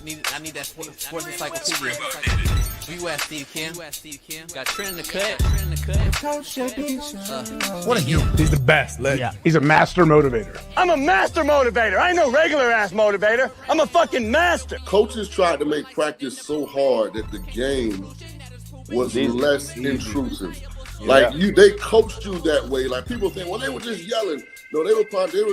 I need that sports encyclopedia. Where you at, Steve Kim? Got Trent in the cut. What are you? He's the best. Yeah. He's a master motivator. I'm a master motivator. I ain't no regular ass motivator. I'm a fucking master. Coaches tried to make practice so hard that the game was less intrusive. Like they coached you that way. Like people think, well, they were just yelling. No, they were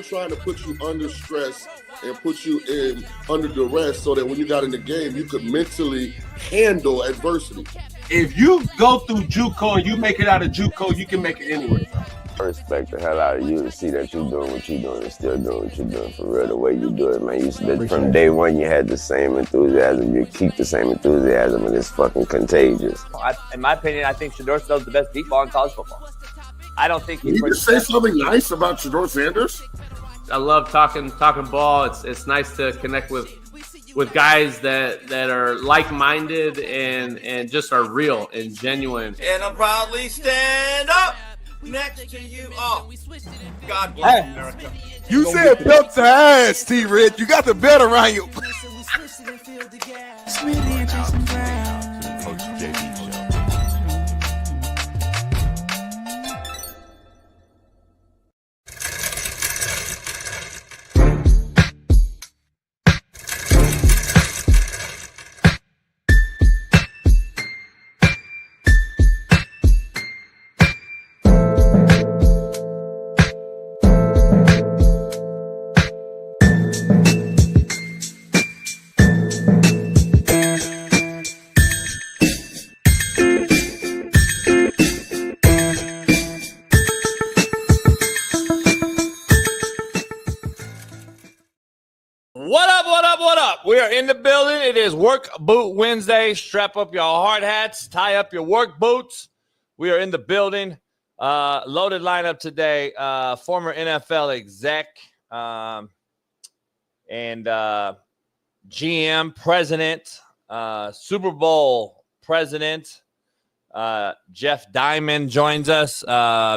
trying to put you under stress and put you in under duress so that when you got in the game, you could mentally handle adversity. If you go through JUCO and you make it out of JUCO, you can make it anywhere. I respect the hell out of you to see that you're doing what you're doing and still doing what you're doing for real, the way you do it, man. From day one, you had the same enthusiasm. You keep the same enthusiasm, and it's fucking contagious. In my opinion, I think Shedeur Sanders is the best deep ball in college football. I don't think Can you just say something nice about Shedeur Sanders? I love talking ball. It's nice to connect with guys that are like-minded and just are real and genuine. And I'll proudly stand up next to you all. God bless America. You said belt to ass, T-Red. You got the belt around you. What up? We are in the building. It is Work Boot Wednesday. Strap up your hard hats. Tie up your work boots. We are in the building. Loaded lineup today. Former NFL exec and GM, president, Super Bowl president. Jeff Diamond joins us,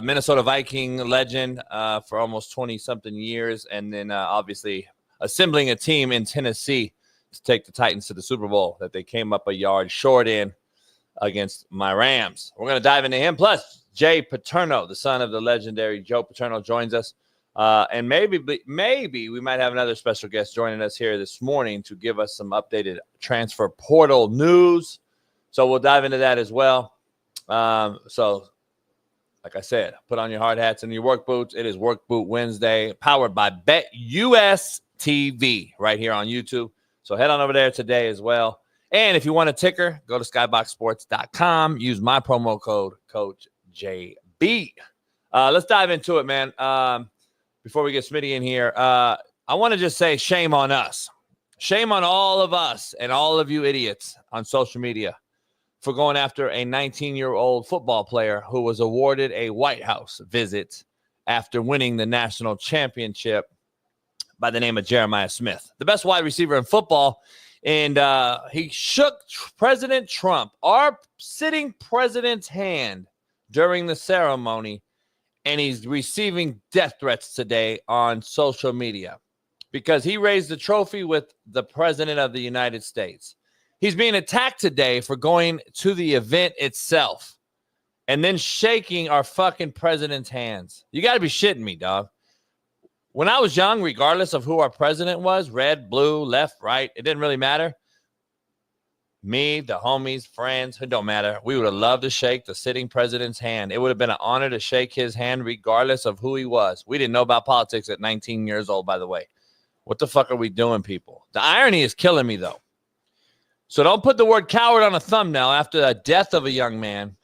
Minnesota Viking legend for almost 20-something years. And then obviously assembling a team in Tennessee to take the Titans to the Super Bowl that they came up a yard short in against my Rams. We're going to dive into him. Plus, Jay Paterno, the son of the legendary Joe Paterno, joins us. And maybe we might have another special guest joining us here this morning to give us some updated transfer portal news. So we'll dive into that as well. So, like I said, put on your hard hats and your work boots. It is Work Boot Wednesday, powered by BetUS TV right here on YouTube. So head on over there today as well. And if you want a ticker, go to skyboxsports.com. Use my promo code, Coach JB. Let's dive into it, man. Before we get Smitty in here, I want to just say shame on us. Shame on all of us and all of you idiots on social media for going after a 19-year-old football player who was awarded a White House visit after winning the national championship by the name of Jeremiah Smith, the best wide receiver in football. And he shook President Trump, our sitting president's hand during the ceremony, and he's receiving death threats today on social media because he raised the trophy with the president of the United States. He's being attacked today for going to the event itself and then shaking our fucking president's hands. You got to be shitting me, dog. When I was young, regardless of who our president was, red, blue, left, right, it didn't really matter. Me, the homies, friends, it don't matter. We would have loved to shake the sitting president's hand. It would have been an honor to shake his hand regardless of who he was. We didn't know about politics at 19 years old, by the way. What the fuck are we doing, people? The irony is killing me, though. So don't put the word coward on a thumbnail after the death of a young man,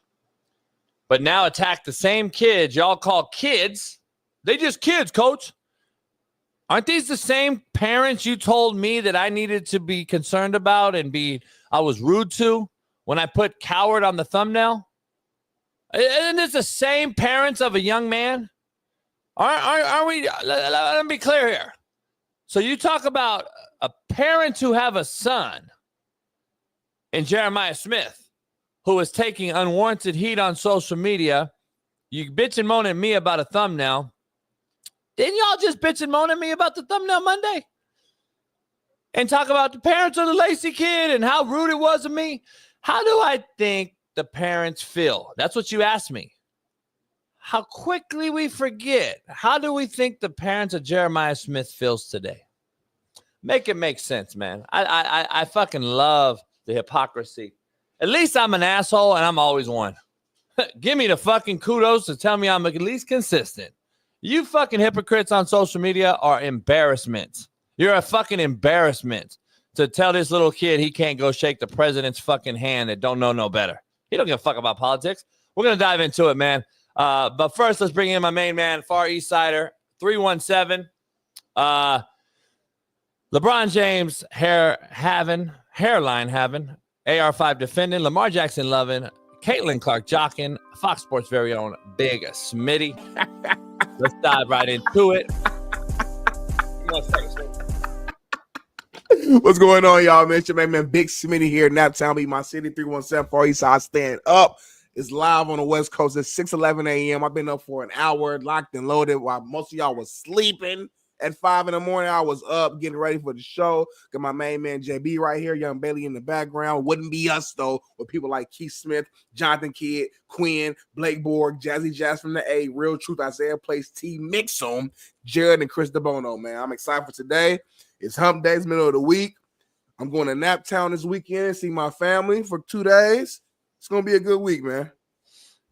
but now attack the same kids y'all call kids. They just kids, coach. Aren't these the same parents you told me that I needed to be concerned about and I was rude to when I put coward on the thumbnail? Isn't this the same parents of a young man? Aren't we? Let me be clear here. So you talk about a parent who have a son in Jeremiah Smith who is taking unwarranted heat on social media. You bitch and moan at me about a thumbnail. Didn't y'all just bitch and moan at me about the thumbnail Monday? and talk about the parents of the Lacey kid and how rude it was of me. How do I think the parents feel? That's what you asked me. How quickly we forget. How do we think the parents of Jeremiah Smith feels today? Make it make sense, man. I fucking love the hypocrisy. At least I'm an asshole and I'm always one. Give me the fucking kudos to tell me I'm at least consistent. You fucking hypocrites on social media are embarrassments. You're a fucking embarrassment to tell this little kid he can't go shake the president's fucking hand that don't know no better. He don't give a fuck about politics. We're going to dive into it, man. But first, let's bring in my main man, Far East Sider, 317. LeBron James hairline having, AR5 defending, Lamar Jackson loving, Caitlin Clark jocking, Fox Sports' very own Big Smitty. Let's dive right into it. What's going on, y'all, man? It's your man, Big Smitty here. Naptown be my city, 317 Far East Side. Stand up. It's live on the West Coast at 6:11 a.m. I've been up for an hour, locked and loaded, while most of y'all was sleeping. At 5 in the morning, I was up getting ready for the show. Got my main man JB right here, Young Bailey in the background. Wouldn't be us though, with people like Keith Smith, Jonathan Kidd, Quinn, Blake Borg, Jazzy Jazz from the A, Real Truth, Isaiah Place, T Mixum, Jared, and Chris DeBono. Man, I'm excited for today. It's Hump Day, it's middle of the week. I'm going to Naptown this weekend, see my family for 2 days. It's gonna be a good week, man.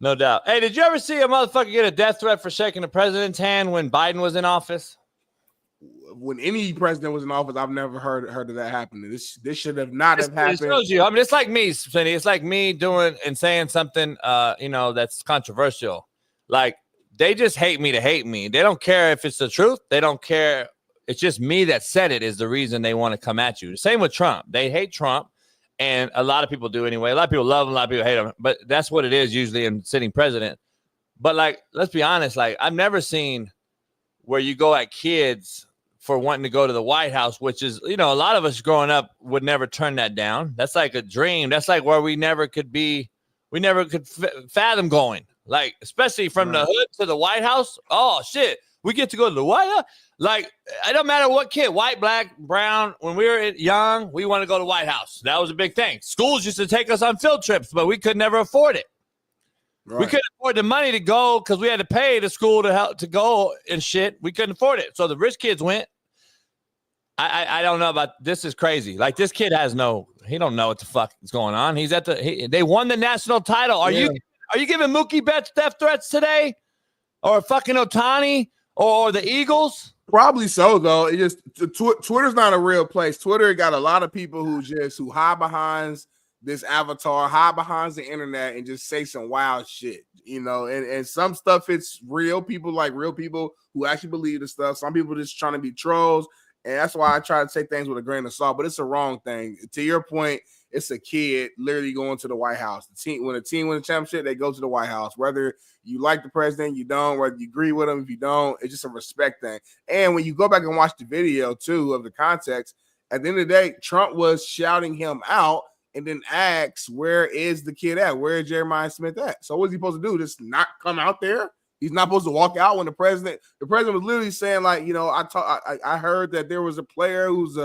No doubt. Hey, did you ever see a motherfucker get a death threat for shaking the president's hand when Biden was in office? When any president was in office, I've never heard of that happening. This should have not have happened. It shows you. I mean, it's like me, Smitty. It's like me doing and saying something, that's controversial. Like, they just hate me to hate me. They don't care if it's the truth. They don't care. It's just me that said it is the reason they want to come at you. Same with Trump. They hate Trump, and a lot of people do anyway. A lot of people love him, a lot of people hate him. But that's what it is usually in sitting president. But, like, let's be honest. Like, I've never seen where you go at kids for wanting to go to the White House, which is, a lot of us growing up would never turn that down. That's like a dream. That's like where we never could fathom going. Like, especially from the hood to the White House. Oh, shit. We get to go to the White House. Like, it don't matter what kid, white, black, brown. When we were young, we want to go to the White House. That was a big thing. Schools used to take us on field trips, but we could never afford it. Right. We couldn't afford the money to go because we had to pay the school to help to go and shit. We couldn't afford it. So the rich kids went. I don't know about this. Is crazy. Like, this kid he don't know what the fuck is going on. He's they won the national title. Are you giving Mookie Betts death threats today, or fucking Ohtani, or the Eagles? Probably so, though. It just Twitter's not a real place. Twitter got a lot of people who hide behind this avatar, hide behind the internet, and just say some wild shit. And some stuff it's real. People like real people who actually believe the stuff. Some people just trying to be trolls. And that's why I try to take things with a grain of salt, but it's a wrong thing. To your point, it's a kid literally going to the White House. When a team wins a championship, they go to the White House. Whether you like the president, you don't, whether you agree with him, if you don't, it's just a respect thing. And when you go back and watch the video, too, of the context, at the end of the day, Trump was shouting him out and then asks, where is the kid at? Where is Jeremiah Smith at? So what's he supposed to do? Just not come out there? He's not supposed to walk out when the president was literally saying, like, I heard that there was a player who's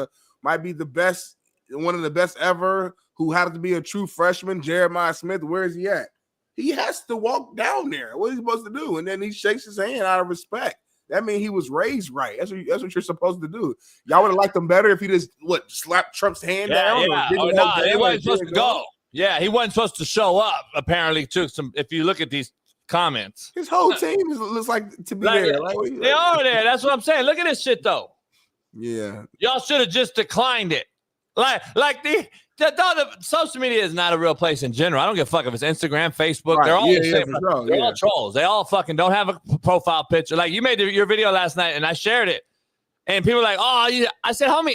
might be the best, one of the best ever, who happens to be a true freshman, Jeremiah Smith. Where is he at? He has to walk down there. What is he supposed to do? And then he shakes his hand out of respect. That means he was raised right. That's what you're supposed to do. Y'all would have liked him better if he just slapped Trump's hand down. Yeah. He wasn't supposed to go. Yeah, he wasn't supposed to show up. Apparently, too. If you look at these comments, his whole team looks like to be there. They are there. That's what I'm saying. Look at this shit, though. Yeah, y'all should have just declined it. Like the social media is not a real place in general. I don't give a fuck if it's Instagram, Facebook. Right. They're all the same. They're all trolls. They all fucking don't have a profile picture. Like, you made your video last night, and I shared it, and people were like, "Oh, I said, homie,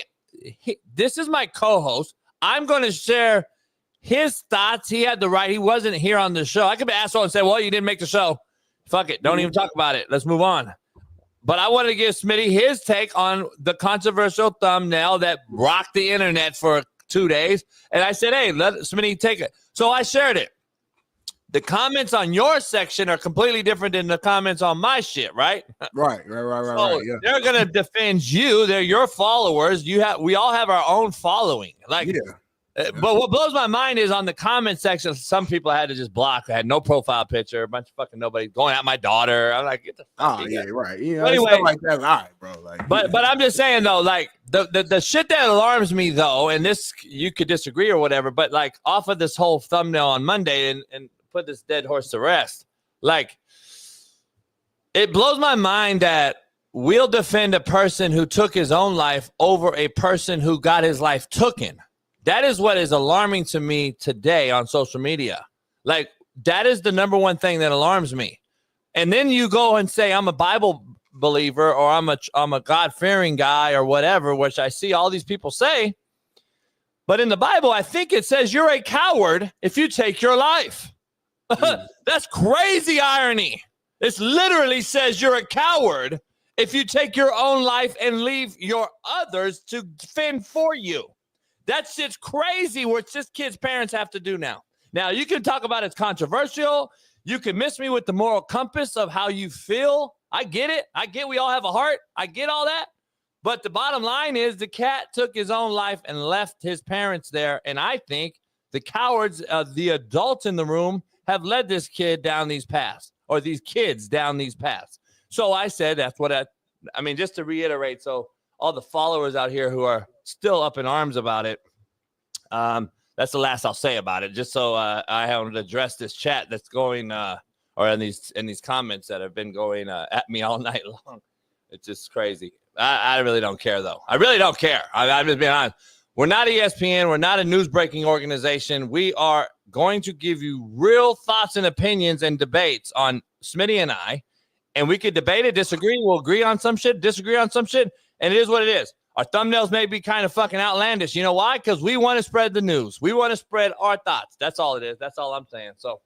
this is my co-host. I'm going to share his thoughts. He had the right. He wasn't here on the show. I could be asshole and say, well, you didn't make the show. Fuck it. Don't even talk about it. Let's move on. But I wanted to give Smitty his take on the controversial thumbnail that rocked the internet for 2 days. And I said, hey, let Smitty take it. So I shared it. the comments on your section are completely different than the comments on my shit, right? Right. So Yeah. they're gonna defend you. They're your followers. We all have our own following. Like, but what blows my mind is on the comment section, some people I had to just block. I had no profile picture, a bunch of fucking nobody going at my daughter. I'm like, get the fuck. Oh yeah, right. Yeah. But anyway, stuff like that's all right, bro. Like, but I'm just saying though, like the shit that alarms me though, and this you could disagree or whatever, but like off of this whole thumbnail on Monday and put this dead horse to rest, like it blows my mind that we'll defend a person who took his own life over a person who got his life taken. That is what is alarming to me today on social media. Like, that is the number one thing that alarms me. And then you go and say, I'm a Bible believer or I'm a God-fearing guy or whatever, which I see all these people say. But in the Bible, I think it says you're a coward if you take your life. That's crazy irony. It literally says you're a coward if you take your own life and leave your others to fend for you. That shit's crazy, which this kid's parents have to do now. Now, you can talk about it's controversial. You can miss me with the moral compass of how you feel. I get it. I get we all have a heart. I get all that. But the bottom line is the cat took his own life and left his parents there. And I think the cowards, the adults in the room, have led this kid down these paths, or these kids down these paths. So I said that's what I mean, just to reiterate, so all the followers out here who are still up in arms about it, that's the last I'll say about it, just so I haven't addressed this chat that's going or in these comments that have been going at me all night long. It's just crazy. I really don't care, though. I really don't care. I'm just being honest. We're not ESPN. We're not a news-breaking organization. We are going to give you real thoughts and opinions and debates on Smitty and I, and we could debate it, disagree. We'll agree on some shit, disagree on some shit, and it is what it is. Our thumbnails may be kind of fucking outlandish. You know why? Because we want to spread the news. We want to spread our thoughts. That's all it is. That's all I'm saying. So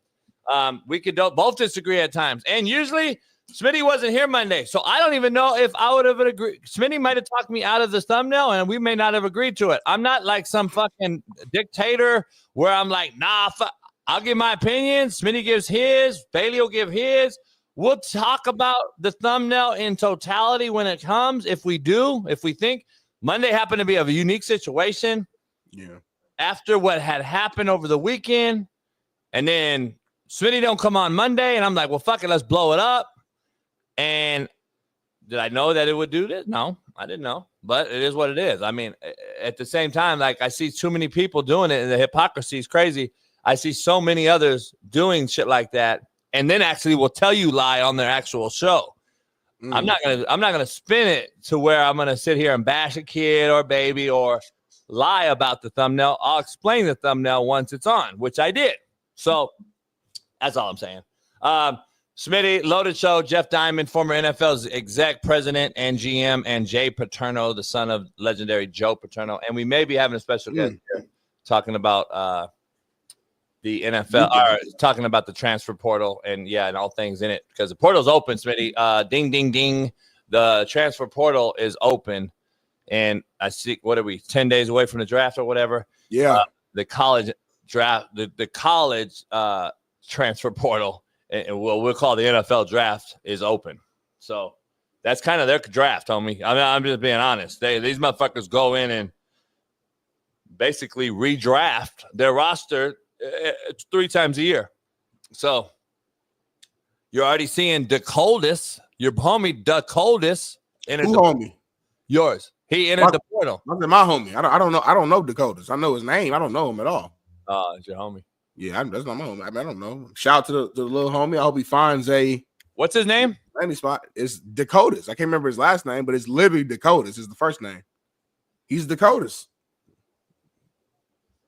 we could both disagree at times. And usually Smitty wasn't here Monday, so I don't even know if I would have agreed. Smitty might have talked me out of the thumbnail, and we may not have agreed to it. I'm not like some fucking dictator where I'm like, nah, I'll give my opinion. Smitty gives his. Bailey will give his. We'll talk about the thumbnail in totality when it comes. If we think Monday happened to be a unique situation. Yeah. After what had happened over the weekend, and then Smitty don't come on Monday, and I'm like, well, fuck it, let's blow it up. And did I know that it would do this? No, I didn't know. But it is what it is. I mean, at the same time, like I see too many people doing it, and the hypocrisy is crazy. I see so many others doing shit like that, and then actually will tell you lie on their actual show. I'm not gonna spin it to where I'm gonna sit here and bash a kid or baby or lie about the thumbnail. I'll explain the thumbnail once it's on, which I did. So that's all I'm saying. Smitty, loaded show. Jeff Diamond, former NFL's exec, president, and GM, and Jay Paterno, the son of legendary Joe Paterno. And we may be having a special guest here talking about the NFL, talking about the transfer portal and all things in it, because the portal's open, Smitty. Ding, ding, ding. The transfer portal is open. And I see, what are we, 10 days away from the draft or whatever? Yeah. The college draft, the college transfer portal, and we'll call the NFL draft, is open. So that's kind of their draft, homie. I mean, I'm just being honest. These motherfuckers go in and basically redraft their roster 3 times a year. So you're already seeing Dakotas, your homie Dakotas. Who homie? Yours. He entered the portal. My homie. I don't know Dakotas. I know his name. I don't know him at all. It's your homie. Yeah, that's not my homie. I don't know. Shout out to the little homie. I hope he finds a. What's his name? Landing spot. It's Dakotas. I can't remember his last name, but it's literally Dakotas. Is the first name. He's Dakotas.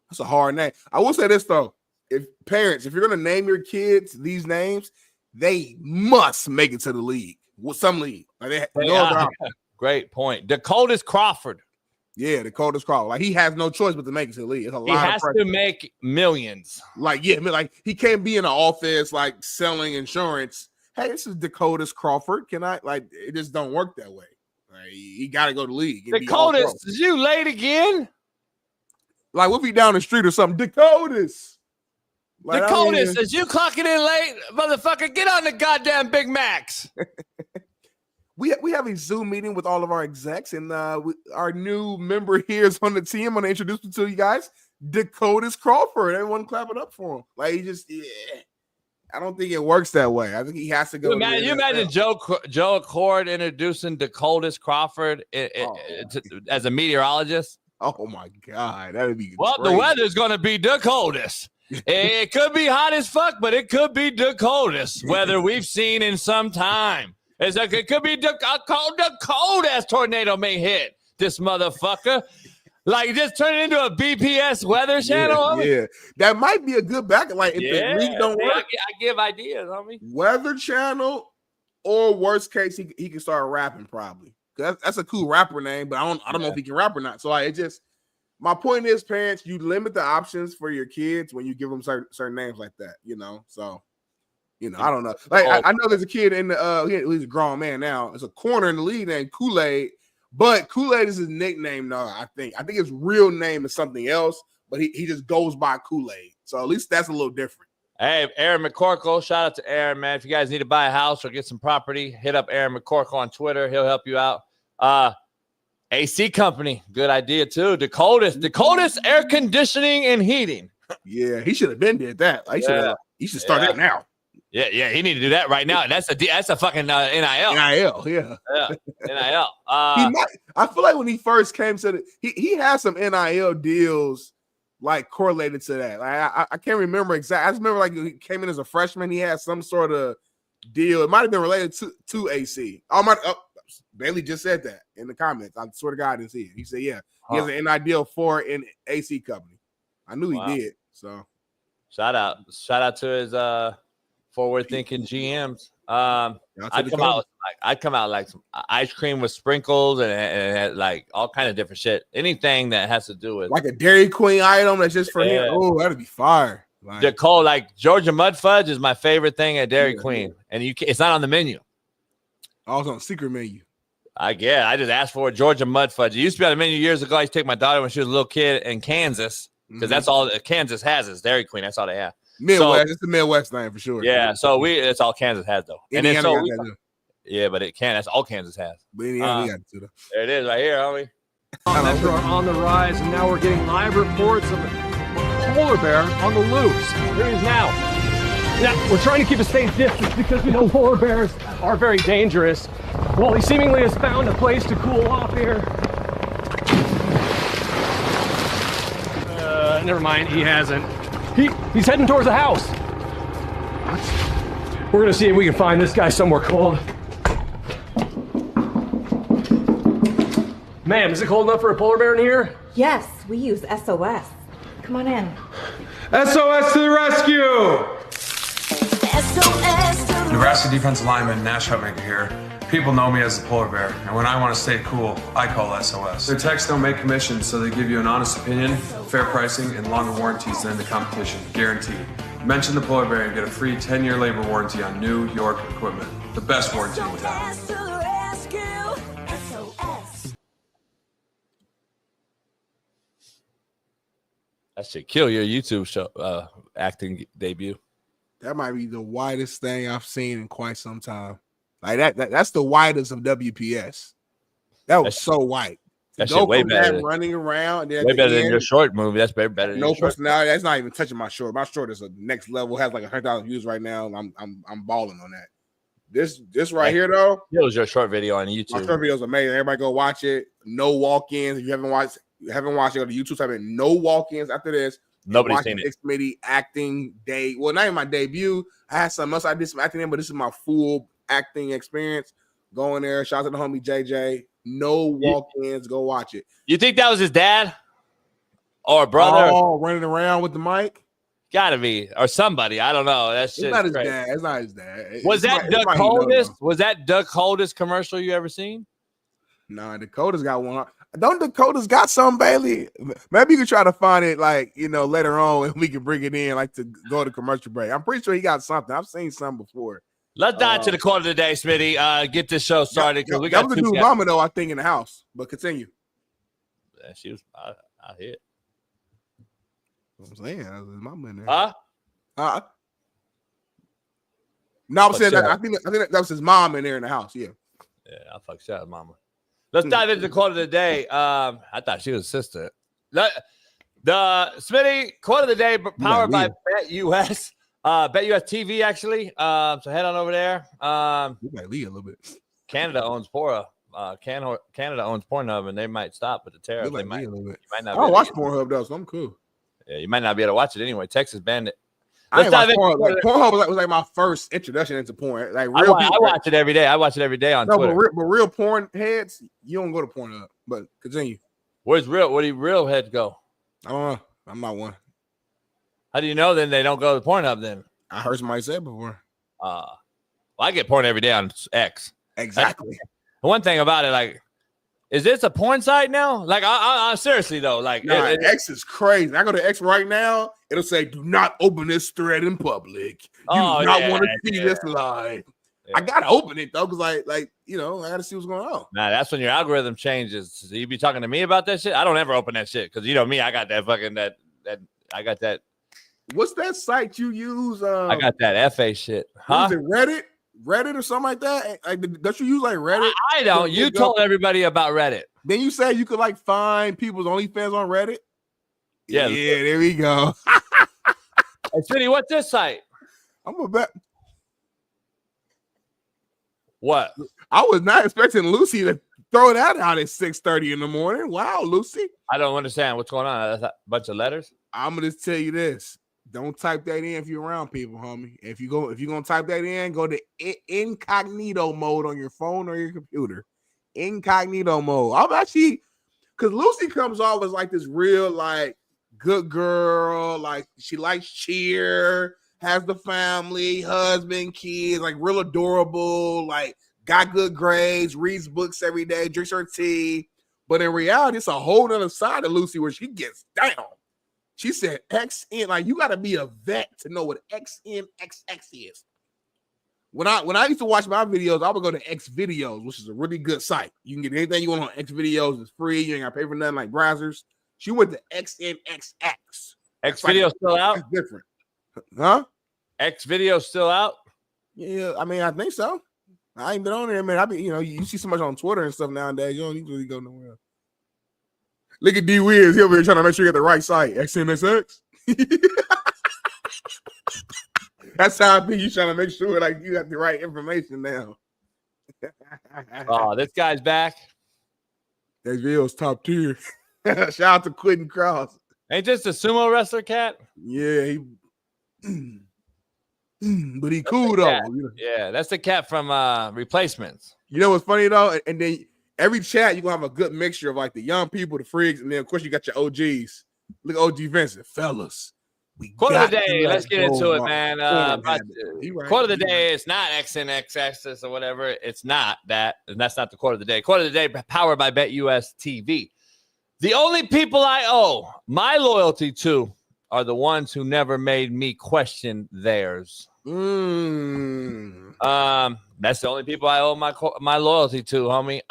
That's a hard name. I will say this though: if you're gonna name your kids these names, they must make it to the league. With some league. Like great point. Dakotas Crawford. Yeah, Dakotas Crawford. Like, he has no choice but to make it to the league. It's a lot. He has to make millions. Like, yeah, like he can't be in an office like selling insurance. Hey, this is Dakotas Crawford. Can I it just don't work that way. Like, he got to go to the league. Dakotas, is you late again? Like, we'll be down the street or something. Dakotas. Like, Dakotas, is you clocking in late, motherfucker? Get on the goddamn Big Macs. We have a Zoom meeting with all of our execs, and our new member here is on the team. I'm gonna introduce him to you guys. Dakotas Crawford. Everyone clapping up for him. Like, he just, I don't think it works that way. I think he has to go. You imagine Joe Accord introducing Dakotas Crawford as a meteorologist? Oh my God, that would be. Well, crazy. the weather's gonna be Dakotas. It could be hot as fuck, but it could be Dakotas weather we've seen in some time. It could be Dakotas tornado may hit this motherfucker. Like, just turn it into a BPS weather channel. Yeah, that might be a good back. Like, if the league don't work, I give ideas, homie. Weather channel, or worst case, he can start rapping probably. That's a cool rapper name, but I don't know if he can rap or not. So like, my point is, parents, you limit the options for your kids when you give them certain names like that. So. I don't know. Like, I know there's a kid in the he's a grown man now. There's a corner in the league named Kool-Aid, but Kool-Aid is his nickname now. I think his real name is something else, but he just goes by Kool-Aid. So at least that's a little different. Hey, Aaron McCorkle, shout out to Aaron, man. If you guys need to buy a house or get some property, hit up Aaron McCorkle on Twitter. He'll help you out. AC Company, good idea too. Dakotas Air Conditioning and Heating. Yeah, he should have been did that. Like, he should start that now. Yeah, he need to do that right now. That's a fucking NIL. NIL, yeah, NIL. I feel like when he first came to he had some NIL deals like correlated to that. Like, I can't remember exactly. I just remember like he came in as a freshman. He had some sort of deal. It might have been related to AC. Bailey just said that in the comments. I swear to God, I didn't see it. He said, he has an NIL deal for an AC company. I knew he did. So shout out to his forward thinking GMs. I'd come out like some ice cream with sprinkles and had like all kind of different shit. Anything that has to do with like a Dairy Queen item that's just for him. Oh, that'd be fire. Like Georgia Mud Fudge is my favorite thing at Dairy Queen, and it's not on the menu. Oh, it's on the secret menu. I just asked for a Georgia Mud Fudge. It used to be on the menu years ago. I used to take my daughter when she was a little kid in Kansas because that's all Kansas has is Dairy Queen. That's all they have. Midwest, it's the Midwest thing for sure. Yeah, so it's all Kansas has though. Indiana and then but it can. That's all Kansas has. But Indiana got it too, though. There it is, right here, homie. Metro are on the rise, and now we're getting live reports of a polar bear on the loose. There he is now. Now we're trying to keep a safe distance because we know polar bears are very dangerous. Well, he seemingly has found a place to cool off here. Never mind, he hasn't. He's heading towards the house. We're gonna see if we can find this guy somewhere cold. Ma'am, is it cold enough for a polar bear in here? Yes, we use SOS. Come on in. SOS to the rescue! SOS to the Nebraska defensive lineman Nash Hutmaker here. People know me as the polar bear, and when I want to stay cool, I call SOS. Their techs don't make commissions, so they give you an honest opinion, fair pricing, and longer warranties than the competition, guaranteed. Mention the polar bear and get a free 10-year labor warranty on New York equipment. The best warranty we have. That should kill your YouTube show acting debut. That might be the widest thing I've seen in quite some time. Like that's the widest of WPS. That was so white. That shit way better. Running around. Way better than your short movie. That's better than no personality. That's not even touching my short. My short is a next level. Has like 100,000 views right now. I'm balling on that. This right here though. It was your short video on YouTube. My short video is amazing. Everybody go watch it. No walk-ins. If you haven't watched it, go to YouTube. Type in no walk-ins after this. Nobody's seen it. Big Smitty acting day. Well, not even my debut. I had something else. I did some acting in, but this is my full acting experience. Go in there. Shout out to the homie JJ. No walk-ins. Go watch it. You think that was his dad or brother? Oh, running around with the mic. Gotta be, or somebody. I don't know. That's just not his dad. It's not his dad. Was that Dakota's? Was that Dakota's commercial you ever seen? Nah, Dakota's got one. Don't Dakota's got some, Bailey? Maybe you can try to find it, like, later on, and we can bring it in, like, to go to commercial break. I'm pretty sure he got something. I've seen some before. Let's dive to the quote of the day, Smitty. Get this show started because we got. That was a new mama, though, I think, in the house. But continue. She was. I hit. I'm saying, that was his mama in there. Huh? No, I'm saying that, I think that was his mom in there in the house. Yeah. Yeah, I'll fuck shit out of mama. Let's dive into the quote of the day. I thought she was a sister. The Smitty quote of the day powered by BetUS. BetUS TV, actually. So head on over there. We might leave a little bit. Canada owns Pornhub. Canada owns Pornhub, and they might stop with the tariff. They might, a little bit. might not. I don't watch Pornhub though, so I'm cool. Yeah, you might not be able to watch it anyway. Texas banned it. I ain't watch Pornhub. Like, Pornhub was like my first introduction into porn. Like real I watch it every day. I watch it every day on Twitter. But real porn heads, you don't go to Pornhub. But continue. Where do real heads go? I don't know. I'm not one. How do you know then they don't go to Pornhub then? I heard somebody say it before. Well, I get porn every day on X. Exactly. One thing about it, like, is this a porn site now? Like, I seriously though, like, X is crazy. I go to X right now. It'll say, "Do not open this thread in public. You do not want to see this live." Yeah. I gotta open it though, because like I gotta see what's going on. Nah, that's when your algorithm changes. So you be talking to me about that shit. I don't ever open that shit because me, I got that fucking that I got that. What's that site you use? I got that FA shit. Huh? Is it Reddit or something like that? Don't you use like Reddit? I don't. You told everybody about Reddit. Then you said you could like find people's OnlyFans on Reddit. Yeah, there we go. Hey, Smitty, what's this site? I'm a bet. What? I was not expecting Lucy to throw that out at 6:30 in the morning. Wow, Lucy. I don't understand what's going on. That's a bunch of letters. I'm gonna just tell you this. Don't type that in if you're around people, homie. If you're gonna type that in, go to incognito mode on your phone or your computer. Incognito mode. I'm actually, because Lucy comes off as like this real like good girl, like she likes cheer, has the family, husband, kids, like real adorable, like got good grades, reads books every day, drinks her tea. But in reality, it's a whole other side of Lucy where she gets down. She said XN, like you got to be a vet to know what XNXX is. When I used to watch my videos, I would go to X Videos, which is a really good site. You can get anything you want on X Videos. It's free. You ain't got to pay for nothing like browsers. She went to XNXX. X Videos still out? That's different. Huh? X Videos still out? Yeah, I mean, I think so. I ain't been on there, man. You see so much on Twitter and stuff nowadays. You don't need to really go nowhere else. Look at D Wiz. He over here trying to make sure you get the right site. XNXX. That's how I think you trying to make sure like you got the right information now. Oh, this guy's back. That video's top tier. Shout out to Quentin Cross. Ain't this a sumo wrestler cat? Yeah, but he cool though. Yeah, that's the cat from Replacements. You know what's funny though? And then every chat, you're gonna have a good mixture of like the young people, the freaks, and then of course you got your OGs. Look at OG Vincent, fellas. Quote of the day, let's get into it, man. Quote of the day is not XNXX or whatever. It's not that, and that's not the quote of the day. Quote of the day powered by BetUS TV. The only people I owe my loyalty to are the ones who never made me question theirs. That's the only people I owe my loyalty to, homie.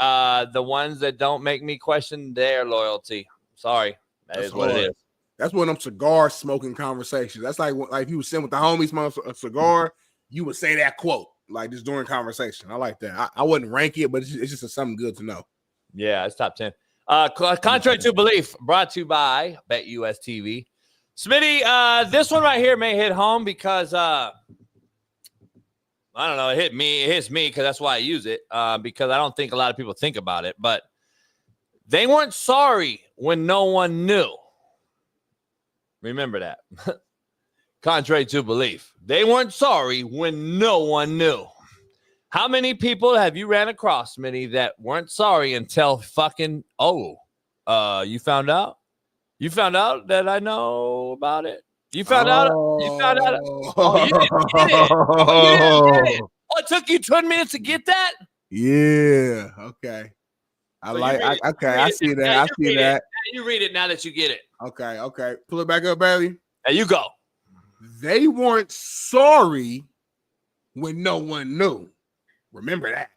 The ones that don't make me question their loyalty. Sorry, that's what it is. That's one of them cigar smoking conversations. That's like if you were sitting with the homies smoking a cigar, you would say that quote like just during conversation. I like that. I wouldn't rank it, but it's just something good to know. Yeah, it's top 10. Contrary to belief, brought to you by BetUS TV. Smitty, this one right here may hit home because I don't know. It hits me because that's why I use it. Because I don't think a lot of people think about it, but they weren't sorry when no one knew. Remember that. Contrary to belief, they weren't sorry when no one knew. How many people have you ran across, Smitty, that weren't sorry until fucking you found out? You found out that I know about it. You found out. You found out. Oh, you didn't get it. Oh, it took you 20 minutes to get that? Yeah. Okay. I see that. I see that. You read it now that you get it. Okay. Pull it back up, Bailey. There you go. They weren't sorry when no one knew. Remember that.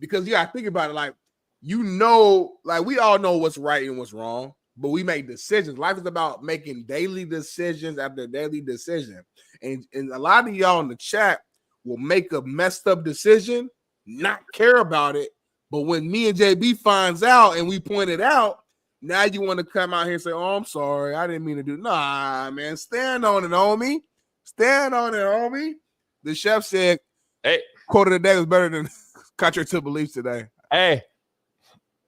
Because you gotta think about it, like we all know what's right and what's wrong. but we make decisions. Life is about making daily decisions after daily decision. And a lot of y'all in the chat will make a messed up decision, not care about it. But when me and JB finds out and we point it out, now you want to come out here and say, oh, I'm sorry. I didn't mean to do. Nah, man. Stand on it, homie. Stand on it, homie. The chef said, hey, quote of the day was better than contrary to beliefs today. Hey,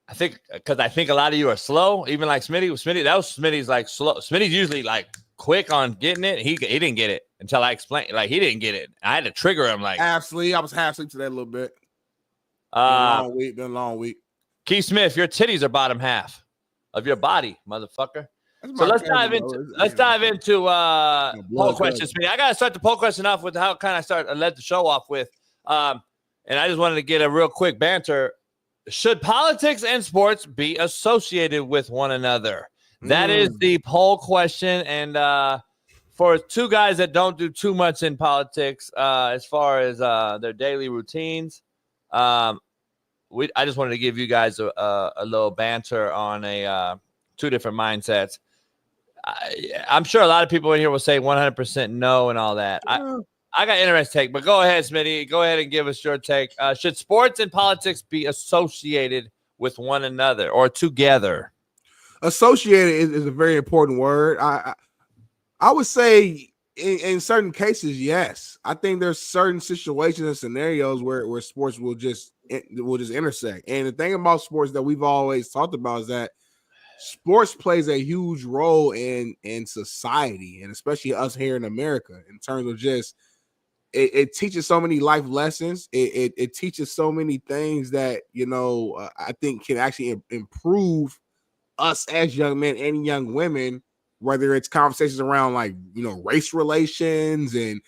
I think a lot of you are slow, even like Smitty. That was Smitty's like slow. Smitty's usually like quick on getting it. He didn't get it until I explained. Like he didn't get it. I had to trigger him. Like half sleep. I was half sleep today a little bit. Been a long week. Keith Smith, your titties are bottom half of your body, motherfucker. So let's dive into poll questions. I gotta start the poll question off with how kind of led the show off with. And I just wanted to get a real quick banter. Should politics and sports be associated with one another? That is the poll question. And for two guys that don't do too much in politics, as far as their daily routines, I just wanted to give you guys a little banter on two different mindsets. I'm sure a lot of people in here will say 100% no and all that. I got interesting take, but go ahead, Smitty. Go ahead and give us your take. Should sports and politics be associated with one another or together? Associated is a very important word. I would say in certain cases, yes. I think there's certain situations and scenarios where sports will just intersect. And the thing about sports that we've always talked about is that sports plays a huge role in society, and especially us here in America, in terms of just it teaches so many life lessons. It teaches so many things that, I think can actually improve us as young men and young women, whether it's conversations around race relations and,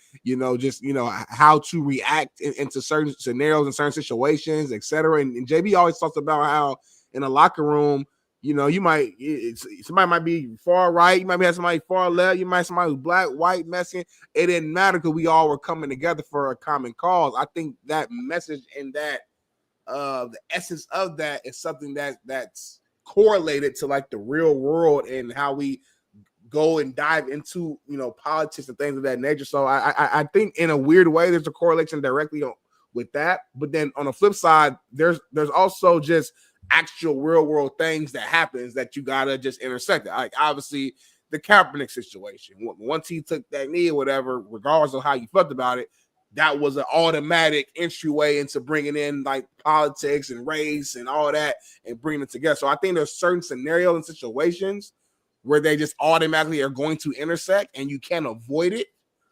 how to react into certain scenarios and certain situations, etc. And JB always talks about how in a locker room, somebody might be far right, you might have somebody far left, you might have somebody who's black, white, Mexican. It didn't matter because we all were coming together for a common cause. I think that message and that the essence of that is something that's correlated to like the real world and how we go and dive into politics and things of that nature. So I think in a weird way there's a correlation directly with that. But then on the flip side, there's also just actual real world things that happens that you gotta just intersect. Like obviously the Kaepernick situation. Once he took that knee or whatever, regardless of how you felt about it, that was an automatic entryway into bringing in like politics and race and all that and bringing it together. So I think there's certain scenarios and situations where they just automatically are going to intersect and you can't avoid it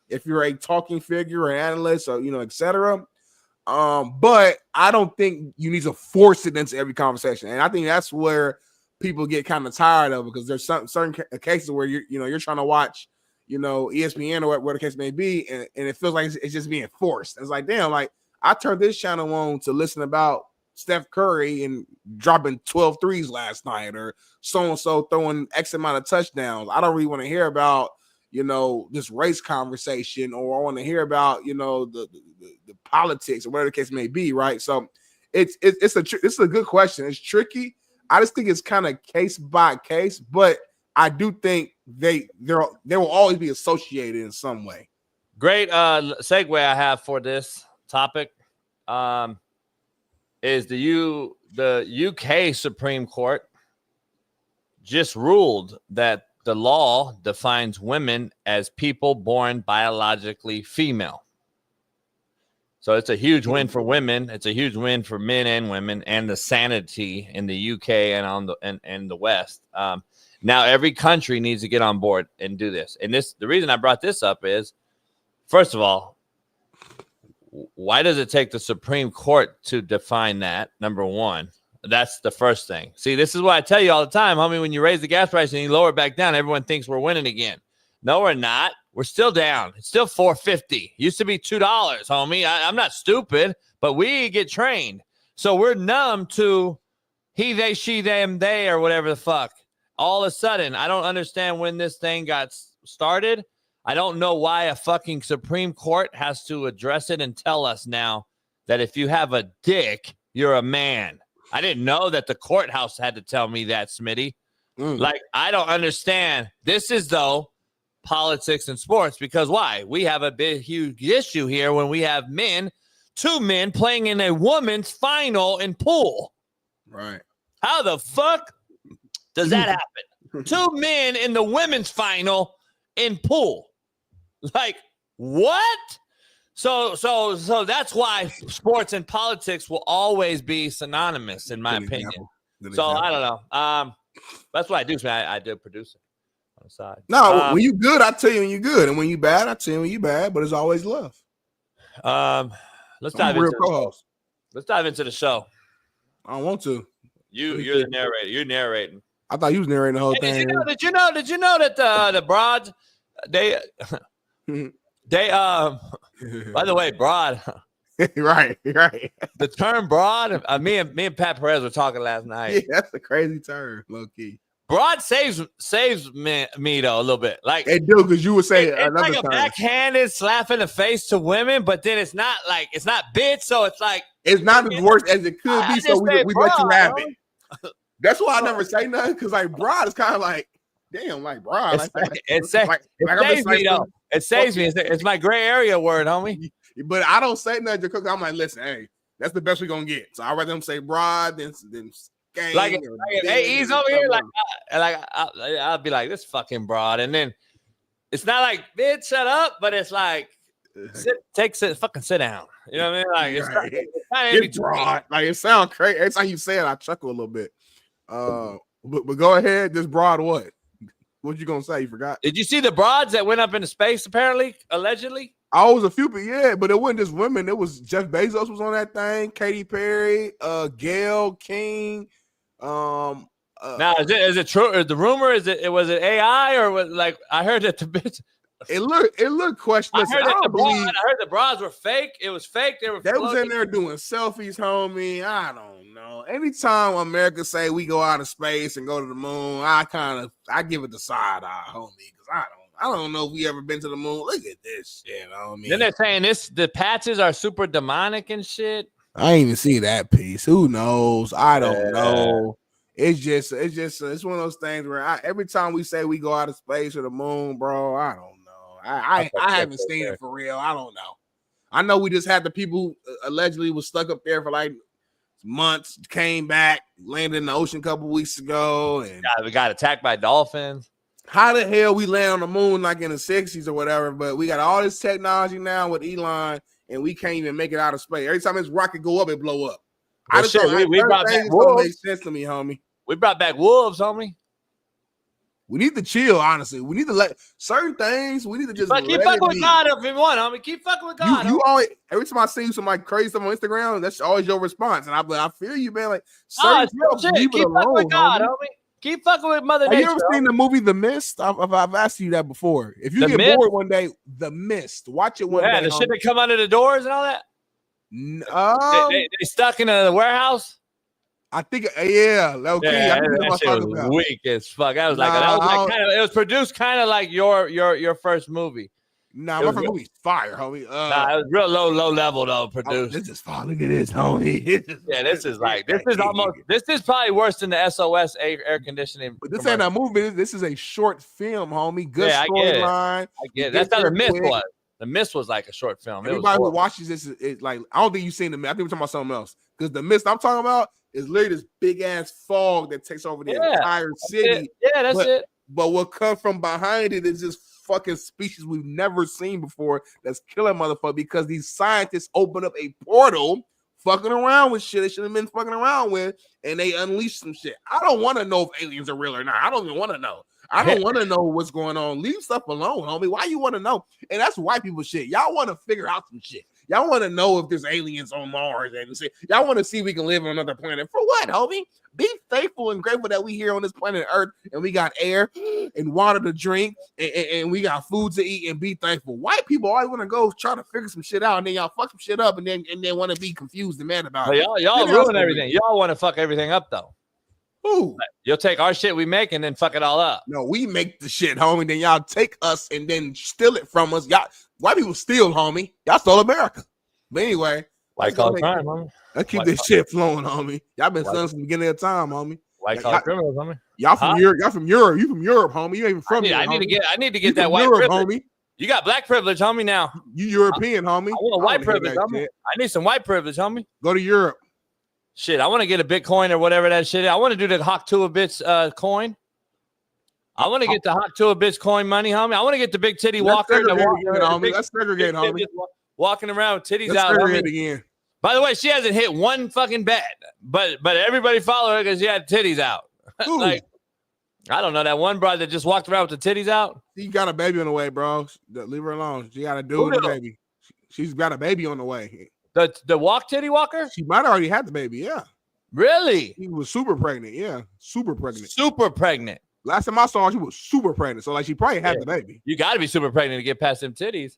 if you're a talking figure or analyst or, etc. But I don't think you need to force it into every conversation. And I think that's where people get kind of tired of it, because there's certain cases where you're trying to watch, ESPN or whatever the case may be, and it feels like it's just being forced. It's like, damn, like I turned this channel on to listen about Steph Curry and dropping 12 threes last night, or so-and-so throwing X amount of touchdowns. I don't really want to hear about, this race conversation, or I want to hear about, the politics or whatever the case may be, right? So it's a good question. It's tricky. I just think it's kind of case by case, but I do think they will always be associated in some way. Great segue I have for this topic is the UK Supreme Court just ruled that the law defines women as people born biologically female. So it's a huge win for women. It's a huge win for men and women, and the sanity in the UK and the West. Now every country needs to get on board and do this. And the reason I brought this up is, first of all, why does it take the Supreme Court to define that? Number one, that's the first thing. See, this is what I tell you all the time, homie. When you raise the gas price and you lower it back down, everyone thinks we're winning again. No, we're not. We're still down. It's still $4.50. Used to be $2, homie. I'm not stupid, but we get trained. So we're numb to he, they, she, them, they, or whatever the fuck. All of a sudden, I don't understand when this thing got started. I don't know why a fucking Supreme Court has to address it and tell us now that if you have a dick, you're a man. I didn't know that the courthouse had to tell me that, Smitty. Like, I don't understand. This is, though, politics and sports, because why? We have a big, huge issue here when we have two men playing in a women's final in pool. Right. How the fuck does that happen? 2 men in the women's final in pool. Like, what? So that's why sports and politics will always be synonymous, in my opinion. I don't know. That's what I do. I do produce it on the side. No, when you good, I tell you when you good, and when you bad, I tell you when you bad. But it's always love. Let's dive into the show. Let's dive into the show. I don't want to. You're the narrator. You're narrating. I thought you was narrating the whole thing. Did you know that the broads they by the way, broad. right. The term broad, me and Pat Perez were talking last night. Yeah, that's a crazy term, low key. Broad saves me though a little bit. Like they do, because you would say it's another like a term. backhanded slap in the face to women, but then it's not bitch, so it's like it's not as worse as it could be. So we let you have it. That's why I never say nothing, because like broad is kind of like, damn, like broad. It saves me though. It saves me. It's my gray area word, homie. But I don't say nothing to Cook. I'm like, listen, hey, that's the best we're gonna get. So I'd rather them say broad than gang. Like hey, he's over here, I'll be like, this fucking broad, and then it's not like bitch, shut up, but it's like fucking sit down. You know what I mean? Like it's broad. Like it sounds crazy. Every time you say it, I chuckle a little bit. But go ahead. This broad what? What you gonna say? You forgot? Did you see the broads that went up into space? Apparently, allegedly. I was a few, but yeah, but it wasn't just women. It was Jeff Bezos was on that thing. Katy Perry, Gail King. Now is it true? The rumor was it AI or was like I heard that the bitch. It looked questionable. I heard the broads were fake. It was fake. They was in there doing selfies, homie. I don't know. Anytime America say we go out of space and go to the moon, I give it the side eye, homie, because I don't know if we ever been to the moon. Look at this shit, homie. Then they're saying the patches are super demonic and shit. I ain't even see that piece. Who knows? I don't know. It's one of those things where every time we say we go out of space or the moon, bro, I don't know. I haven't seen it for real. I don't know. I know we just had the people who allegedly was stuck up there for like months, came back, landed in the ocean a couple weeks ago, and we got attacked by dolphins. How the hell we land on the moon like in the 60s or whatever? But we got all this technology now with Elon, and we can't even make it out of space. Every time this rocket go up, it blow up. Well, we brought back wolves. Make sense to me, homie. We brought back wolves, homie. We need to chill, honestly. We need to let certain things. We need to just keep fucking with God if you want, homie. Keep fucking with God. You always every time I see some like crazy stuff on Instagram, that's always your response, and I feel you, man. Like it's real shit. Keep fucking with God, homie. Keep fucking with Mother Nature. Have you ever seen the movie The Mist? I've asked you that before. If you get bored one day, The Mist, watch it one day. Yeah, the shit that come under the doors and all that. They stuck in a warehouse. I think, yeah, okay. Yeah, that shit was weak as fuck. That was it was produced kind of like your first movie. Nah, my first movie's fire, homie. It was real low level though. Produced. This is fire. Look at this, homie. This is probably worse than the SOS air conditioning. But this ain't a movie. This is a short film, homie. Good I storyline. get it. That's how The Mist was. The Mist was like a short film. Everybody who watches this is like, I don't think you've seen The Mist. I think we're talking about something else. Because The Mist I'm talking about is literally this big ass fog that takes over the entire city. That's it. But what comes from behind it is this fucking species we've never seen before that's killing motherfuckers because these scientists open up a portal fucking around with shit they should have been fucking around with, and they unleash some shit. I don't want to know if aliens are real or not. I don't even want to know. I don't want to know what's going on. Leave stuff alone, homie. Why you want to know? And that's white people shit. Y'all want to figure out some shit. Y'all want to know if there's aliens on Mars and shit. Y'all want to see if we can live on another planet. For what, homie? Be thankful and grateful that we here on this planet Earth and we got air and water to drink and we got food to eat, and be thankful. White people always want to go try to figure some shit out, and then y'all fuck some shit up and then want to be confused and mad about it. Y'all ruin everything. Y'all want to fuck everything up though. Who? You'll take our shit we make and then fuck it all up. No, we make the shit, homie. Then y'all take us and then steal it from us. Y'all, white people steal, homie. Y'all stole America. But anyway, white collar crime, homie. Let's keep this shit flowing, homie. Y'all been stunning from the beginning of time, homie. White collar criminals, homie. Y'all from Europe. Y'all from Europe. You from Europe, homie. You ain't even from here. I need to get You that from white Europe, privilege. homie. You got black privilege, homie. Now you European, homie. I want white privilege, homie. I need some white privilege, homie. Go to Europe. Shit, I want to get a Bitcoin or whatever that shit is. I want to do the Hawk to a Bits coin. I want to get the Hawk to a Bits coin money, homie. I want to get the big titty walker. Let's segregate, homie. Walking around with titties Let's out. segregate again. By the way, she hasn't hit one fucking bet, but everybody follow her because she had titties out. Like, I don't know, that one broad that just walked around with the titties out. She got a baby on the way, bro. Leave her alone. She got a dude and a baby. She's got a baby on the way. The walk titty walker? She might have already had the baby, yeah. Really? She was super pregnant, yeah. Super pregnant. Super pregnant. Last time I saw her, she was super pregnant. So, like, she probably had the baby. You got to be super pregnant to get past them titties.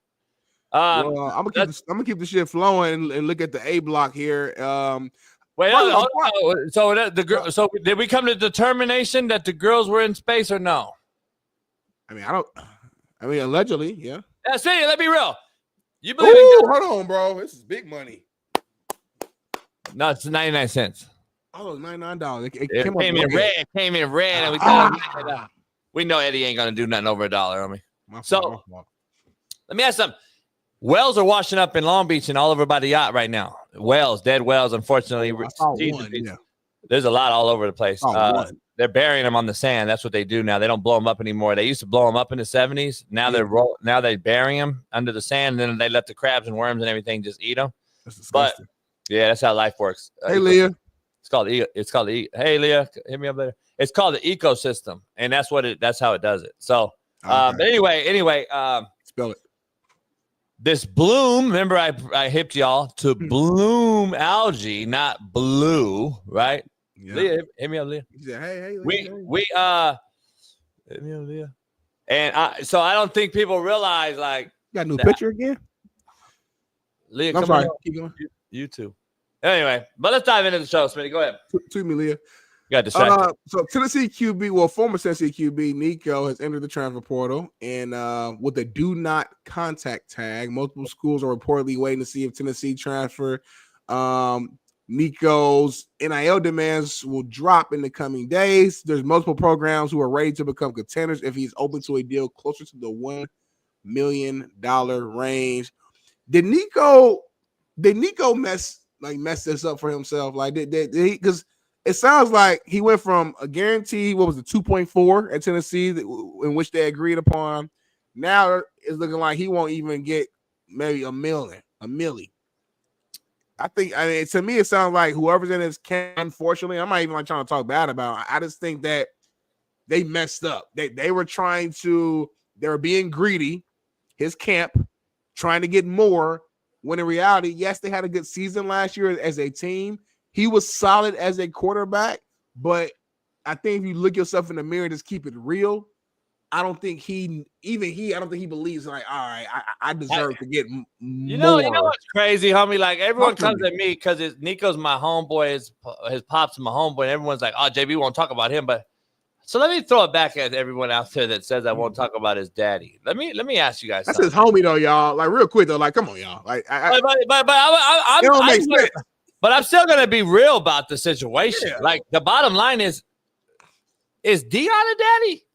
I'm gonna keep the shit flowing and look at the A block here. Wait, hold on. So did we come to the determination that the girls were in space or no? I mean, allegedly, yeah. That's it. Let's be real. You believe in God? Hold on, bro. This is big money. No, it's 99 cents. Oh, $99. It came in red. It came in red, and we know Eddie ain't gonna do nothing over $1 on me. So let me ask something. Whales are washing up in Long Beach and all over by the yacht right now. Dead whales, unfortunately. There's a lot all over the place. They're burying them on the sand. That's what they do now. They don't blow them up anymore. They used to blow them up in the 70s. Now they bury them under the sand, and then they let the crabs and worms and everything just eat them. That's disgusting. But yeah, that's how life works. Hey, Leah. Hey, Leah, hit me up later. It's called the ecosystem, and that's how it does it. So, but anyway, spell it. This bloom, remember I hipped y'all to bloom algae, not blue, right? Yeah. Leah, hit me up, Leah. He said, hey, we hit me up, Leah. And so I don't think people realize, like, you got a new picture again? Leah, I'm sorry. Keep going. You too. Anyway, but let's dive into the show, Smitty. Go ahead. Tweet me, Leah. Got distracted. So Tennessee QB, former Tennessee QB Nico has entered the transfer portal, and with a do not contact tag, multiple schools are reportedly waiting to see if Tennessee transfer. Nico's NIL demands will drop in the coming days. There's multiple programs who are ready to become contenders if he's open to a deal closer to the $1 million range. Did Nico mess this up for himself? Like, did he? Because it sounds like he went from a guarantee, 2.4 at Tennessee, in which they agreed upon. Now it's looking like he won't even get maybe a milli. I mean, to me, it sounds like whoever's in his camp, unfortunately, I'm not even trying to talk bad about it. I just think that they messed up. They were being greedy, his camp, trying to get more, when in reality, yes, they had a good season last year as a team. He was solid as a quarterback, but I think if you look yourself in the mirror and just keep it real, I don't think he believes, like, all right, I deserve to get more. You know what's crazy, homie? Like, everyone comes at me because Nico's my homeboy, his pop's my homeboy, and everyone's like, oh, JB won't talk about him. But so let me throw it back at everyone out there that says I won't talk about his daddy. Let me ask you guys. That's his homie though, y'all. Like, real quick though, like, come on, y'all. Like, it don't make sense. But I'm still gonna be real about the situation. Yeah. Like, the bottom line is Dion a daddy?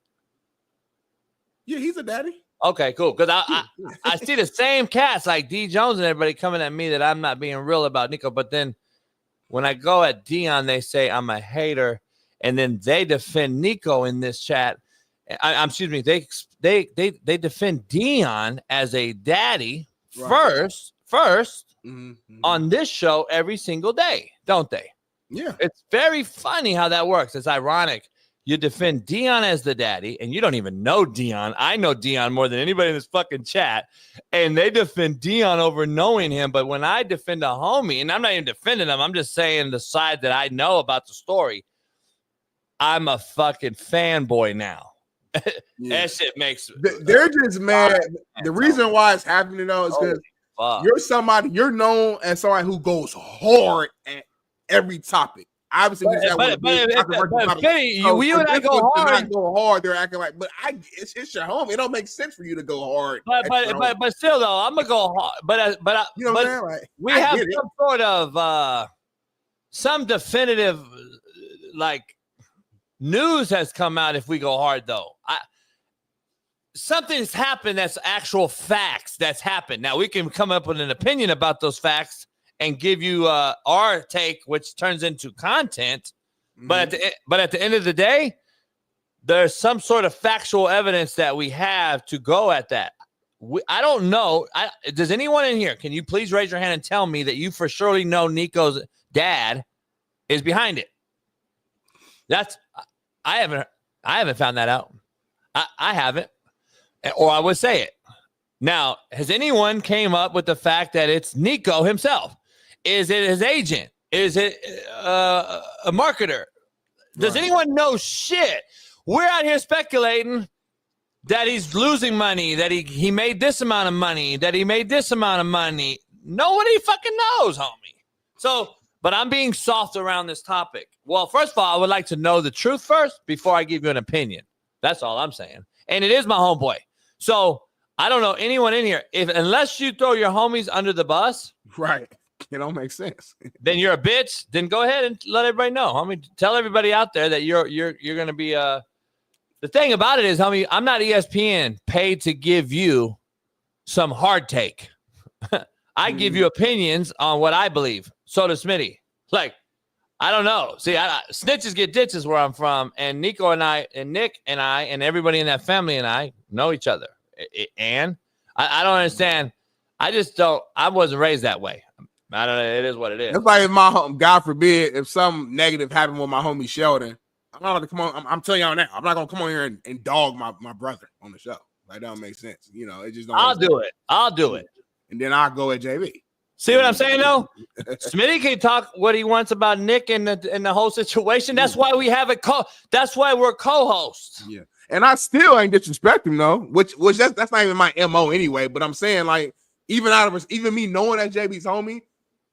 Yeah, he's a daddy. Okay, cool. Because I see the same cats like D Jones and everybody coming at me that I'm not being real about Nico. But then when I go at Dion, they say I'm a hater, and then they defend Nico in this chat. They defend Dion as a daddy first on this show every single day, don't they? Yeah. It's very funny how that works. It's ironic. You defend Dion as the daddy, and you don't even know Dion. I know Dion more than anybody in this fucking chat, and they defend Dion over knowing him. But when I defend a homie, and I'm not even defending him, I'm just saying the side that I know about the story, I'm a fucking fanboy now. Yeah. That shit makes they're just mad. The reason why it's happening though is because you're known as somebody who goes hard at every topic. Obviously, you and I go hard. Go hard. They're acting like, but it's your home. It don't make sense for you to go hard. But still though, I'm gonna go hard. But you know what I'm saying? Like, we have some sort of some definitive like News has come out if we go hard, though. Something's happened that's actual facts that's happened. Now, we can come up with an opinion about those facts and give you our take, which turns into content. Mm-hmm. But at the end of the day, there's some sort of factual evidence that we have to go at that. I don't know. Does anyone in here, can you please raise your hand and tell me that you for surely know Nico's dad is behind it? I haven't found that out. I haven't, or I would say it. Now, has anyone came up with the fact that it's Nico himself? Is it his agent? Is it a marketer? Does anyone know shit? We're out here speculating that he's losing money, that he made this amount of money, that he made this amount of money. Nobody fucking knows, homie. So, but I'm being soft around this topic. Well, first of all, I would like to know the truth first before I give you an opinion. That's all I'm saying. And it is my homeboy. So I don't know anyone in here. Unless you throw your homies under the bus. Right. It don't make sense. Then you're a bitch. Then go ahead and let everybody know. Homie, tell everybody out there that you're going to be the thing about it is, homie, I'm not ESPN paid to give you some hard take. I give you opinions on what I believe. So does Smitty. Like, I don't know. See, snitches get ditches where I'm from, and Nico and I, and Nick and I, and everybody in that family and I know each other. And I don't understand. I just don't. I wasn't raised that way. I don't know. It is what it is. It's like if God forbid, if some negative happened with my homie Sheldon, I'm not gonna come on. I'm telling y'all now, I'm not gonna come on here and dog my brother on the show. Like, that don't make sense. You know, it just don't. I'll do it. And then I'll go at JB. See what I'm saying, though? Smitty can talk what he wants about Nick and the whole situation. That's why we have that's why we're co-hosts. Yeah. And I still ain't disrespect him though, which that's not even my MO anyway. But I'm saying, like, even me knowing that JB's homie,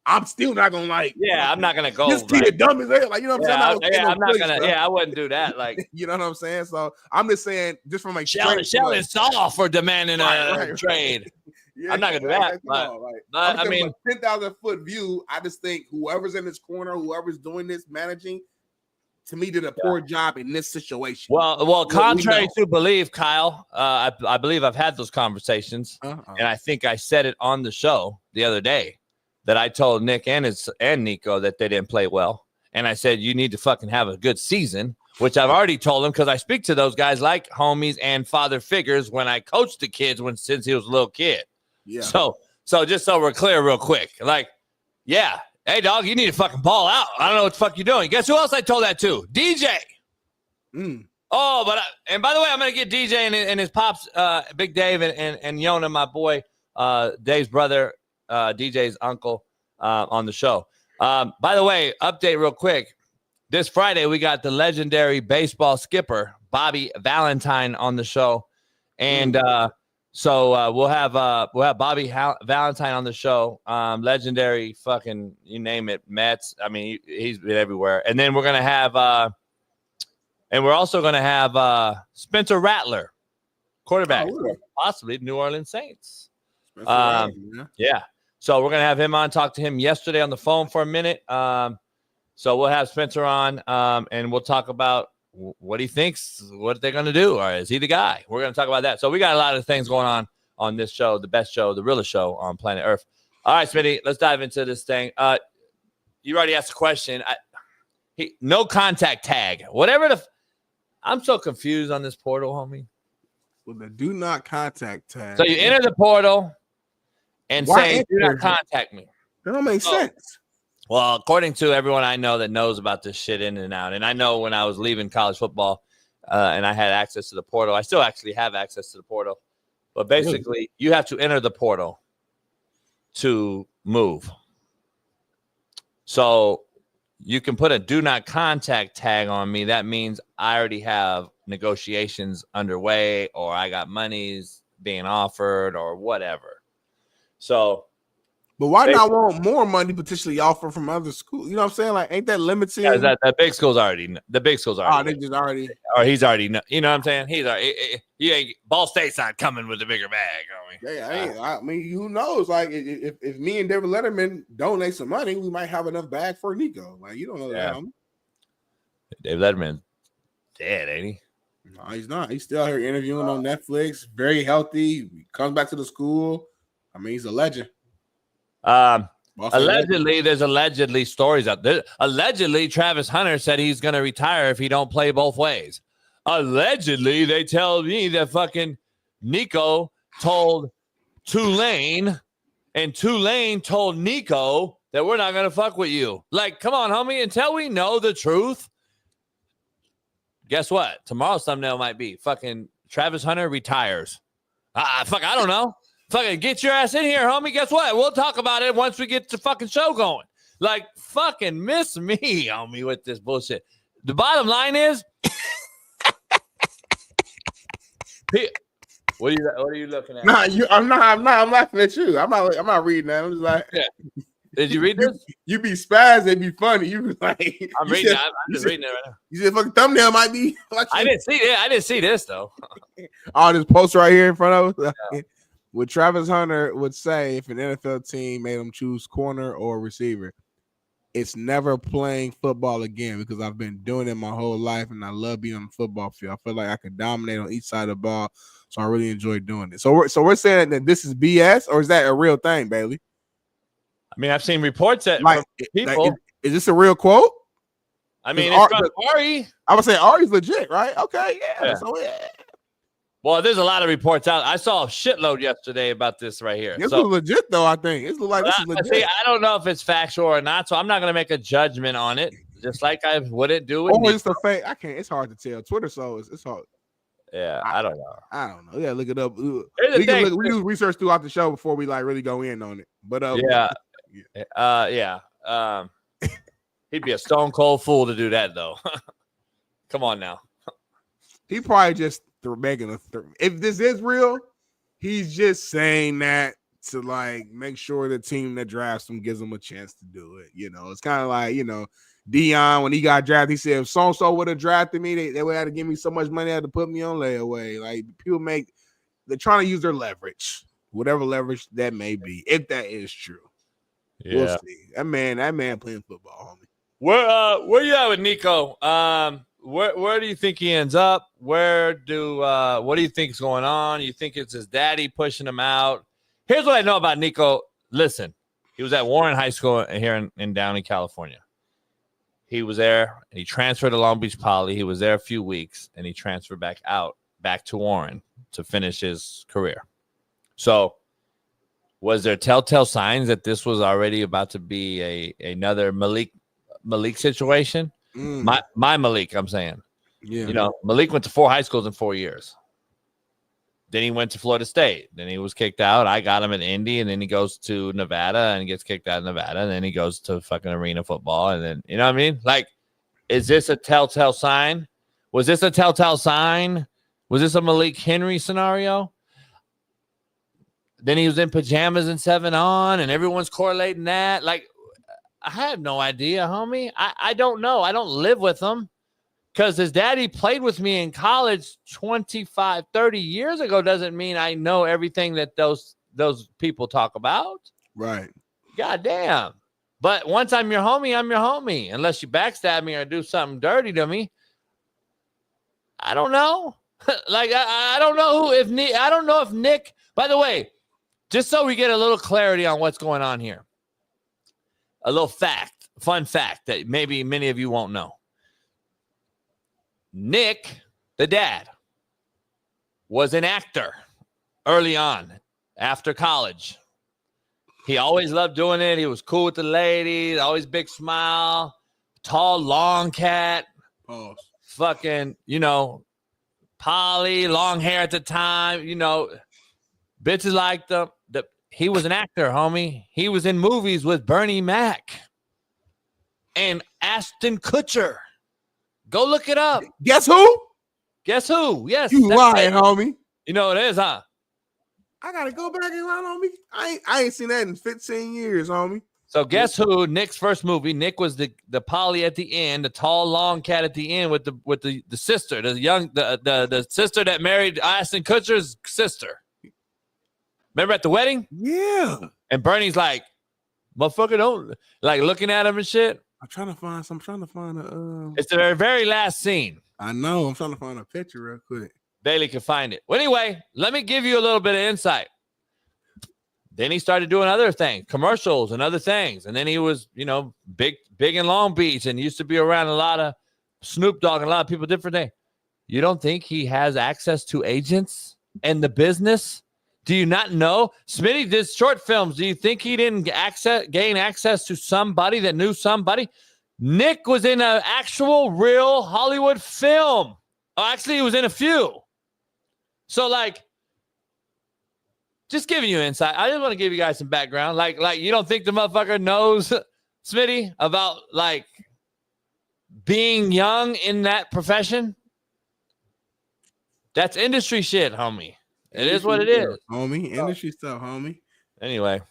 I'm still not gonna I'm not gonna go. This kid dumb as hell. Like, you know what I'm saying? I'm not gonna. I wouldn't do that. Like, you know what I'm saying? So I'm just saying, just from like Sheldon Saw for demanding a trade. Yeah, I'm not gonna do that. But I mean, 10,000 foot view. I just think whoever's in this corner, whoever's doing this managing, to me, did a poor job in this situation. Well, contrary to belief, Kyle, I believe I've had those conversations, and I think I said it on the show the other day that I told Nick and Nico that they didn't play well, and I said you need to fucking have a good season, which I've already told them because I speak to those guys like homies and father figures when I coached the kids since he was a little kid. Yeah. So just so we're clear, real quick, like, yeah. Hey, dog, you need to fucking ball out. I don't know what the fuck you're doing. Guess who else I told that to? DJ. Oh, and by the way, I'm going to get DJ and his pops, Big Dave and Yona, my boy, Dave's brother, DJ's uncle, on the show. By the way, update real quick. This Friday, we got the legendary baseball skipper, Bobby Valentine, on the show. And so we'll have Bobby Valentine on the show. Legendary fucking, you name it, Mets. I mean, he's been everywhere. And then we're gonna have and we're also gonna have Spencer Rattler, quarterback, possibly New Orleans Saints. Yeah. So we're gonna have him on. Talk to him yesterday on the phone for a minute. So we'll have Spencer on, and we'll talk about what he thinks, what they're going to do, or is he the guy? We're going to talk about that. So we got a lot of things going on this show, the best show, the realest show on planet Earth. All right, Smitty, let's dive into this thing. You already asked a question. No contact tag. I'm so confused on this portal, homie. Well, the do not contact tag. So you enter the portal and say, do not contact me. That don't make sense. Well, according to everyone I know that knows about this shit in and out, and I know when I was leaving college football and I had access to the portal, I still actually have access to the portal. But basically, you have to enter the portal to move. So you can put a do not contact tag on me. That means I already have negotiations underway, or I got monies being offered, or whatever. So... But why not want more money potentially offered from other schools? You know what I'm saying? Like, ain't that limiting? Yeah, that big school's already. The big school's already. Oh, they just already. Or he's already. You know what I'm saying? He's already. Ball State's not coming with the bigger bag. I mean, who knows? Like, if me and David Letterman donate some money, we might have enough bag for Nico. Like, you don't know that. David Letterman dead, ain't he? No, he's not. He's still out here interviewing on Netflix. Very healthy. He comes back to the school. I mean, he's a legend. Allegedly, there's allegedly stories out there. Allegedly, Travis Hunter said he's going to retire if he don't play both ways. Allegedly, they tell me that fucking Nico told Tulane, and Tulane told Nico that we're not going to fuck with you. Like, come on, homie. Until we know the truth, guess what? Tomorrow's thumbnail might be fucking Travis Hunter retires. Fuck, I don't know. Fucking get your ass in here, homie. Guess what? We'll talk about it once we get the fucking show going. Like, fucking miss me, homie, with this bullshit. The bottom line is, what are you looking at? Nah, I'm laughing at you. I'm not reading that. I'm just like, yeah. Did you read this? You be spaz, it'd be funny. You be like, I'm reading. I'm just reading it right now. You said fucking thumbnail might be. Like, I didn't see it. I didn't see this though. Oh, this poster right here in front of us. Yeah. What Travis Hunter would say if an NFL team made him choose corner or receiver, it's never playing football again because I've been doing it my whole life and I love being on the football field. I feel like I can dominate on each side of the ball, so I really enjoy doing it. So we're saying that this is BS, or is that a real thing, Bailey? I mean, I've seen reports that like people. Like, is this a real quote? I mean, it's from Ari. I would say Ari's legit, right? Okay, yeah. So yeah. Well, there's a lot of reports out. I saw a shitload yesterday about this right here. This is legit, though, I think. It looks like this is legit. See, I don't know if it's factual or not, so I'm not going to make a judgment on it, just like I wouldn't do it. Or it's the fake. I can't. It's hard to tell. Twitter, so it's hard. Yeah, I don't know. I don't know. Yeah, look it up. We do research throughout the show before we like really go in on it. But he'd be a stone cold fool to do that, though. Come on now. He probably just making if this is real, he's just saying that to like make sure the team that drafts him gives him a chance to do it. You know, it's kind of like, you know, Dion when he got drafted, he said if so-and-so would have drafted me, they would have to give me so much money, they had to put me on layaway. Like people they're trying to use their leverage, whatever leverage that may be, if that is true. Yeah. We'll see. That man playing football, homie. Where you at with Nico? Where do you think he ends up? What do you think is going on? You think it's his daddy pushing him out? Here's what I know about Nico. Listen, he was at Warren High School here in Downey, California. He was there and he transferred to Long Beach Poly. He was there a few weeks and he transferred back to Warren to finish his career. So was there telltale signs that this was already about to be another Malik situation? My Malik, I'm saying. Yeah. You know, Malik went to 4 high schools in 4 years. Then he went to Florida State. Then he was kicked out. I got him at Indy, and then he goes to Nevada and gets kicked out of Nevada. And then he goes to fucking arena football. And then, you know what I mean? Like, is this a telltale sign? Was this a telltale sign? Was this a Malik Henry scenario? Then he was in pajamas and 7 on, and everyone's correlating that. Like, I have no idea, homie. I don't know. I don't live with him because his daddy played with me in college 25, 30 years ago. Doesn't mean I know everything that those people talk about. Right. God damn. But once I'm your homie, I'm your homie. Unless you backstab me or do something dirty to me. I don't know. Like, I don't know I don't know if Nick, by the way, just so we get a little clarity on what's going on here. A little fun fact that maybe many of you won't know. Nick, the dad, was an actor early on after college. He always loved doing it. He was cool with the ladies, always big smile, tall, long cat. Oh. Fucking, you know, poly, long hair at the time, you know, bitches liked them. He was an actor, homie. He was in movies with Bernie Mac and Ashton Kutcher. Go look it up. Guess who? Guess who? Yes. You lying, homie. You know what it is, huh? I gotta go back and lie, homie. I ain't seen that in 15 years, homie. So guess who? Nick's first movie. Nick was the poly at the end, the tall, long cat at the end with the sister, the sister that married Ashton Kutcher's sister. Remember at the wedding? Yeah. And Bernie's like, motherfucker, don't, like looking at him and shit. I'm trying to find a. It's the very, very last scene. I know. I'm trying to find a picture real quick. Bailey can find it. Well, anyway, let me give you a little bit of insight. Then he started doing other things, commercials and other things. And then he was, big in Long Beach and used to be around a lot of Snoop Dogg and a lot of people, different things. You don't think he has access to agents and the business? Do you not know? Smitty did short films. Do you think he didn't gain access to somebody that knew somebody? Nick was in an actual real Hollywood film. Oh, actually, he was in a few. So, just giving you insight. I just want to give you guys some background. Like you don't think the motherfucker knows, Smitty, about, being young in that profession? That's industry shit, homie. It is what it is. Homie. Industry stuff, homie. Anyway.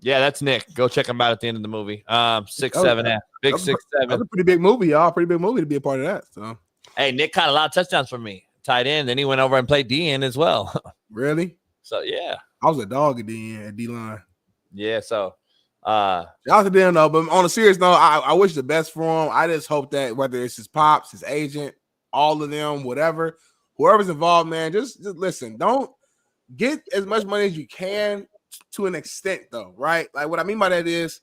Yeah, that's Nick. Go check him out at the end of the movie. 6'7", big 6'7". That's a pretty big movie, y'all. Pretty big movie to be a part of that. So, hey, Nick caught a lot of touchdowns for me. Tight end. Then he went over and played D-end as well. Really? So, yeah. I was a dog at D-line. Yeah, so. Shout out to them, though. But on a serious note, I wish the best for him. I just hope that whether it's his pops, his agent, all of them, whatever, whoever's involved, man, just listen. Don't get as much money as you can to an extent, though, right? Like, what I mean by that is,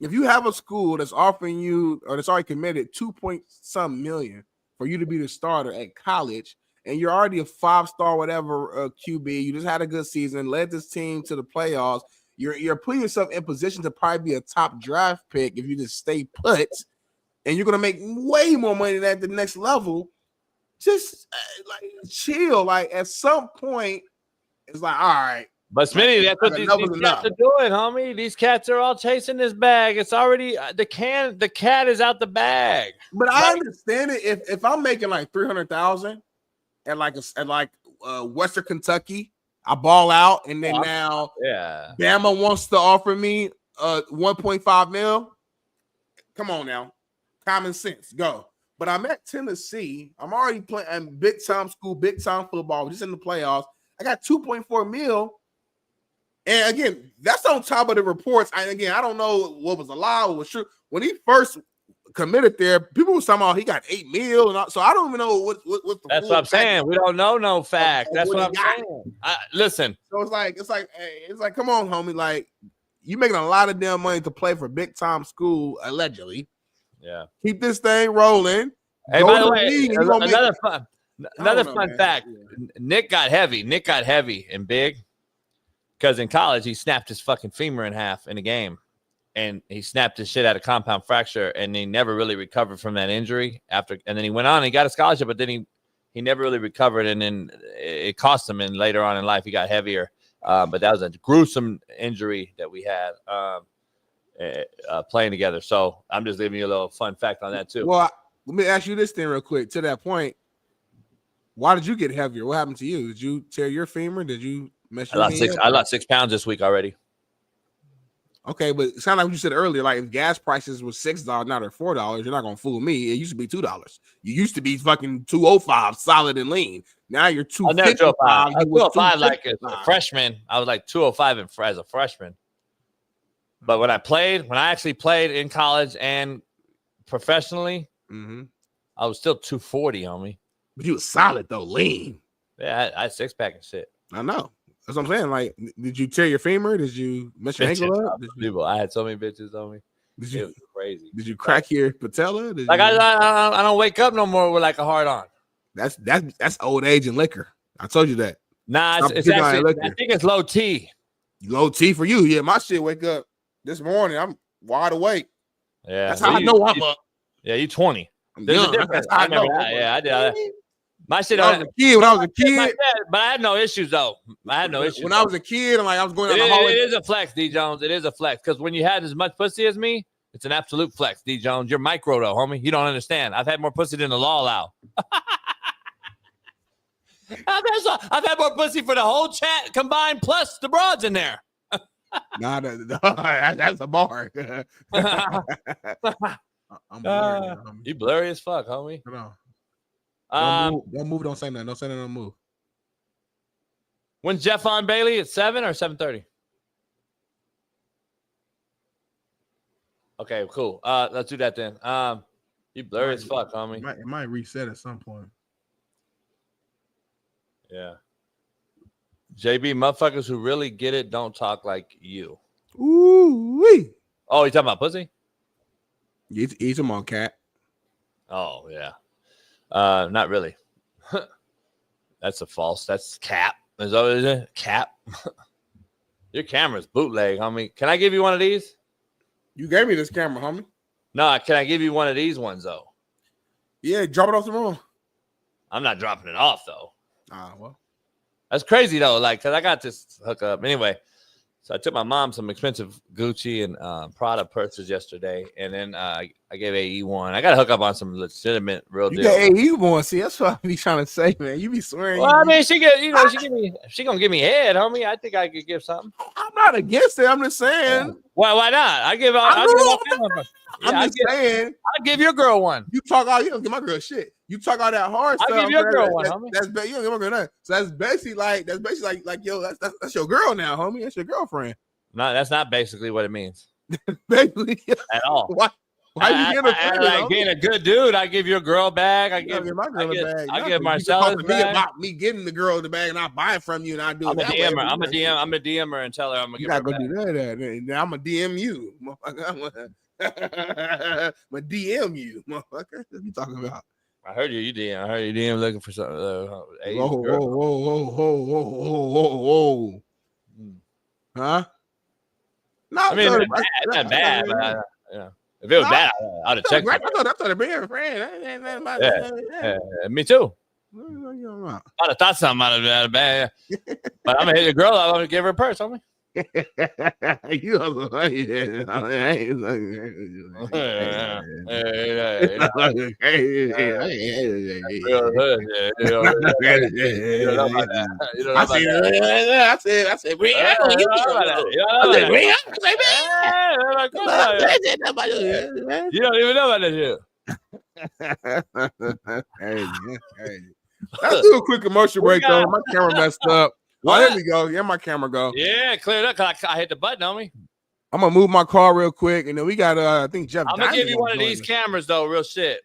if you have a school that's offering you or that's already committed $2.some million for you to be the starter at college, and you're already a 5-star whatever QB, you just had a good season, led this team to the playoffs, you're putting yourself in position to probably be a top draft pick if you just stay put, and you're gonna make way more money than at the next level. Just chill. Like, at some point, it's like, all right. But Smitty, that's what these cats are doing, homie. These cats are all chasing this bag. It's already the cat is out the bag. But I understand it. If I'm making like $300,000 at Western Kentucky, I ball out, and then now Bama wants to offer me 1.5 mil. Come on now, common sense, go. But I'm at Tennessee. I'm already playing big time school, big time football, just in the playoffs. I got 2.4 mil. And again, that's on top of the reports. I don't know what was allowed, what was true. When he first committed there, people were talking about he got 8 mil, and so I don't even know what the. That's what I'm saying. We don't know no fact. That's what I'm saying. Listen. So it's like, come on, homie. Like, you making a lot of damn money to play for big time school, allegedly. Yeah. Keep this thing rolling. Hey, by the way, another fun fact. Yeah. Nick got heavy and big. Because in college, he snapped his fucking femur in half in a game. And he snapped his shit out of compound fracture. And he never really recovered from that injury. And then he went on and he got a scholarship. But then he never really recovered. And then it cost him. And later on in life, he got heavier. But that was a gruesome injury that we had playing together. So I'm just giving you a little fun fact on that, too. Well, let me ask you this thing real quick. To that point, why did you get heavier? What happened to you? Did you tear your femur? Did you... I lost 6 pounds this week already. Okay, but it sounded like what you said earlier. Like, if gas prices was $6, now they're $4. You're not gonna fool me. It used to be $2. You used to be fucking $2.05 solid and lean. Now you're $2.55. I was $2.05 like a freshman. I was like $2.05 as a freshman. But when I actually played in college and professionally, I was still $2.40 on me. But you was solid though, lean. Yeah, I had 6-pack and shit. I know. That's what I'm saying. Like, did you tear your femur? Did you mess your ankle up? I had so many bitches on me. It was crazy. Did you crack your patella? I don't wake up no more with like a hard on. That's old age and liquor. I told you that. Nah, it's actually, I think it's low T. Low T for you. Yeah, my shit wake up this morning. I'm wide awake. Yeah. That's how I know I'm up. Yeah, you 20. There's a difference. I remember that. Yeah, I did. My shit. When I was a kid, but I had no issues though. I had no issues. When I was a kid, and I was going down the hallway. It is a flex, D Jones. It is a flex because when you had as much pussy as me, it's an absolute flex, D Jones. You're micro though, homie. You don't understand. I've had more pussy than the law allow. I've had more pussy for the whole chat combined, plus the broads in there. Nah, that's a bar. I'm blurry, you blurry as fuck, homie. Don't move. Don't say nothing. Don't say nothing. Don't move. When's Jeff on Bailey? At 7 or 7:30? Okay, cool. Let's do that then. You blurry as fuck, homie. It might reset at some point. Yeah. JB, motherfuckers who really get it don't talk like you. Ooh-wee. Oh, you talking about pussy? He's a monk cat. Oh, yeah. Not really. That's a false. That's cap. Is that what it is? Cap. Your camera's bootleg, homie. Can I give you one of these? You gave me this camera, homie. No, can I give you one of these ones, though? Yeah, drop it off the room. I'm not dropping it off, though. Well. That's crazy, though. Like, because I got this hook up. Anyway, so I took my mom some expensive Gucci and Prada purses yesterday, and then I gave AE one. I got to hook up on some legitimate, real deal. You got AE one. See, that's what I be trying to say, man. You be swearing. Well, I mean, she gonna give me head, homie. I think I could give something. I'm not against it. I'm just saying. Why not? I give. I'm just saying. I'll give your girl one. You talk all. You don't give my girl shit. You talk all that hard stuff. I'll give your girl one, homie. You don't give my girl nothing. So that's basically like yo. That's your girl now, homie. That's your girlfriend. No, that's not basically what it means. Basically at all. Why you getting offended? Like being a good dude, I give your girl a bag. I give my girl a bag. I give Marcellus a bag. About me getting the girl the bag and I buy it from you and I do it. I'm a DM her. I'm a DM her and tell her I'm gonna give her a bag. You not gonna do that. I'm gonna DM you, motherfucker. I'm gonna DM you, motherfucker. What you talking about? I heard you DM. I heard you DM looking for something. Whoa. Huh? No, I mean, it's not bad, but if it was bad, I'd have checked. I thought it'd be a friend. Yeah, me too. I'd have thought something out of that bad. But I'm gonna hit the girl. I'm gonna give her a purse, homie. You You don't even know about this shit. Let's do a quick commercial break, though. My camera messed up. Oh, there we go. Yeah, my camera go. Yeah, cleared up. Cause I hit the button, homie. I'm gonna move my car real quick, and then we got I think Jeff. I'm gonna give you one of these cameras, though. Real shit.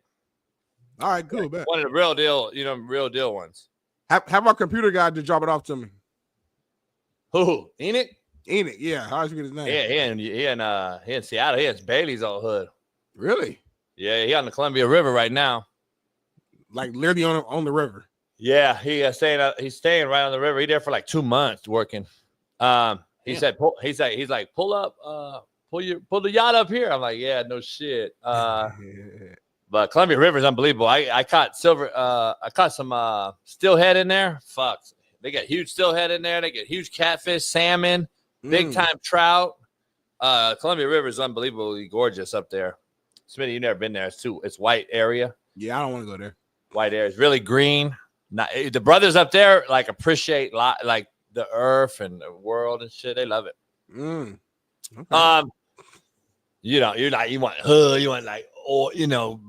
All right, cool. Bet. One of the real deal, real deal ones. Have our computer guy to drop it off to me. Who? Enoch? Enoch, yeah. How'd you get his name? Yeah, he in Seattle. He in Bailey's old hood. Really? Yeah, he on the Columbia River right now. Like literally on the river. Yeah, he's staying right on the river. He's there for like 2 months working. He said, pull up, pull the yacht up here. I'm like, yeah, no shit. But Columbia River is unbelievable. I caught some steelhead in there. Fuck, they got huge steelhead in there. They get huge catfish, salmon, big time trout. Columbia River is unbelievably gorgeous up there. Smitty, you never been there? It's white area. Yeah, I don't want to go there. White area. It's really green. The brothers up there like appreciate like the earth and the world and shit. They love it. Okay. You want like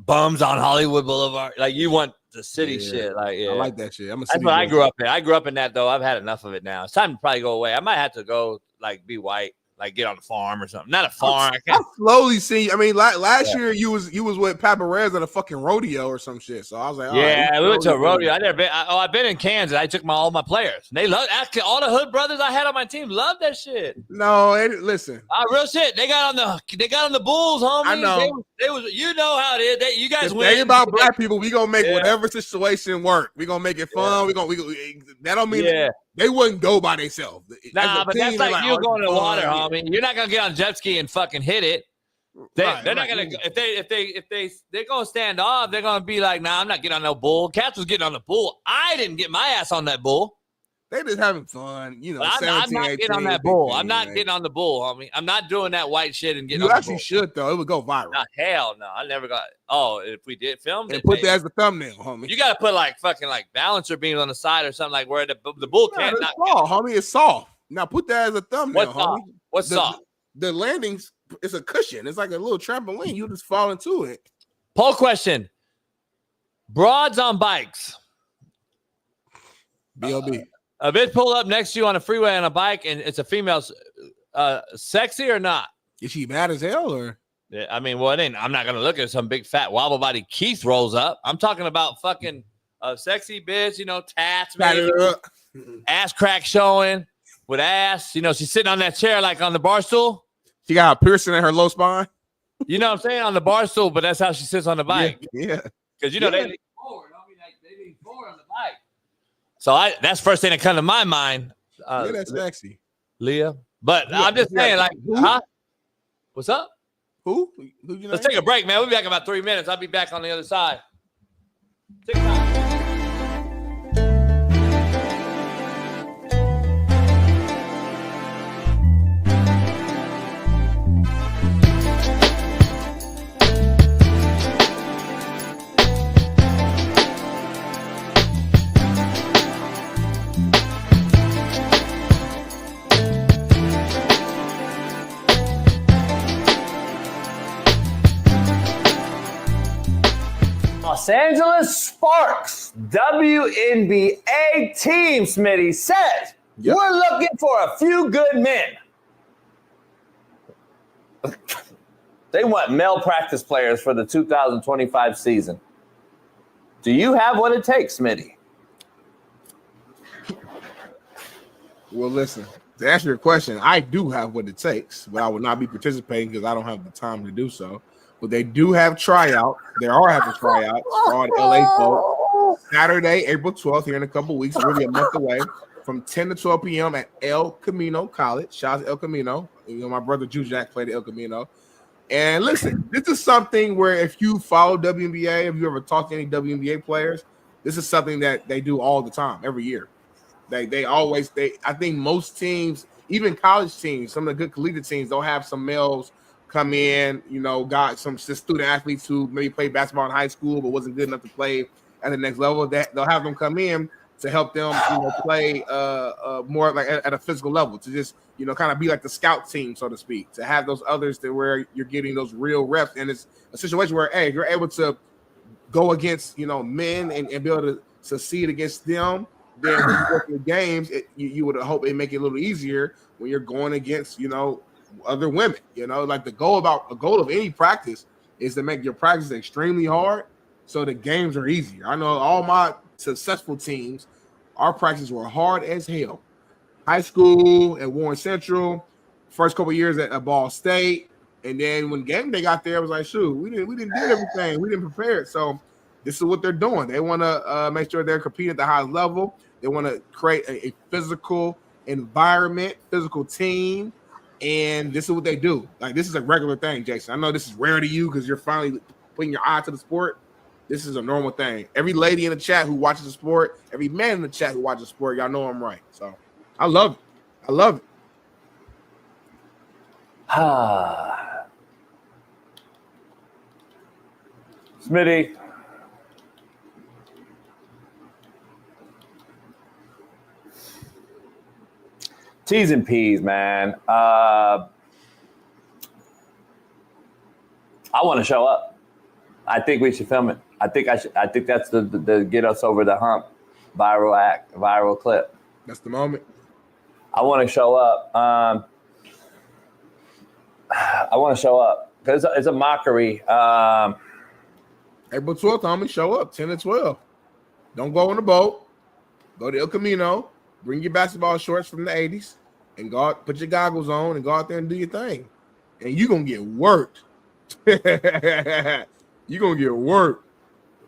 bums on Hollywood Boulevard. Like you want the city shit. Like I like that shit. That's what I grew up in. I grew up in that though. I've had enough of it now. It's time to probably go away. I might have to go like be white. Like get on the farm or something. Not a farm. I slowly see. I mean, last year you was with Paparazzi at a fucking rodeo or some shit. So I was like, yeah, we went to a rodeo. I never been. I've been in Kansas. I took all my players. They love all the hood brothers I had on my team. Love that shit. No, listen. Real shit. They got on the Bulls, homie. I know. They was. You know how it is. You guys the win. thing about black people, we gonna make whatever situation work. We gonna make it fun. We gonna that don't mean they wouldn't go by themselves. Nah, but that's like you going to the water, homie. You're not gonna get on jet ski and fucking hit it. They're not gonna if they're gonna stand off. They're gonna be like, nah, I'm not getting on no bull. Cats was getting on the bull. I didn't get my ass on that bull. They just having fun, I'm not getting on that bull. I'm not getting on the bull, homie. I'm not doing that white shit and getting on the bull. You actually should though. It would go viral. Nah, hell no. I never got. Oh, if we did film and put that as the thumbnail, homie. You gotta put like fucking like balancer beams on the side or something like where the bull can't. It's soft, homie. It's soft. Now put that as a thumbnail, homie. What's soft? The landings. It's a cushion. It's like a little trampoline. You just fall into it. Poll question: broads on bikes. B.O.B. A bitch pull up next to you on a freeway on a bike and it's a female, sexy or not? Is she bad as hell or? Yeah, I mean, well, it ain't. I'm not gonna look at some big fat wobble body Keith rolls up. I'm talking about fucking a sexy bitch, tats, maybe, ass crack showing with ass. She's sitting on that chair like on the bar stool. She got a piercing in her low spine. You know what I'm saying? On the bar stool, but that's how she sits on the bike. Yeah. Because they lean forward. They lean forward on the bike. So that's first thing that come to my mind. Yeah, that's sexy. Leah. But I'm just saying, like, huh? What's up? Who Let's take a break, man. We'll be back in about 3 minutes. I'll be back on the other side. TikTok. Los Angeles Sparks WNBA team, Smitty, says we're looking for a few good men. They want male practice players for the 2025 season. Do you have what it takes, Smitty? Well, listen, to answer your question, I do have what it takes, but I will not be participating because I don't have the time to do so. But they do have tryouts. They are having tryouts on LA folks. Saturday, April 12th, here in a couple weeks, really a month away, from 10 to 12 p.m. at El Camino College. Shout out to El Camino. My brother Drew Jack played at El Camino. And listen, this is something where if you follow WNBA, if you ever talk to any WNBA players, this is something that they do all the time, every year. I think most teams, even college teams, some of the good collegiate teams, they'll have some males come in, got some student athletes who maybe played basketball in high school but wasn't good enough to play at the next level. That they'll have them come in to help them, play more like at a physical level, to just kind of be like the scout team, so to speak, to have those others to where you're getting those real reps. And it's a situation where, hey, if you're able to go against men and be able to succeed against them, then when you go through the games, you would hope it make it a little easier when you're going against other women. Like the goal of any practice is to make your practice extremely hard so the games are easier. I know all my successful teams, our practices were hard as hell. High school at Warren Central, first couple of years at Ball State, and then when game day got there, I was like, shoot, we didn't do everything, we didn't prepare it. So this is what they're doing. They want to make sure they're competing at the highest level. They want to create a physical environment, physical team. And this is what they do. Like, this is a regular thing, Jason. I know this is rare to you because you're finally putting your eye to the sport. This is a normal thing. Every lady in the chat who watches the sport, every man in the chat who watches the sport, y'all know I'm right. So I love it. I love it. Smitty. T's and P's, man. I want to show up. I think we should film it. I think that's the get us over the hump viral clip. That's the moment. I want to show up. Because it's a mockery. April 12th, homie, show up 10 to 12. Don't go on the boat. Go to El Camino. Bring your basketball shorts from the 80s and put your goggles on and go out there and do your thing. And you're going to get worked. You're going to get worked.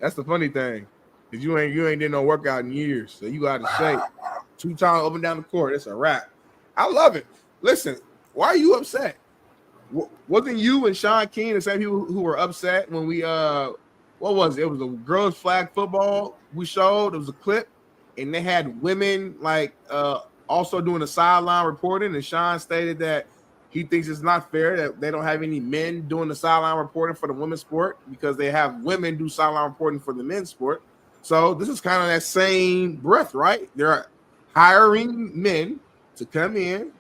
That's the funny thing. Because you ain't did no workout in years. So you out of shape. 2 times up and down the court. It's a wrap. I love it. Listen, why are you upset? Wasn't you and Shaun King the same people who were upset when we what was it? It was a girls flag football we showed. It was a clip. And they had women also doing the sideline reporting. And Shaun stated that he thinks it's not fair that they don't have any men doing the sideline reporting for the women's sport because they have women do sideline reporting for the men's sport. So this is kind of that same breath, right? They're hiring men to come in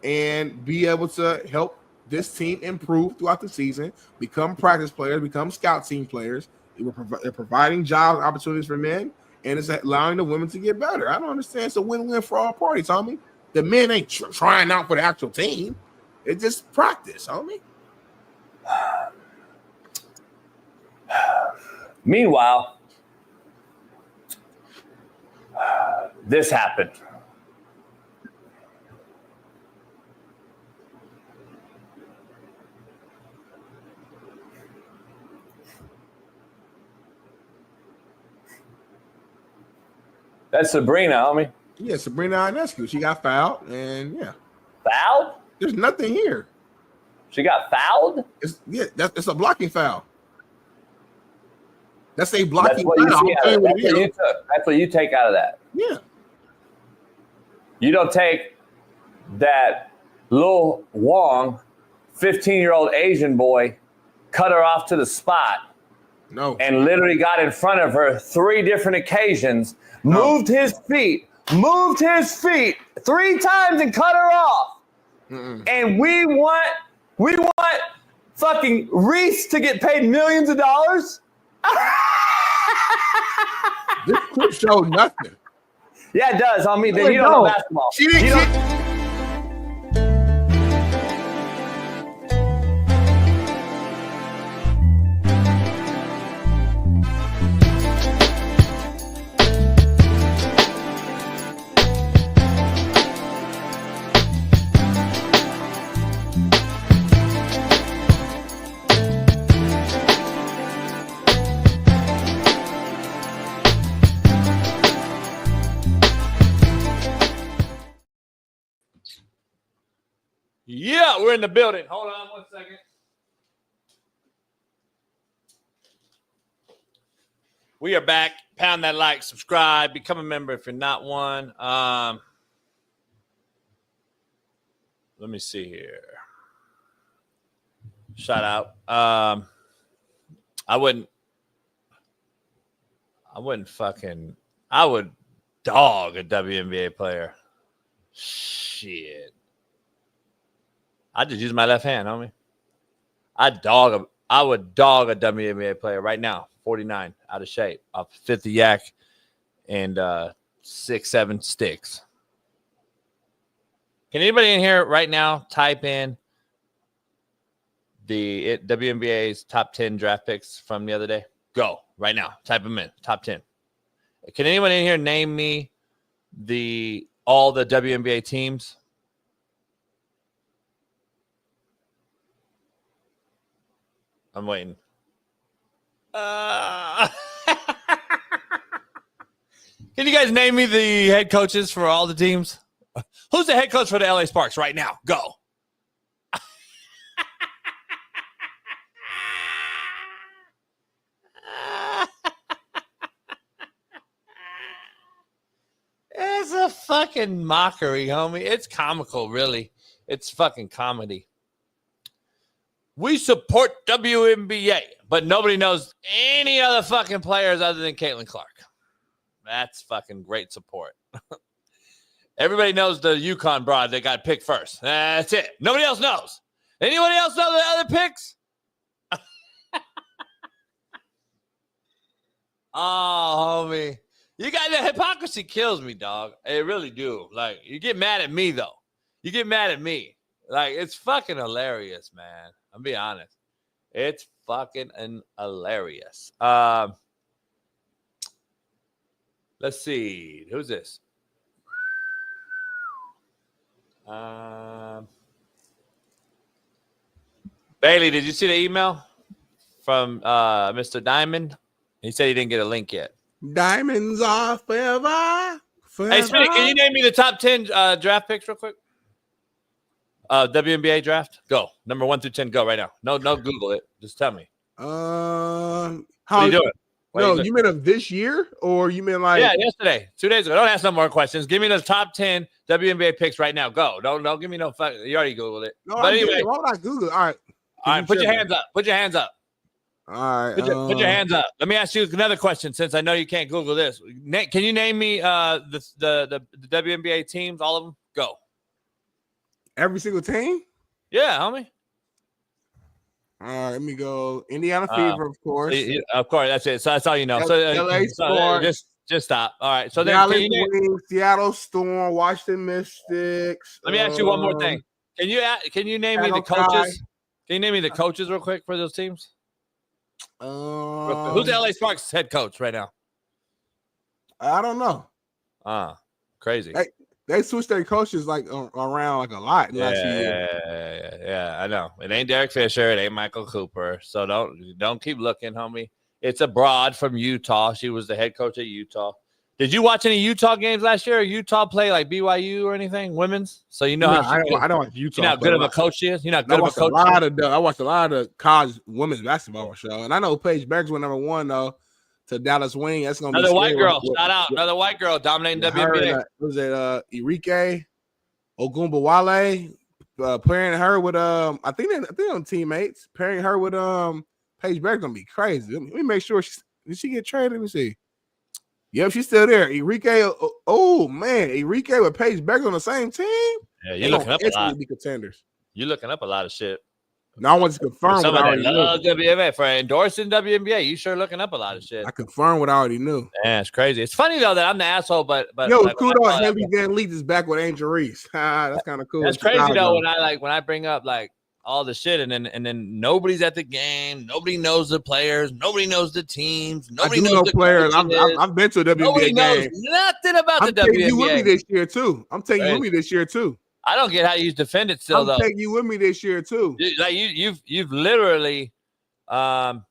and be able to help this team improve throughout the season, become practice players, become scout team players. They're providing job opportunities for men. And it's allowing the women to get better. I don't understand. It's a win-win for all parties, homie. The men ain't trying out for the actual team. It's just practice, homie. Meanwhile, this happened. That's Sabrina, homie. Yeah, Sabrina Ionescu. She got fouled, and yeah. Fouled? There's nothing here. She got fouled? It's a blocking foul. That's a blocking That's foul. That's what you take out of that. Yeah. You don't take that Lil Wong, 15-year-old Asian boy, cut her off to the spot. No. And literally got in front of her 3 different occasions, moved his feet 3 times and cut her off. And we want fucking Reese to get paid millions of dollars? This clip showed nothing. Yeah, it does, homie. No, You don't know basketball. Yeah, we're in the building. Hold on 1 second. We are back. Pound that like, subscribe, become a member if you're not one. Let me see here. Shout out. I would dog a WNBA player. Shit. I just use my left hand, homie. I would dog a WNBA player right now. 49, out of shape, off 50 yak and 6-7 sticks. Can anybody in here right now type in the WNBA's top 10 draft picks from the other day? Go right now. Type them in. Top 10. Can anyone in here name me all the WNBA teams? I'm waiting. Can you guys name me the head coaches for all the teams? Who's the head coach for the LA Sparks right now? Go. It's a fucking mockery, homie. It's comical, really. It's fucking comedy. We support WNBA, but nobody knows any other fucking players other than Caitlin Clark. That's fucking great support. Everybody knows the UConn broad that got picked first. That's it. Nobody else knows. Anybody else know the other picks? Oh, homie. You got the hypocrisy kills me, dog. It really do. Like, you get mad at me, though. You get mad at me. Like, it's fucking hilarious, man. I'll be honest. It's fucking hilarious. Let's see. Who's this? Bailey, did you see the email from Mr. Diamond? He said he didn't get a link yet. Diamonds are forever. Hey, Smitty, can you name me the top 10 draft picks real quick? WNBA draft? Go. Number 1 through 10, go right now. No, Google it. Just tell me. How are you doing? No, you meant of this year, or you meant like yesterday, 2 days ago. Don't ask no more questions. Give me the top 10 WNBA picks right now. Go. Don't give me no fuck. You already Googled it. No, but anyway, why would I Google it? All right. Put your hands up. Put your hands up. All right. Put your hands up. Let me ask you another question, since I know you can't Google this. Can you name me the WNBA teams? All of them. Go. Every single team? Yeah, homie. All right, let me go. Indiana Fever, of course. Of course, that's it. So that's all you know. LA Sports. Just stop. All right. So Dallas then, Wings, Seattle Storm, Washington Mystics. Let me ask you one more thing. Can you name me the coaches? Can you name me the coaches real quick for those teams? Who's the LA Sparks head coach right now? I don't know. Crazy. They switched their coaches like around like a lot last year. Yeah, I know. It ain't Derek Fisher. It ain't Michael Cooper. So don't keep looking, homie. It's a broad from Utah. She was the head coach at Utah. Did you watch any Utah games last year? Or Utah play like BYU or anything? Women's? So you know how I don't watch Utah. You know how good of a coach she is? You're not good of a coach. I watched a lot of the college women's basketball show. And I know Paige Beckers went #1 though to Dallas Wing. That's gonna be another white girl. Shout out. Another white girl dominating WNBA. Was it Enrique Ogunbowale pairing her with I think they're teammates. Pairing her with Paige Beckers gonna be crazy. Let me make sure did she get traded? Let me see. Yep, she's still there. Enrique, Enrique with Paige Beckers on the same team. Yeah, you're looking up a lot. Be contenders. You're looking up a lot of shit. No, I want to confirm what I already knew. WNBA for endorsing WNBA. You sure looking up a lot of shit. I confirmed what I already knew. Yeah, it's crazy. It's funny though that I'm the asshole, but yo, like, kudos. Henry Van Leet is back with Angel Reese. That's kind of cool. That's crazy though when I bring up like all the shit and then nobody's at the game, nobody knows the players, nobody knows the teams, nobody knows the players. I've been to a WNBA game. Nothing about the WNBA. I'm taking you with me this year too. I don't get how you defend it still, though. I'm taking you with me this year too. Like you've literally failed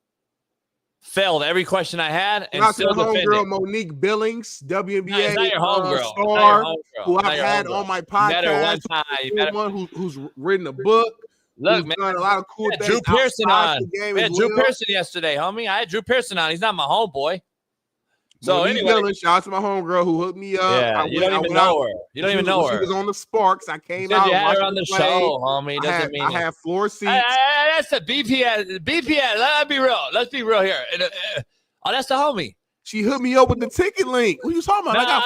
every question I had and still defended. Homegirl Monique Billings, WNBA star, who I've had on my podcast. Who's written a book. Look, man, done a lot of cool things. Drew Pearson on. Drew Pearson yesterday, homie. I had Drew Pearson on. He's not my homeboy. So anyway, shout out to my homegirl who hooked me up. Yeah, you don't even know her. You don't even know her. She was on the Sparks. I came out. You had her on the show, homie. Doesn't mean I had floor seats. That's the BPS. Let's be real. Let's be real here. That's the homie. She hooked me up with the ticket link. What are you talking about? I'm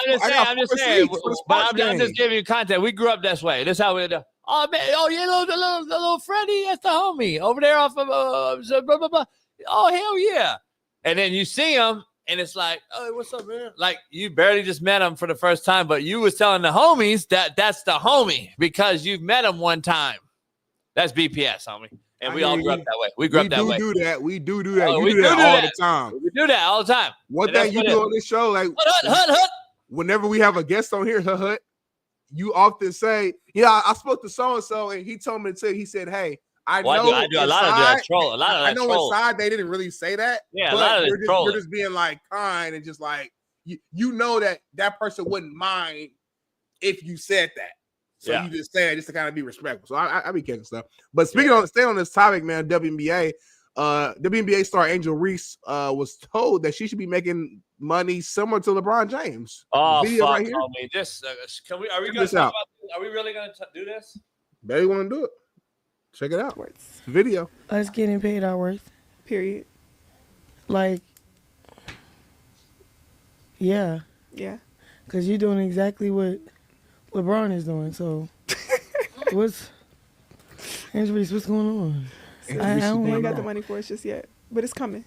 just saying. But I'm just giving you content. We grew up this way. This is how we do. Oh man! Oh yeah, the little Freddie, that's the homie over there off of blah, blah, blah. Oh hell yeah! And then you see him, and it's like, oh, what's up, man? Like you barely just met him for the first time, but you was telling the homies that's the homie because you've met him one time. That's BPS, homie. And we all grew up that way. We grew up that way. We do that. We do that. You do that all the time. We do that all the time. One thing you do on this show, like hut. Whenever we have a guest on here, hut. You often say, "Yeah, I spoke to so and so, and he told me to tell you." He said, "Hey, I know." I do a lot of that troll. A lot of that. I know troll. Inside they didn't really say that. Yeah, a lot of it. You're just being like kind and just like you know that person wouldn't mind if you said that. So you just say it just to kind of be respectful. So I be catching stuff. But staying on this topic, man, WNBA. WNBA star Angel Reese was told that she should be making money similar to LeBron James. Oh, fuck, right here. This can we? Are we going to talk about this? Are we really going to do this? They want to do it. Check it out. Video. Us getting paid our worth. Period. Like, yeah. Because you're doing exactly what LeBron is doing. So, Angel Reese, what's going on? I ain't got the money for it just yet, but it's coming.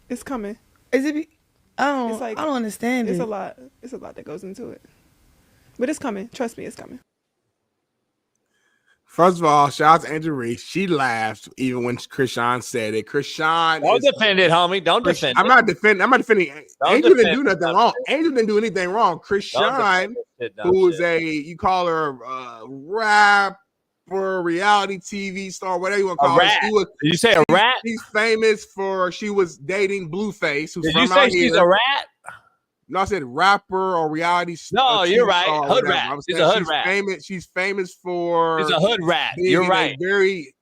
It's coming. Is it? I don't understand. It's a lot. It's a lot that goes into it, but it's coming. Trust me, it's coming. First of all, shout out to Angel Reese. She laughed even when Shaun said it. Shaun, don't defend it, homie. Don't defend it. I'm not defending. Angel didn't do nothing wrong. Angel didn't do anything wrong. Shaun, who is you call her rap. For reality TV star, whatever you want to call her. Did you say a rat? She's famous for she was dating Blueface. Who's Did from you say out she's here. a rat? No, I said rapper or reality. No, you're right. Hood rat. She's a hood rat. She's famous for. She's a hood rat. You're right. Very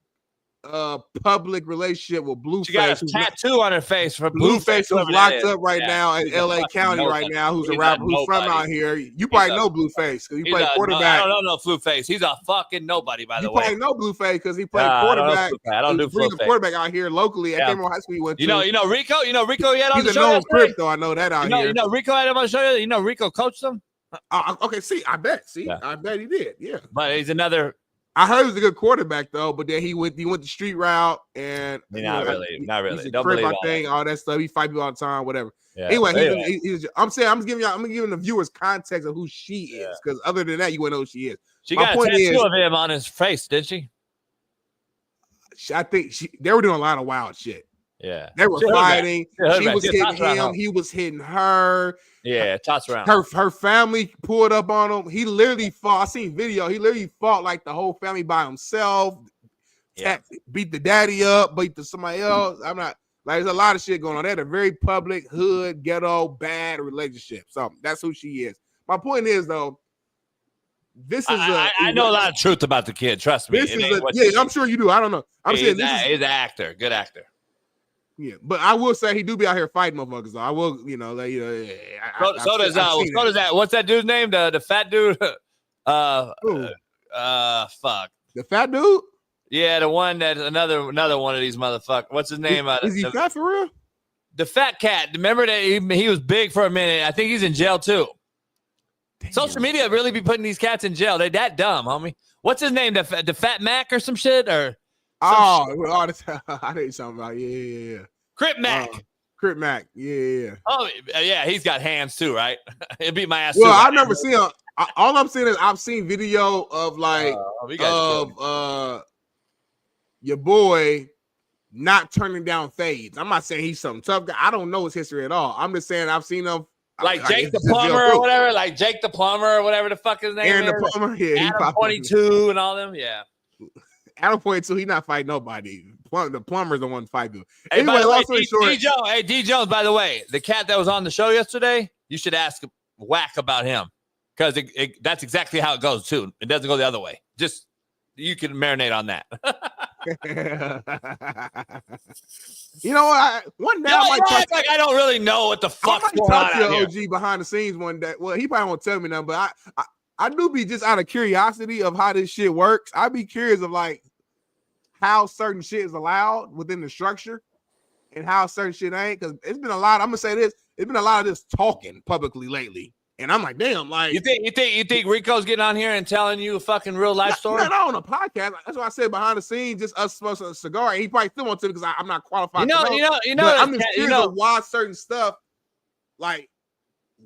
public relationship with Blueface. She got a tattoo on her face for Blueface, who's locked up right now in LA County right now. Who's a rapper who's from out here? You probably know Blueface because he played quarterback. I don't know Blueface. He's a fucking nobody, by the way. You probably know Blueface because he played quarterback. I don't do Blueface. Quarterback out here locally at Cameron High School. He went to. You know Rico. You know Rico. He had on the show. He's a known crip, though. I know that out here. You know Rico had him on the show. You know Rico coached him. Okay, I bet he did. Yeah, but he's another. I heard he was a good quarterback though, but then he went the street route and not really. He's a Don't crip, believe I think all that stuff. He fight people all the time, whatever. Yeah. Anyway, I'm giving the viewers context of who she is because other than that, you wouldn't know who she is. She got a tattoo of him on his face, didn't she? I think they were doing a lot of wild shit. Yeah, they were fighting. She was hitting him. He was hitting her. Yeah, toss around. Her family pulled up on him. He literally fought. I seen video. He literally fought like the whole family by himself. Yeah. Beat the daddy up. Beat somebody else. I'm not like there's a lot of shit going on. They had a very public hood ghetto bad relationship. So that's who she is. My point is though. This is I know a lot of truth about the kid. Trust me. I'm sure you do. I don't know. I'm saying he's an actor, good actor. Yeah, but I will say he do be out here fighting motherfuckers. Though I will, So does that. What's that dude's name? The fat dude. Fuck. The fat dude. Yeah, the one that another one of these motherfuckers. What's his name? Is he fat for real? The fat cat. Remember that he was big for a minute. I think he's in jail too. Damn. Social media really be putting these cats in jail. They that dumb, homie. What's his name? The Fat Mac or some shit or. I know something about Crip Mac. Crip Mac, yeah. Oh yeah, he's got hands too, right? It beat my ass. Well, I've never seen him. All I'm saying is I've seen video of your boy not turning down fades. I'm not saying he's some tough guy. I don't know his history at all. I'm just saying I've seen him. Like Jake the Plumber or whatever, like Jake the Plumber or whatever the fuck his name Aaron is. the Plumber, yeah. Adam 22 and all them, yeah. Adam 22, he not fighting nobody. The Plumber's the one fighting. Hey, anyway, D Jones, by the way, the cat that was on the show yesterday, you should ask Whack about him because that's exactly how it goes too. It doesn't go the other way. Just you can marinate on that. You know what? One day I might talk. Like I don't really know what the fuck's going on to your OG behind the scenes one day. Well, he probably won't tell me nothing, but I do be just out of curiosity of how this shit works. I'd be curious of like how certain shit is allowed within the structure and how certain shit ain't. Because it's been a lot. I'm gonna say this. It's been a lot of this talking publicly lately, and I'm like, damn. Like, you think Rico's getting on here and telling you a fucking real life story? Not on a podcast. That's why I said behind the scenes, just us smoking a cigar. And he probably still wants to because I'm not qualified. You know. I'm just curious of why certain stuff, like,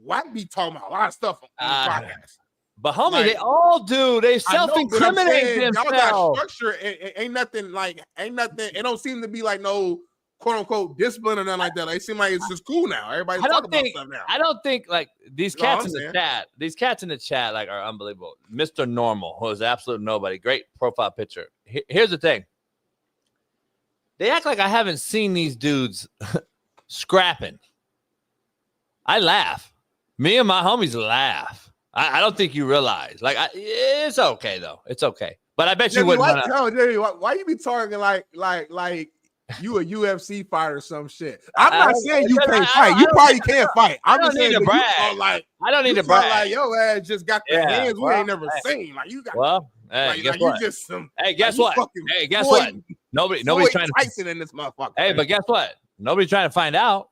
why be talking about a lot of stuff on the podcast. But homie, like, they all do. They self-incriminate themselves. Y'all got structure. Ain't nothing. It don't seem to be like no quote unquote discipline or nothing like that. Like, it seems like it's just cool now. Everybody's talking about stuff now. I don't think like these cats in the chat. These cats in the chat like are unbelievable. Mr. Normal, who is absolute nobody. Great profile picture. Here's the thing. They act like I haven't seen these dudes scrapping. I laugh. Me and my homies laugh. I don't think you realize. Like, it's okay though. It's okay. But I bet you wouldn't. Why you be talking like you a UFC fighter or some shit? I'm not saying you can't fight. You probably can't fight. I'm just saying I don't need to brag. Like your ass just got the hands we ain't never seen. Like you got. Well, hey, guess what? Guess what? Hey, guess what? Nobody's trying to Tyson in this motherfucker. Hey, but guess what? Nobody's trying to find out.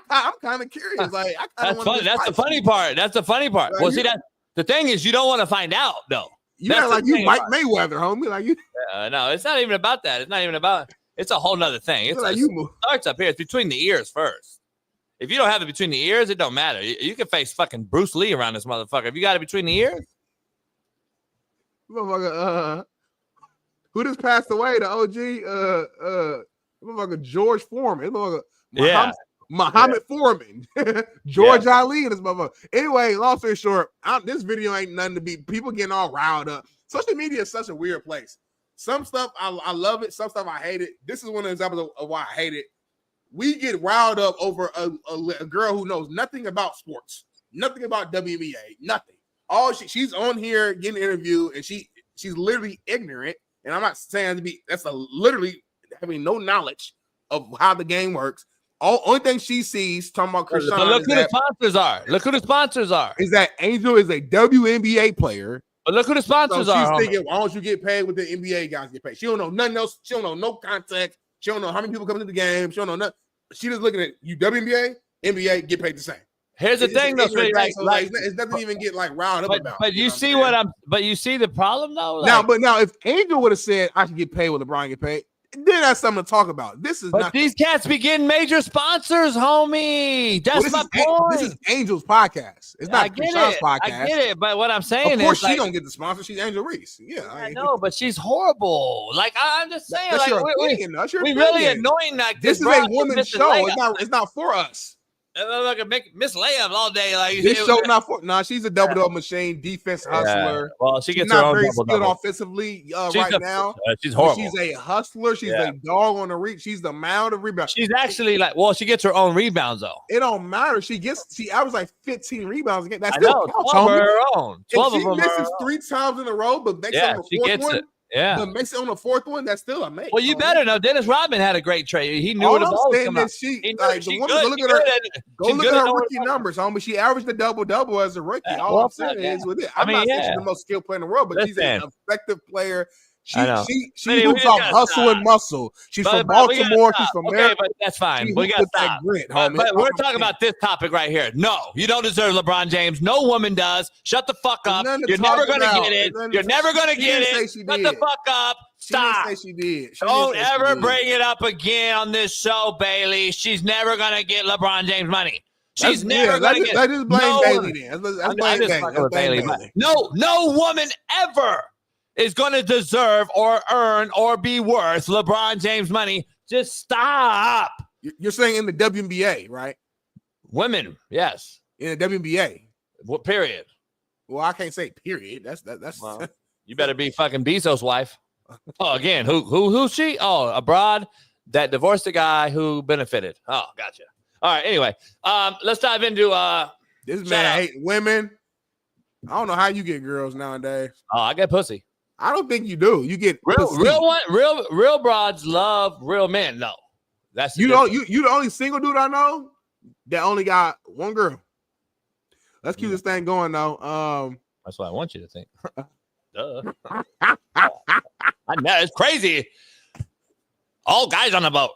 I'm kind of curious. Like, that's funny. That's the funny part. That's the funny part. Well, see that the thing is, you don't want to find out though. You're like you Mike Mayweather, homie. Like you. No, it's not even about that. It's not even about. It's a whole nother thing. It starts up here. It's between the ears first. If you don't have it between the ears, it don't matter. You can face fucking Bruce Lee around this motherfucker. If you got it between the ears, motherfucker. Who just passed away? The OG. Motherfucker George Foreman. Motherfucker. Muhammad Foreman, George Ali, and this motherfucker. Anyway, long story short, this video ain't nothing to be. People getting all riled up. Social media is such a weird place. Some stuff I love it. Some stuff I hate it. This is one of the examples of why I hate it. We get riled up over a girl who knows nothing about sports, nothing about WNBA, nothing. She's on here getting interviewed, and she's literally ignorant. And I'm not saying literally having no knowledge of how the game works. Only thing she sees talking about Chris Shaun. Look who the sponsors are. Look who the sponsors are. Is that Angel is a WNBA player. But look who the sponsors are. She's thinking, why don't you get paid with the NBA guys get paid? She don't know nothing else. She don't know no context. She don't know how many people come into the game. She don't know nothing. She just looking at you WNBA, NBA, get paid the same. Here's the thing, though. It's nothing even get like riled up about. But you see you see the problem though. Now if Angel would have said I should get paid what LeBron get paid, then that's something to talk about. This is but not these cats be getting major sponsors, homie. That's my point. This is Angel's podcast. It's not Krishan's podcast. I get it. But what I'm saying of course is, she don't get the sponsor. She's Angel Reese. Yeah, I know, but she's horrible. Like I'm just saying, that's like your opinion. That's your we opinion. really annoying. Like this is bro, a woman's show. It's not for us. I can make miss layups all day. Like this show not for. Nah, she's a double machine, defense hustler. Well, she gets not her own very double-double. skilled offensively right now. She's horrible. She's a hustler. She's a dog on the reach. She's the mound of rebounds. She's actually like, well, she gets her own rebounds though. It don't matter. She averages like 15 rebounds a game. That's I still know, counts, 12 homie. of her own. 12 If she of them misses 3 times in a row, but makes it on the fourth one. Yeah, but makes it on the fourth one. That's still a make. Well, you better know. Dennis Rodman had a great trade. He knew where the ball was coming out. Go look at her rookie numbers, homie. She averaged a double as a rookie. All I'm saying is with it. I'm not saying she's the most skilled player in the world, but she's an effective player. She moves off hustle and muscle. She's from Baltimore. She's from Maryland. But that's fine. We got to stop. But we're talking about this topic right here. No, you don't deserve LeBron James. No woman does. Shut the fuck up. You're never going to get it. You're never going to get it. Shut the fuck up. Stop. She did. Don't ever bring it up again on this show, Bailey. She's never going to get LeBron James money. She's never going to get it. Let's just blame Bailey then. Let's blame Bailey. No woman ever is going to deserve or earn or be worth LeBron James money. Just stop. You're saying in the WNBA, right? Women, yes. In the WNBA. What period? Well, I can't say period. That's well, you better be fucking Bezos' wife. Oh, again, who's she? Oh, a broad that divorced the guy who benefited. Oh, gotcha. All right, anyway. Let's dive into this man hating women. I don't know how you get girls nowadays. Oh, I get pussy. I don't think you do. You get real broads love real men. No, that's you the only single dude I know that only got one girl. Let's keep this thing going though. That's what I want you to think. Duh. I know it's crazy. All guys on the boat.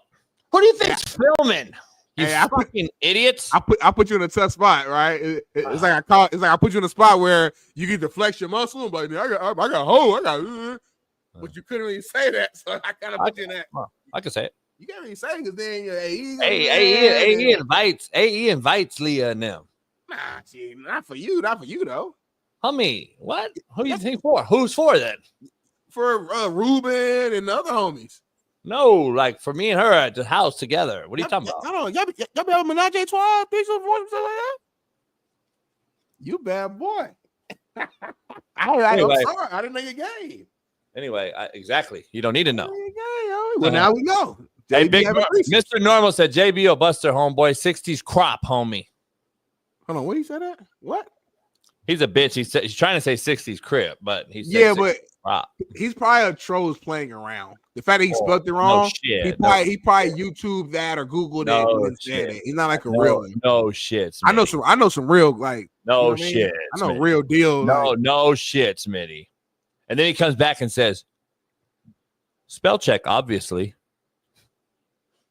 Who do you think's filming? You fucking idiots! I put you in a tough spot, right? It's like I put you in a spot where you get to flex your muscle. But I got but you couldn't really say that, so I kind of put you in that. Well, I can say it. You can't really say it because then he invites Leah and them. Nah, not for you though. Homie, what? Who you think for? Who's for then? For Ruben and the other homies. No, like for me and her at the house together. What are you talking about? I don't know. Y'all be on Menage a Trois, picture of something like that? You bad boy. Anyway, I'm sorry. I didn't know your game. Anyway, exactly. You don't need to know. Well, now we go. Hey, Mr. Normal said JB will bust her homeboy 60s crop, homie. Hold on, what he said that? What? He's a bitch. He's trying to say 60s crib, but he said but he's probably a troll playing around. The fact that he spelled it wrong, he probably YouTube that or Googled it and said it. He's not like a real one. No shit. I know some real like no shit. I know real deal. No shit, Smitty. And then he comes back and says, spell check, obviously.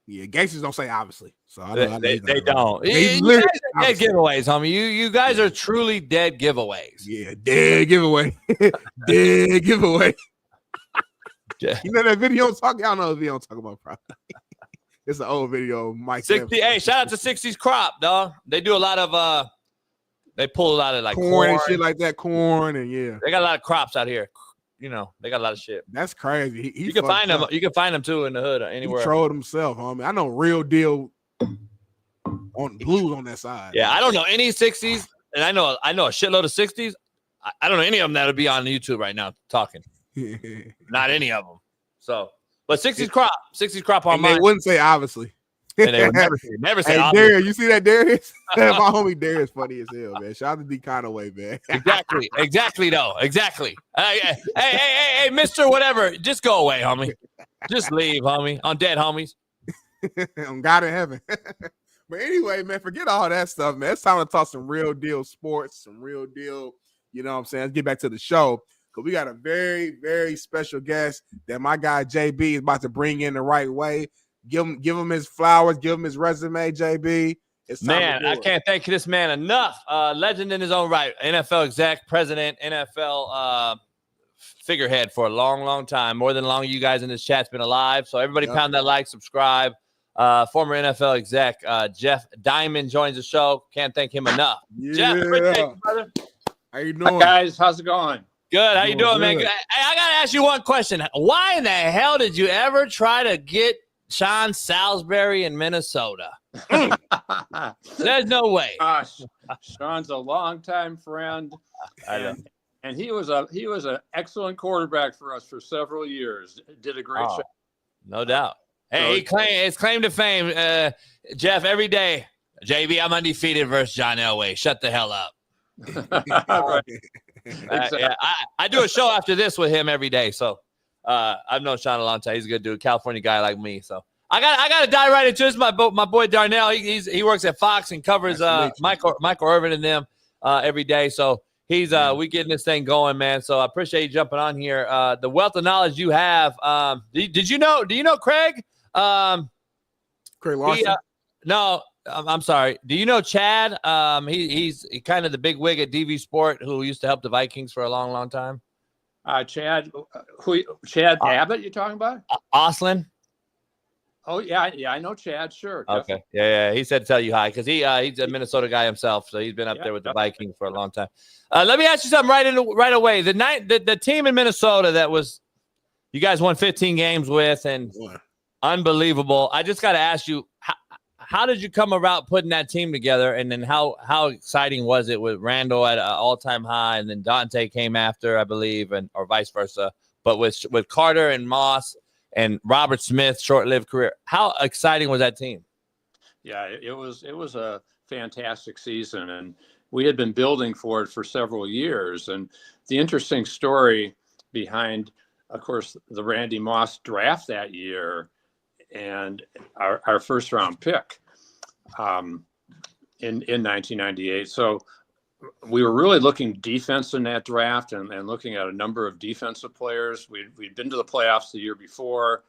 Yeah, gangsters don't say obviously. So I know they don't. He's dead giveaways, homie. You guys are truly dead giveaways. Yeah, dead giveaway. Dead giveaway. You know that video I'm talking? I don't know the video I'm talking about, probably. It's an old video of Mike. 60. Hey, shout out to 60s crop, dog. They do a lot of they pull a lot of like corn and shit like that. Corn and they got a lot of crops out here. You know, they got a lot of shit. That's crazy. You can find them. You can find them too in the hood or anywhere. He trolled himself, homie. I know real deal on blues on that side. Yeah, I don't know any 60s, and I know a shitload of 60s. I don't know any of them that'll be on YouTube right now talking. Not any of them. So, but 60s crop on mine. They wouldn't say obviously. And they would never say obviously. Darius, you see that Darius? My homie Darius funny as hell, man. Shout out to D Conaway, man. Exactly though. Exactly. Hey, Mr. Whatever. Just go away, homie. Just leave, homie. On dead homies. On God in heaven. But anyway, man, forget all that stuff, man. It's time to talk some real deal sports, some real deal, you know what I'm saying? Let's get back to the show. Because we got a very, very special guest that my guy JB is about to bring in the right way. Give him his flowers, give him his resume, JB. Man, I can't thank this man enough. Legend in his own right. NFL exec, president, NFL figurehead for a long, long time, more than long you guys in this chat's been alive. So everybody pound that like, subscribe. Former NFL exec Jeff Diamond joins the show. Can't thank him enough. Jeff, appreciate you, brother. How you doing? Hi guys, how's it going? Good. How you doing, man? I got to ask you one question. Why in the hell did you ever try to get Shaun Salisbury in Minnesota? There's no way. Shaun's a longtime friend, and he was an excellent quarterback for us for several years. Did a great job. No doubt. Hey, it's claim to fame. Jeff, every day, JB, I'm undefeated versus John Elway. Shut the hell up. Right. I do a show after this with him every day. So I've known Shaun a long time. He's a good dude, California guy like me. So I got to dive right into this. My boy Darnell, he works at Fox and covers Michael Irvin and them every day. So he's we getting this thing going, man. So I appreciate you jumping on here. The wealth of knowledge you have. Do you know Craig? Craig Larson? No. I'm sorry. Do you know Chad? He's kind of the big wig at DV Sport who used to help the Vikings for a long, long time. Chad Abbott you're talking about? Oslin? Oh, yeah, I know Chad, sure. Okay. Definitely. Yeah. He said to tell you hi because he's a Minnesota guy himself, so he's been up there with the Vikings for a long time. Let me ask you something right away. The team in Minnesota that was you guys won 15 games with and unbelievable. I just got to ask you, how did you come about putting that team together? And then how exciting was it with Randall at an all-time high and then Dante came after, I believe, or vice versa. But with Carter and Moss and Robert Smith, short-lived career, how exciting was that team? Yeah, it was a fantastic season, and we had been building for it for several years. And the interesting story behind, of course, the Randy Moss draft that year and our first round pick in 1998. So we were really looking defense in that draft and looking at a number of defensive players. We'd been to the playoffs the year before,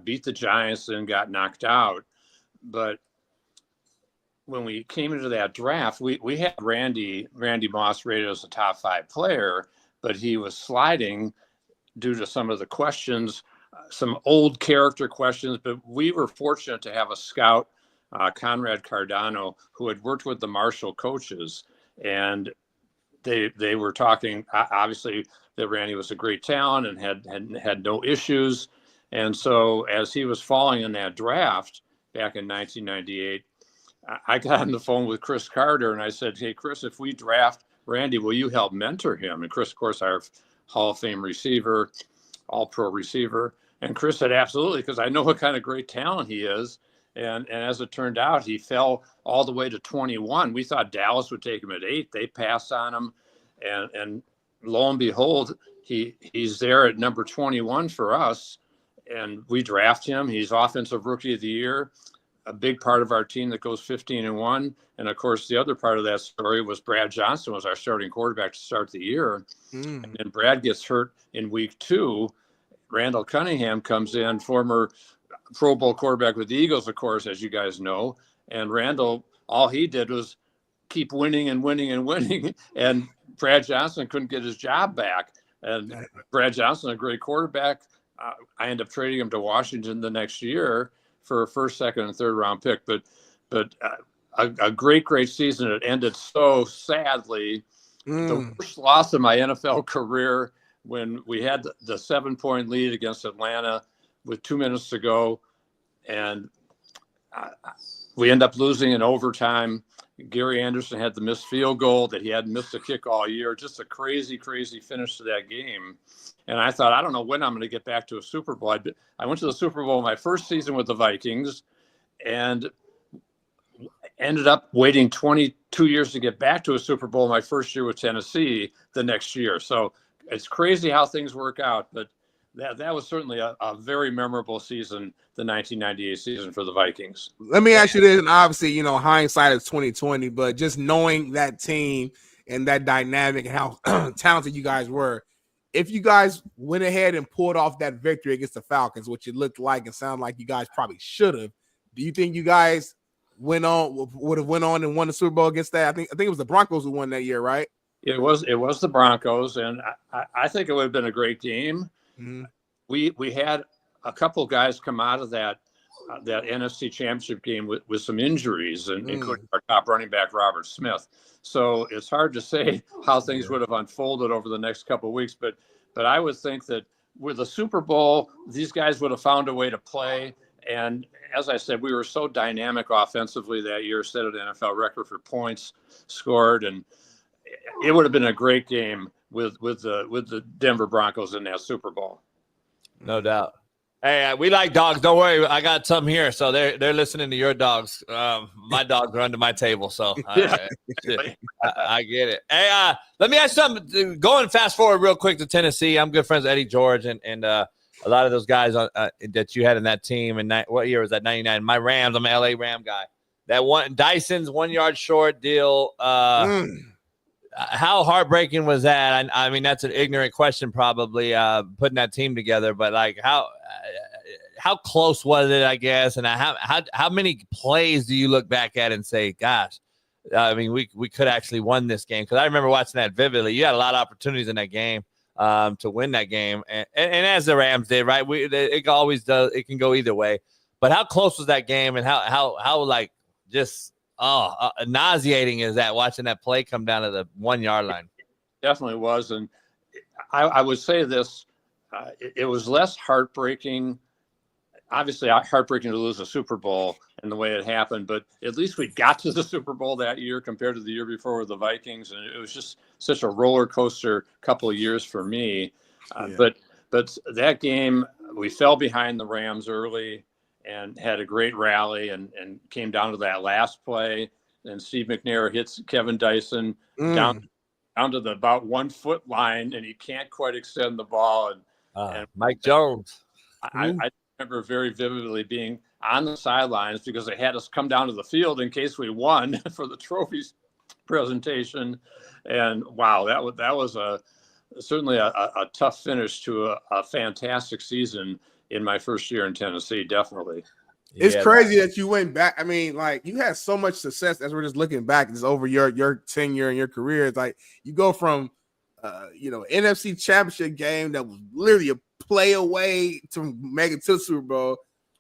beat the Giants and got knocked out. But when we came into that draft, we had Randy Moss rated as a top 5 player, but he was sliding due to some of the questions, some old character questions. But we were fortunate to have a scout, Conrad Cardano, who had worked with the Marshall coaches, and they were talking obviously that Randy was a great talent and had no issues. And so as he was falling in that draft back in 1998, I got on the phone with Chris Carter and I said, "Hey, Chris, if we draft Randy, will you help mentor him?" And Chris, of course, our Hall of Fame receiver, all-pro receiver. And Chris said, "Absolutely, because I know what kind of great talent he is." And as it turned out, he fell all the way to 21. We thought Dallas would take him at 8. They passed on him. And lo and behold, he's there at number 21 for us. And we draft him. He's Offensive Rookie of the Year, a big part of our team that goes 15-1. And of course, the other part of that story was Brad Johnson was our starting quarterback to start the year. And then Brad gets hurt in week 2. Randall Cunningham comes in, former Pro Bowl quarterback with the Eagles, of course, as you guys know. And Randall, all he did was keep winning and winning and winning. And Brad Johnson couldn't get his job back. And Brad Johnson, a great quarterback, I ended up trading him to Washington the next year for a first, second, and third round pick. But a great season. It ended so sadly. The worst loss of my NFL career when we had the 7-point lead against Atlanta with 2 minutes to go. And we end up losing in overtime. Gary Anderson had the missed field goal that he hadn't missed a kick all year. Just a crazy finish to that game. And I thought, I don't know when I'm going to get back to a Super Bowl. I went to the Super Bowl my first season with the Vikings and ended up waiting 22 years to get back to a Super Bowl my first year with Tennessee the next year. So it's crazy how things work out. But that was certainly a very memorable season, the 1998 season for the Vikings. Let me ask you this, and obviously, hindsight is 20/20, but just knowing that team and that dynamic and how talented you guys were, if you guys went ahead and pulled off that victory against the Falcons, which it looked like and sounded like you guys probably should have, do you think you guys would have went on and won the Super Bowl against that? I think it was the Broncos who won that year, right? It was the Broncos, and I think it would have been a great game. Mm-hmm. We had a couple guys come out of that NFC Championship game with some injuries, and including our top running back Robert Smith. So it's hard to say how things would have unfolded over the next couple of weeks, but I would think that with the Super Bowl, these guys would have found a way to play. And as I said, we were so dynamic offensively that year, set an NFL record for points scored, and it would have been a great game with the Denver Broncos in that Super Bowl. No doubt. Hey, we like dogs. Don't worry, I got some here, so they're listening to your dogs. My dogs are under my table, so I get it. Hey, let me ask something. Going fast forward real quick to Tennessee, I'm good friends with Eddie George and a lot of those guys that you had in that team. And what year was that? 99. My Rams. I'm an LA Ram guy. That one Dyson's 1 yard short deal. How heartbreaking was that? I mean, that's an ignorant question, probably putting that team together. But like, how close was it? I guess, and how many plays do you look back at and say, "Gosh, I mean, we could actually won this game"? Because I remember watching that vividly. You had a lot of opportunities in that game to win that game, and as the Rams did, right? It always does. It can go either way. But how close was that game, and how like just nauseating is that watching that play come down to the 1 yard line? Definitely was. And I would say this, it was less heartbreaking, obviously heartbreaking to lose a Super Bowl and the way it happened, but at least we got to the Super Bowl that year compared to the year before with the Vikings. And it was just such a roller coaster couple of years for me. But that game, we fell behind the Rams early and had a great rally and came down to that last play. And Steve McNair hits Kevin Dyson down to the about 1 foot line, and he can't quite extend the ball. And Mike Jones. I remember very vividly being on the sidelines because they had us come down to the field in case we won for the trophies presentation. And wow, that was certainly a tough finish to a fantastic season in my first year in Tennessee, definitely. It's crazy that you went back. I mean, like, you had so much success as we're just looking back just over your tenure and your career. It's like you go from NFC Championship game that was literally a play away to make it to the Super Bowl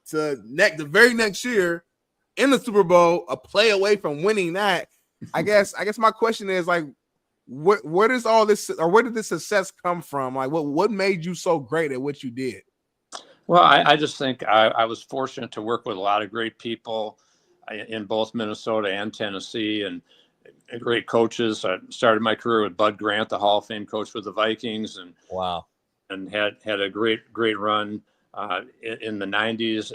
to the very next year in the Super Bowl, a play away from winning that. I guess my question is, like, where does all this, or where did this success come from? Like, what made you so great at what you did? Well, I just think I was fortunate to work with a lot of great people in both Minnesota and Tennessee, and great coaches. I started my career with Bud Grant, the Hall of Fame coach with the Vikings, and wow, and had a great run in the 90s.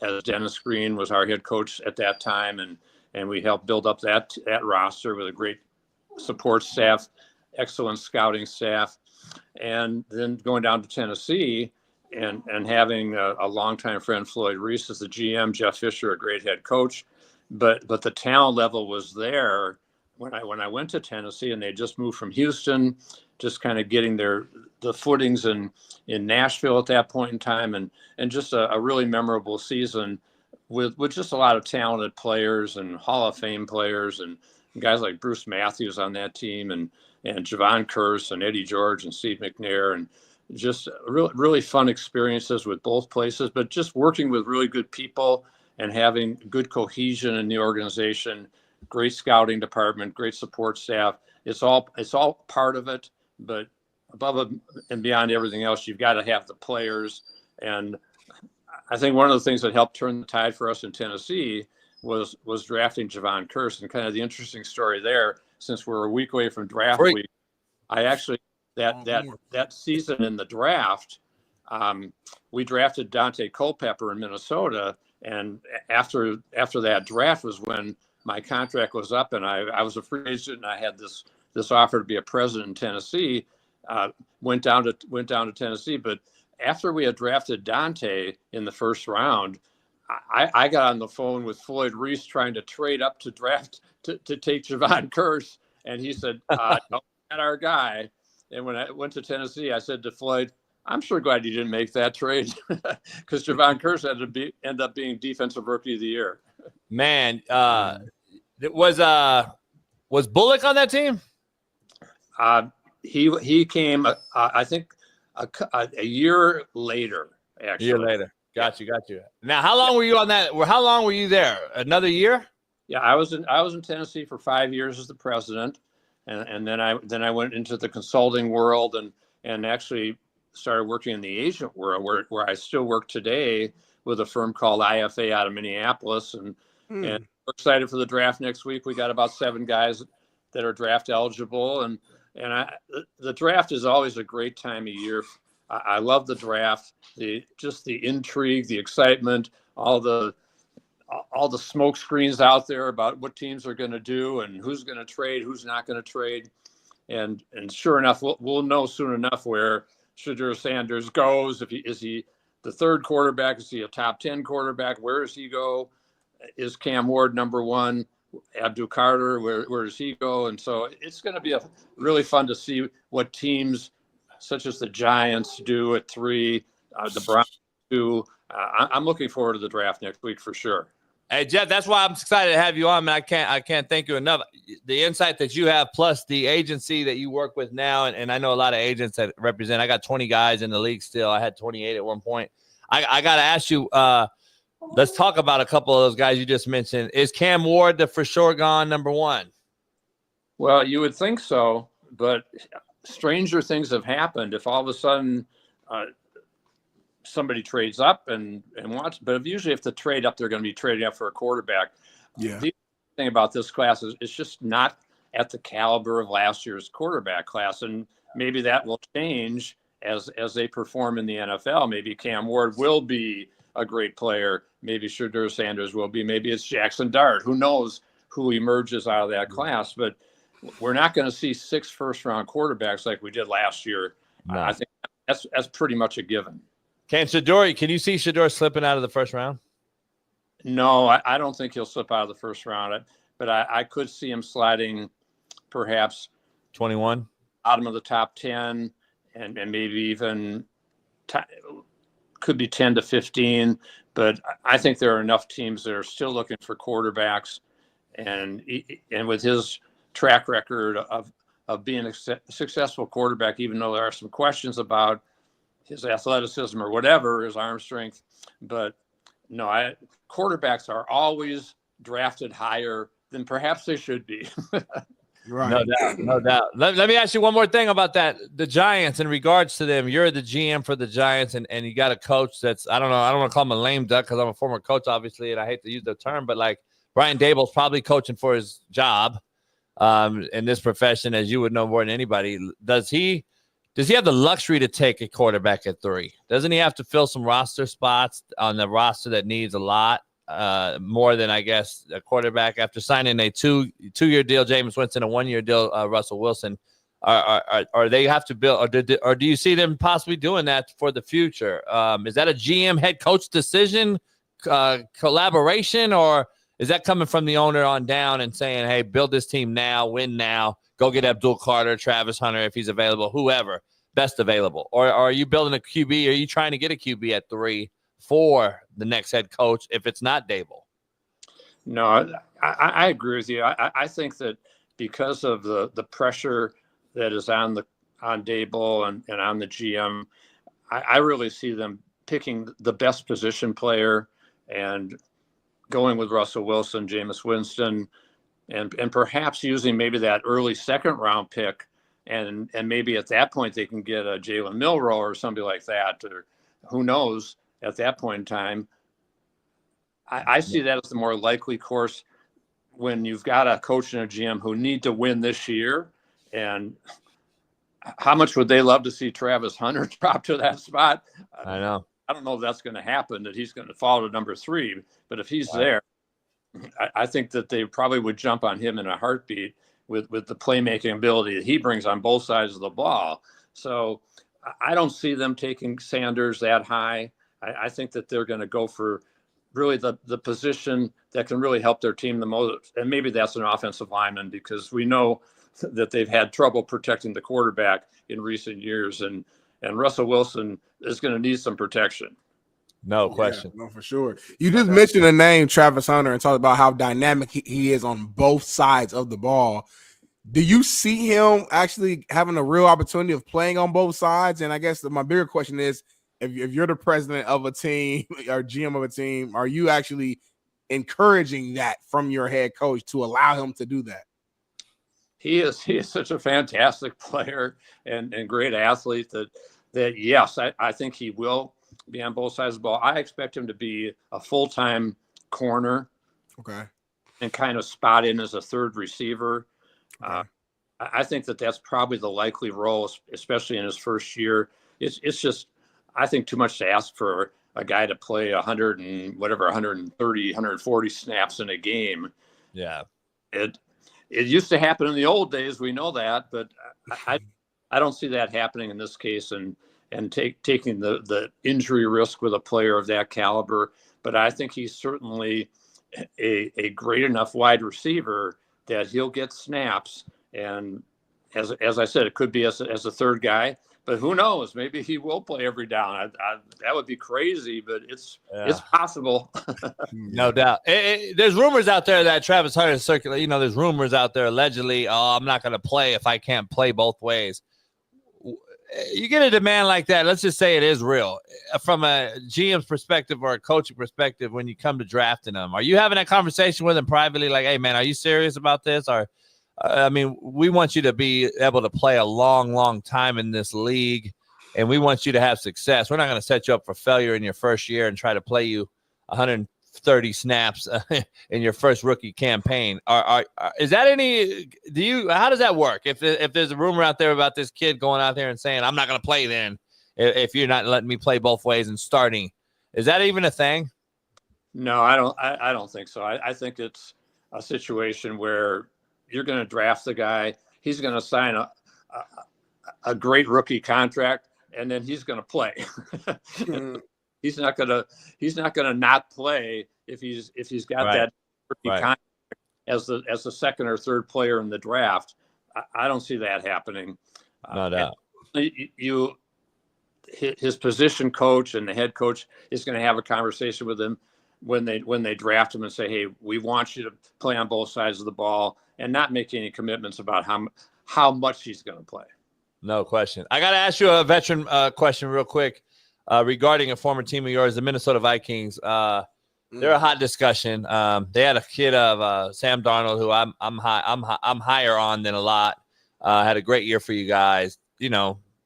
As Dennis Green was our head coach at that time, and we helped build up that roster with a great support staff, excellent scouting staff, and then going down to Tennessee. And having a longtime friend, Floyd Reese, as the GM, Jeff Fisher, a great head coach, but the talent level was there when I went to Tennessee, and they just moved from Houston, just kind of getting the footings in Nashville at that point in time, and just a really memorable season with just a lot of talented players and Hall of Fame players and guys like Bruce Matthews on that team, and Javon Curse and Eddie George and Steve McNair, and just really fun experiences with both places, but just working with really good people and having good cohesion in the organization, great scouting department, great support staff. It's all part of it, but above and beyond everything else, you've got to have the players. And I think one of the things that helped turn the tide for us in Tennessee was drafting Javon Curse. And kind of the interesting story there, since we're a week away from draft week, I actually, that season in the draft, we drafted Dante Culpepper in Minnesota, and after that draft was when my contract was up, and I was a free agent, and I had this offer to be a president in Tennessee. Went down to Tennessee, but after we had drafted Dante in the first round, I got on the phone with Floyd Reese trying to trade up to draft to take Javon Curse, and he said, "No, not our guy." And when I went to Tennessee, I said to Floyd, "I'm sure glad you didn't make that trade," because Javon Curse had to end up being Defensive Rookie of the Year. Man, was Bullock on that team? He came, I think, a year later. Actually, A year later. Got you. Now, how long were you on that? How long were you there? Another year? Yeah, I was in Tennessee for 5 years as the president, and then I went into the consulting world and actually started working in the agent world, where I still work today with a firm called IFA out of Minneapolis, and we're excited for the draft next week. We got about 7 guys that are draft eligible, and the draft is always a great time of year. I love the draft, the intrigue, the excitement, all the smoke screens out there about what teams are going to do and who's going to trade, who's not going to trade, and sure enough, we'll know soon enough where Shedeur Sanders goes. Is he the third quarterback? Is he a top 10 quarterback? Where does he go? Is Cam Ward number 1? Abdul Carter, where does he go? And so it's going to be really fun to see what teams such as the Giants do at 3, the Browns do. I'm looking forward to the draft next week for sure. Hey, Jeff, that's why I'm excited to have you on, man. I can't thank you enough. The insight that you have, plus the agency that you work with now, and I know a lot of agents that represent. I got 20 guys in the league still. I had 28 at one point. I got to ask you, let's talk about a couple of those guys you just mentioned. Is Cam Ward the for sure gone number 1? Well, you would think so, but stranger things have happened. If all of a sudden somebody trades up and wants, but usually if they trade up, they're going to be trading up for a quarterback. Yeah. The thing about this class is it's just not at the caliber of last year's quarterback class, and maybe that will change as they perform in the NFL. Maybe Cam Ward will be a great player. Maybe Shedeur Sanders will be. Maybe it's Jackson Dart. Who knows who emerges out of that class? But we're not going to see 6 first-round quarterbacks like we did last year. No. I think that's pretty much a given. Can you see Shedeur slipping out of the first round? No, I don't think he'll slip out of the first round. But I could see him sliding perhaps 21, bottom of the top 10, and maybe even could be 10 to 15. But I think there are enough teams that are still looking for quarterbacks, and with his track record of being a successful quarterback, even though there are some questions about his athleticism or whatever, his arm strength. But no, quarterbacks are always drafted higher than perhaps they should be. Right. No doubt. Let me ask you one more thing about that. The Giants, in regards to them, you're the GM for the Giants, and you got a coach that's, I don't want to call him a lame duck because I'm a former coach, obviously, and I hate to use the term, but like Brian Dable's probably coaching for his job in this profession, as you would know more than anybody. Does he have the luxury to take a quarterback at 3? Doesn't he have to fill some roster spots on the roster that needs a lot more than, I guess, a quarterback after signing a two-year deal, Jameis Winston, a 1-year deal, Russell Wilson? Are they have to build, or do you see them possibly doing that for the future? Is that a GM head coach decision, collaboration, or is that coming from the owner on down and saying, hey, build this team now, win now, go get Abdul Carter, Travis Hunter, if he's available, whoever, best available? Or are you building a QB? Are you trying to get a QB at 3 for the next head coach if it's not Dable? No, I agree with you. I think that because of the pressure that is on Dable and on the GM, I really see them picking the best position player and going with Russell Wilson, Jameis Winston, and perhaps using maybe that early second-round pick, and maybe at that point they can get a Jalen Milroe or somebody like that, or who knows at that point in time. I see that as the more likely course when you've got a coach and a GM who need to win this year. And how much would they love to see Travis Hunter drop to that spot? I know. I don't know if that's going to happen, that he's going to fall to number 3. But if he's there, I think that they probably would jump on him in a heartbeat with the playmaking ability that he brings on both sides of the ball. So I don't see them taking Sanders that high. I think that they're going to go for really the position that can really help their team the most. And maybe that's an offensive lineman, because we know that they've had trouble protecting the quarterback in recent years. And Russell Wilson is going to need some protection. No question. Yeah, no, for sure. You just mentioned the name Travis Hunter and talked about how dynamic he is on both sides of the ball. Do you see him actually having a real opportunity of playing on both sides? And I guess my bigger question is, if you're the president of a team or GM of a team, are you actually encouraging that from your head coach to allow him to do that? He is such a fantastic player and great athlete that yes, I think he will be on both sides of the ball. I expect him to be a full-time corner. Okay. And kind of spot in as a third receiver. Okay. I think that's probably the likely role, especially in his first year. It's just, I think, too much to ask for a guy to play 130, 140 snaps in a game. Yeah. It used to happen in the old days. We know that, but I don't see that happening in this case and taking the injury risk with a player of that caliber. But I think he's certainly a great enough wide receiver that he'll get snaps. And as I said, it could be as a third guy, but who knows? Maybe he will play every down. That would be crazy, but it's possible. No doubt. There's rumors out there that Travis Hunter is circulating. There's rumors out there allegedly, I'm not going to play if I can't play both ways. You get a demand like that, let's just say it is real. From a GM's perspective or a coaching perspective, when you come to drafting them, are you having that conversation with him privately? Like, hey, man, are you serious about this? Or, we want you to be able to play a long, long time in this league, and we want you to have success. We're not going to set you up for failure in your first year and try to play you 130 snaps in your first rookie campaign. Is that how does that work? If there's a rumor out there about this kid going out there and saying, I'm not going to play then, if you're not letting me play both ways and starting, is that even a thing? No, I don't think so. I think it's a situation where you're going to draft the guy. He's going to sign a great rookie contract, and then he's going to play. He's not gonna not play if he's got that contract as the second or third player in the draft. I don't see that happening. No doubt. His position coach and the head coach is going to have a conversation with him when they draft him and say, hey, we want you to play on both sides of the ball, and not make any commitments about how much he's going to play. No question. I got to ask you a veteran question real quick. Regarding a former team of yours, the Minnesota Vikings, they're a hot discussion. They had a kid of Sam Darnold, who I'm higher on than a lot. Had a great year for you guys.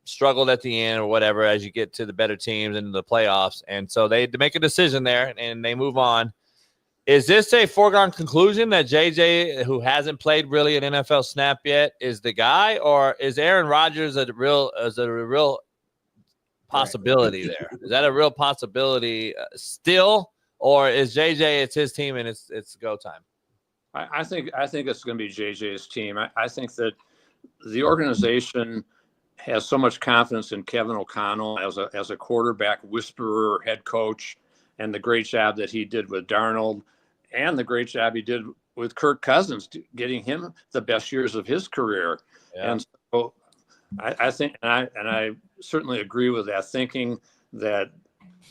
Struggled at the end or whatever as you get to the better teams and the playoffs, and so they make a decision there and they move on. Is this a foregone conclusion that JJ, who hasn't played really an NFL snap yet, is the guy, or is Aaron Rodgers a real possibility there? Is that a real possibility still, or is JJ, it's his team and it's go time? I think it's going to be JJ's team. I think that the organization has so much confidence in Kevin O'Connell as a quarterback whisperer, head coach, and the great job that he did with Darnold, and the great job he did with Kirk Cousins, getting him the best years of his career. Yeah. And so I think, and I certainly agree with that, thinking that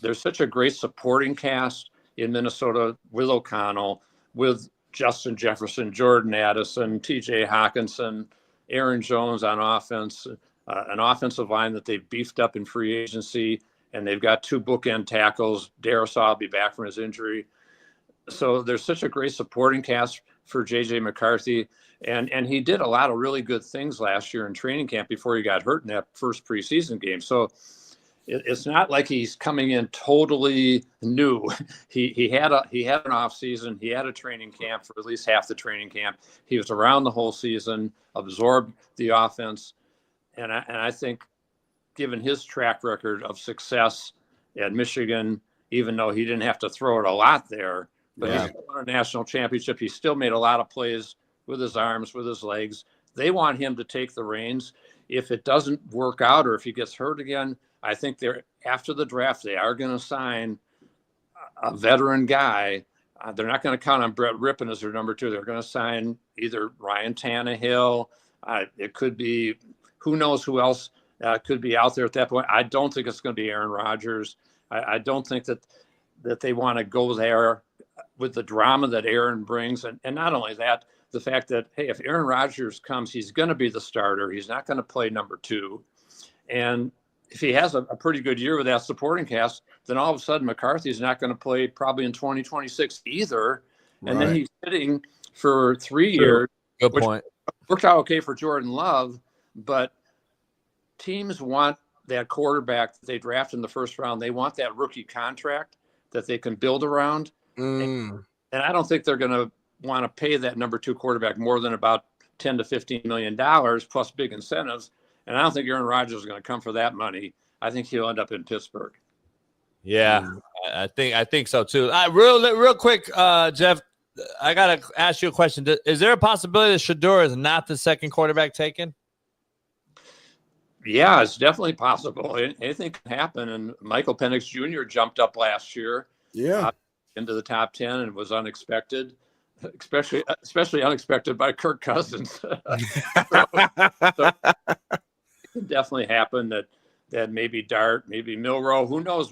there's such a great supporting cast in Minnesota with O'Connell, with Justin Jefferson, Jordan Addison, TJ Hawkinson, Aaron Jones on offense, an offensive line that they've beefed up in free agency, and they've got two bookend tackles. Darisaw will be back from his injury. So there's such a great supporting cast for J.J. McCarthy, and he did a lot of really good things last year in training camp before he got hurt in that first preseason game. So it's not like he's coming in totally new. He had an off season. He had a training camp for at least half the training camp. He was around the whole season, absorbed the offense, and I think, given his track record of success at Michigan, even though he didn't have to throw it a lot there, but he won a national championship. He still made a lot of plays with his arms, with his legs. They want him to take the reins. If it doesn't work out or if he gets hurt again, I think after the draft, they are going to sign a veteran guy. They're not going to count on Brett Rippon as their number two. They're going to sign either Ryan Tannehill. It could be, who knows who else could be out there at that point. I don't think it's going to be Aaron Rodgers. I don't think that they want to go there with the drama that Aaron brings. And not only that, the fact that, hey, if Aaron Rodgers comes, he's going to be the starter. He's not going to play number 2. And if he has a pretty good year with that supporting cast, then all of a sudden McCarthy's not going to play probably in 2026 either. And then he's sitting for 3 years. Good point. Worked out okay for Jordan Love, but teams want that quarterback that they draft in the first round. They want that rookie contract that they can build around. And I don't think they're going to want to pay that number 2 quarterback more than about $10 to $15 million plus big incentives. And I don't think Aaron Rodgers is going to come for that money. I think he'll end up in Pittsburgh. Yeah, I think so too. Real quick, Jeff, I got to ask you a question. Is there a possibility that Shedeur is not the second quarterback taken? Yeah, it's definitely possible. Anything can happen. And Michael Penix Jr. jumped up last year. Yeah. Into the top 10 and was unexpected, especially unexpected by Kirk Cousins. So it can definitely happen that maybe Dart, maybe Milroe, who knows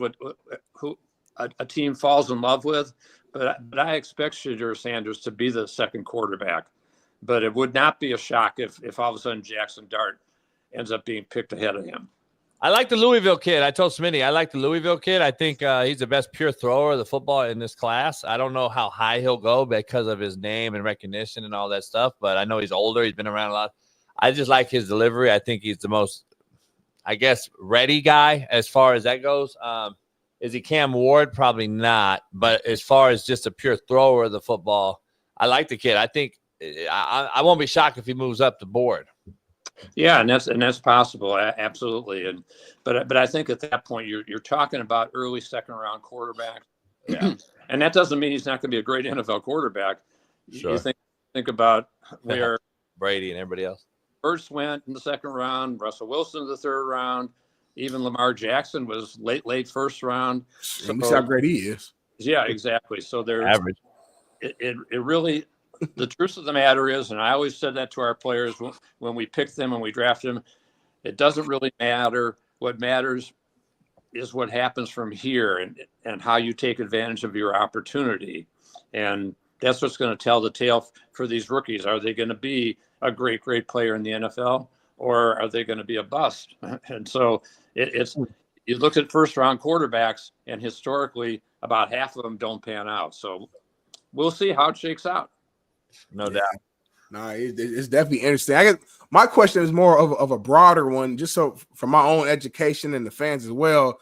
who a team falls in love with. But I expect Shedeur Sanders to be the second quarterback. But it would not be a shock if all of a sudden Jackson Dart ends up being picked ahead of him. I like the Louisville kid. I told Smitty I like the Louisville kid. I think he's the best pure thrower of the football in this class. I don't know how high he'll go because of his name and recognition and all that stuff, but I know he's older. He's been around a lot. I just like his delivery. I think he's the most, I guess, ready guy as far as that goes. Is he Cam Ward? Probably not. But as far as just a pure thrower of the football, I like the kid. I think I won't be shocked if he moves up the board. Yeah, and that's possible, absolutely. But I think at that point you're talking about early second round quarterback. Yeah. And that doesn't mean he's not going to be a great NFL quarterback. Sure. You think about where Brady and everybody else. First went in the second round, Russell Wilson in the third round, even Lamar Jackson was late first round. So, we see how great he is. Yeah, exactly. So there's average. It really. The truth of the matter is, and I always said that to our players when we pick them and we draft them, it doesn't really matter. What matters is what happens from here and how you take advantage of your opportunity. And that's what's going to tell the tale for these rookies. Are they going to be a great player in the NFL, or are they going to be a bust? And so it's you look at first-round quarterbacks, and historically about half of them don't pan out. So we'll see how it shakes out. No doubt. No, it's definitely interesting. My question is more of a broader one, just so for my own education and the fans as well.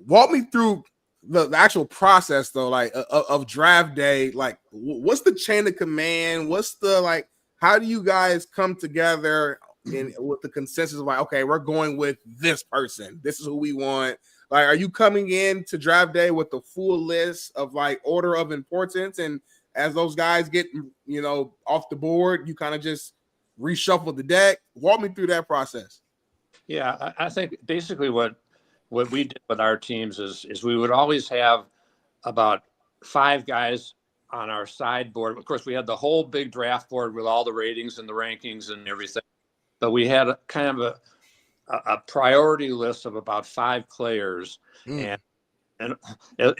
Walk me through the actual process, though, like of draft day. Like, what's the chain of command? What's the how do you guys come together with the consensus of okay, we're going with this person. This is who we want. Like, are you coming in to draft day with the full list of order of importance, and as those guys get, off the board, you kind of just reshuffle the deck? Walk me through that process. Yeah, I think basically what we did with our teams is we would always have about 5 guys on our sideboard. Of course, we had the whole big draft board with all the ratings and the rankings and everything. But we had kind of a priority list of about 5 players. And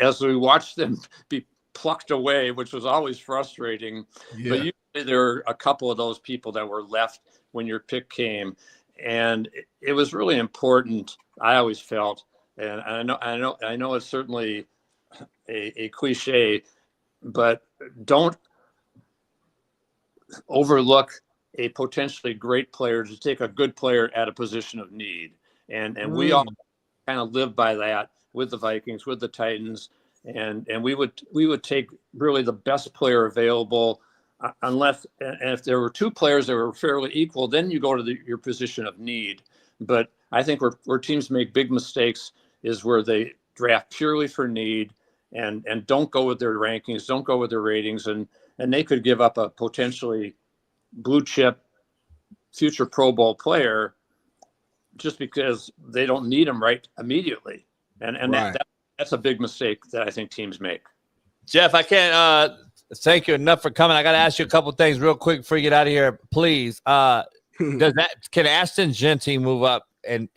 as we watched them be plucked away, which was always frustrating. Yeah. But usually there were a couple of those people that were left when your pick came. And it was really important, I always felt, and I know it's certainly a cliche, but don't overlook a potentially great player to take a good player at a position of need. And we all kind of live by that with the Vikings, with the Titans. And we would take really the best player available, unless, and if there were 2 players that were fairly equal, then you go to your position of need. But I think where teams make big mistakes is where they draft purely for need and don't go with their rankings, don't go with their ratings, and they could give up a potentially blue chip future Pro Bowl player just because they don't need him right immediately. And right. That's a big mistake that I think teams make. Jeff, I can't thank you enough for coming. I got to ask you a couple things real quick before you get out of here, please. Can Ashton Genty move up and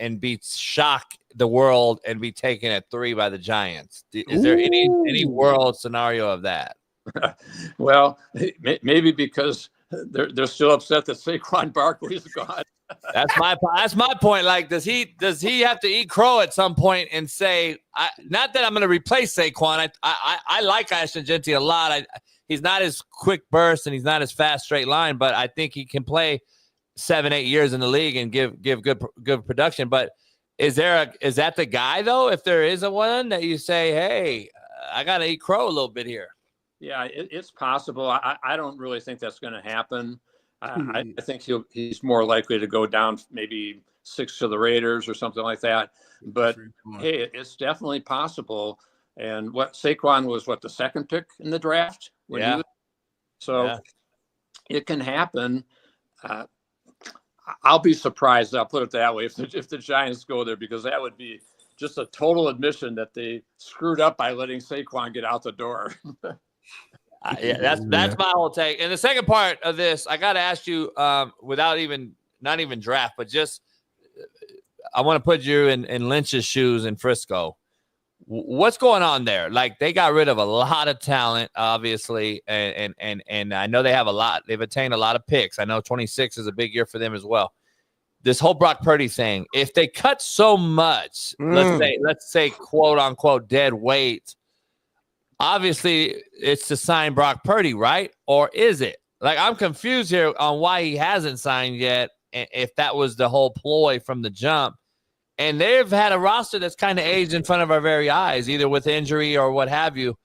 shock the world and be taken at 3 by the Giants? Is there any world scenario of that? Well, maybe because they're still upset that Saquon Barkley's gone. That's my point. Like, does he have to eat crow at some point and say, not that I'm going to replace Saquon. I like Ashton Genty a lot. He's not as quick burst and he's not as fast straight line, but I think he can play 7-8 years in the league and give good production. But is that the guy though? If there is a one that you say, hey, I got to eat crow a little bit here. Yeah, it's possible. I don't really think that's going to happen. I think he's more likely to go down maybe 6 to the Raiders or something like that. But hey, it's definitely possible. And Saquon was the second pick in the draft? It can happen. I'll be surprised. I'll put it that way if the Giants go there, because that would be just a total admission that they screwed up by letting Saquon get out the door. That's my whole take. And the second part of this, I got to ask you, without not even draft, but just I want to put you in Lynch's shoes in Frisco. What's going on there? Like, they got rid of a lot of talent, obviously, and I know they have a lot. They've attained a lot of picks. I know 26 is a big year for them as well. This whole Brock Purdy thing, if they cut so much, let's say quote unquote dead weight, obviously it's to sign Brock Purdy, right? Or is it? Like, I'm confused here on why he hasn't signed yet, if that was the whole ploy from the jump. And they've had a roster that's kind of aged in front of our very eyes, either with injury or what have you,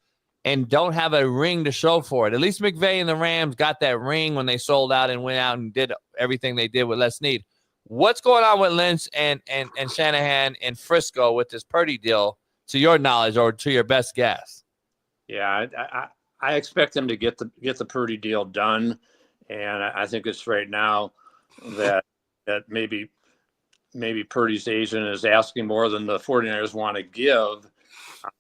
and don't have a ring to show for it. At least McVay and the Rams got that ring when they sold out and went out and did everything they did with less need. What's going on with Lynch and Shanahan and Frisco with this Purdy deal, to your knowledge or to your best guess? Yeah, I expect them to get the Purdy deal done, and I think it's right now that maybe Purdy's agent is asking more than the 49ers want to give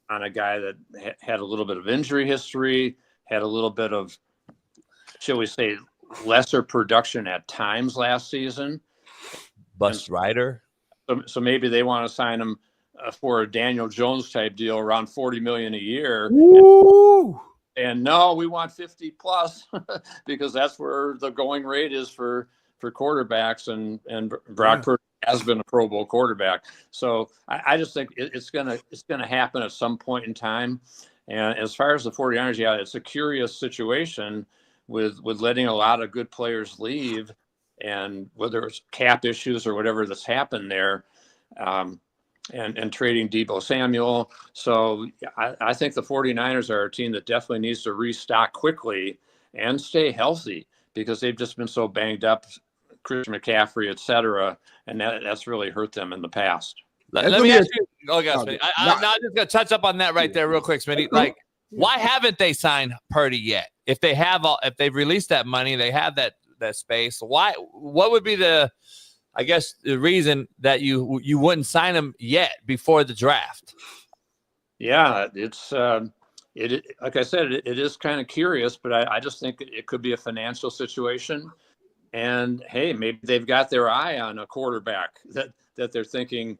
on a guy that had a little bit of injury history, had a little bit of, shall we say, lesser production at times last season. Bust rider. So maybe they want to sign him for a Daniel Jones type deal around $40 million a year. Woo! And no, we want 50 plus because that's where the going rate is for quarterbacks, and Brock Purdy has been a Pro Bowl quarterback. So I just think it's gonna happen at some point in time. And as far as the 49ers, yeah, it's a curious situation with letting a lot of good players leave, and whether it's cap issues or whatever that's happened there, and trading Deebo Samuel. So I think the 49ers are a team that definitely needs to restock quickly and stay healthy, because they've just been so banged up, Christian McCaffrey, et cetera, and that's really hurt them in the past. Let me ask you. Smitty. I'm just going to touch up on that right there real quick, Smitty. Like, why haven't they signed Purdy yet? If they've released that money, they have that space. What would be the reason that you wouldn't sign him yet before the draft? Yeah, it's like I said, it is kind of curious, but I just think it could be a financial situation. And hey, maybe they've got their eye on a quarterback that they're thinking,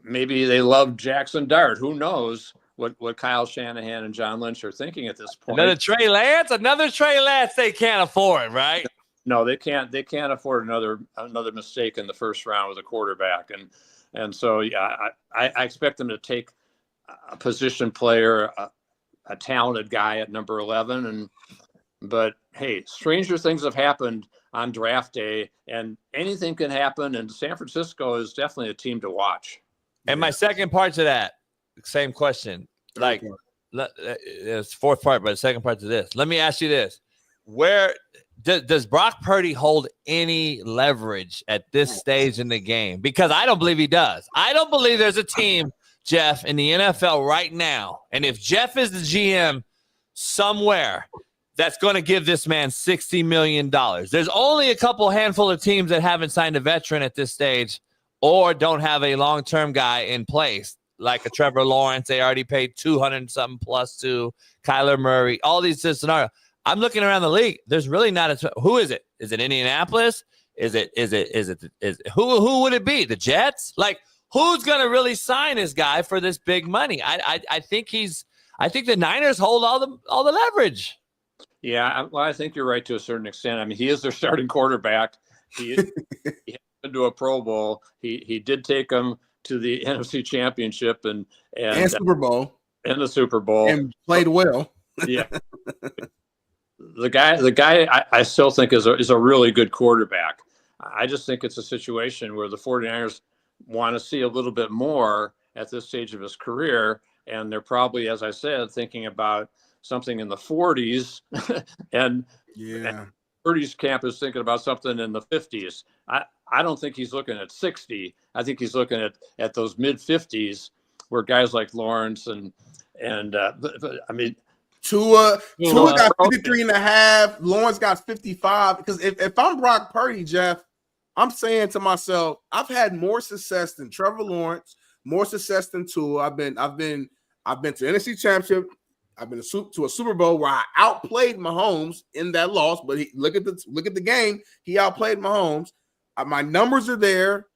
maybe they love Jackson Dart. Who knows what Kyle Shanahan and John Lynch are thinking at this point? Another Trey Lance they can't afford, right? No, they can't afford another mistake in the first round with a quarterback. And so, yeah, I expect them to take a position player, a talented guy at number 11. But hey, stranger things have happened on draft day, and anything can happen. And San Francisco is definitely a team to watch. And my second part to that, same question. Like, it's fourth part, but the second part to this. Let me ask you this: where does Brock Purdy hold any leverage at this stage in the game? Because I don't believe he does. I don't believe there's a team, Jeff, in the NFL right now, and if Jeff is the GM somewhere, that's going to give this man $60 million. There's only a handful of teams that haven't signed a veteran at this stage or don't have a long-term guy in place, like a Trevor Lawrence. They already paid 200-something plus to Kyler Murray, all these scenarios. I'm looking around the league. There's really not who is it? Is it Indianapolis? Is it who would it be? The Jets? Like, who's going to really sign this guy for this big money? I think the Niners hold all the leverage. Yeah, well, I think you're right to a certain extent. I mean, he is their starting quarterback. He has been to a Pro Bowl. He did take them to the NFC Championship and Super Bowl. And the Super Bowl. And played well. Yeah. The guy I still think is a really good quarterback. I just think it's a situation where the 49ers want to see a little bit more at this stage of his career. And they're probably, as I said, thinking about something in the 40s. and Purdy's camp is thinking about something in the 50s. I don't think he's looking at 60. I think he's looking at those mid 50s where guys like Lawrence and I mean, Tua got 53 and a half. Lawrence got 55. Because if I'm Brock Purdy, Jeff, I'm saying to myself, I've had more success than Trevor Lawrence, more success than Tua. I've been to NFC Championship. I've been to a Super Bowl where I outplayed Mahomes in that loss. But look at the game. He outplayed Mahomes. My numbers are there.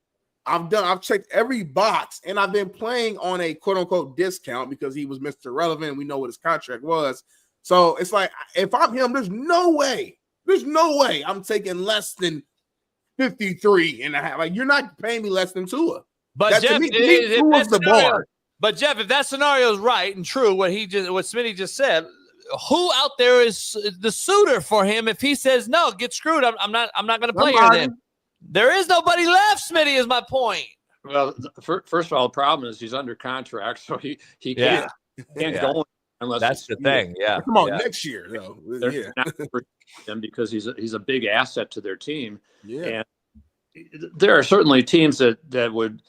I've checked every box, and I've been playing on a quote unquote discount because he was Mr. Relevant. We know what his contract was. So it's like, if I'm him, there's no way I'm taking less than 53 and a half. Like, you're not paying me less than Tua. But Jeff, Tua's the bar. But Jeff, if that scenario is right and true, what Smitty just said, who out there is the suitor for him? If he says no, get screwed. I'm not going to play here then. There is nobody left, Smitty, is my point. Well, first of all, the problem is he's under contract, so he can't go unless that's the thing. Yeah, come on, next year though. They're not him because he's a big asset to their team. Yeah, and there are certainly teams that would,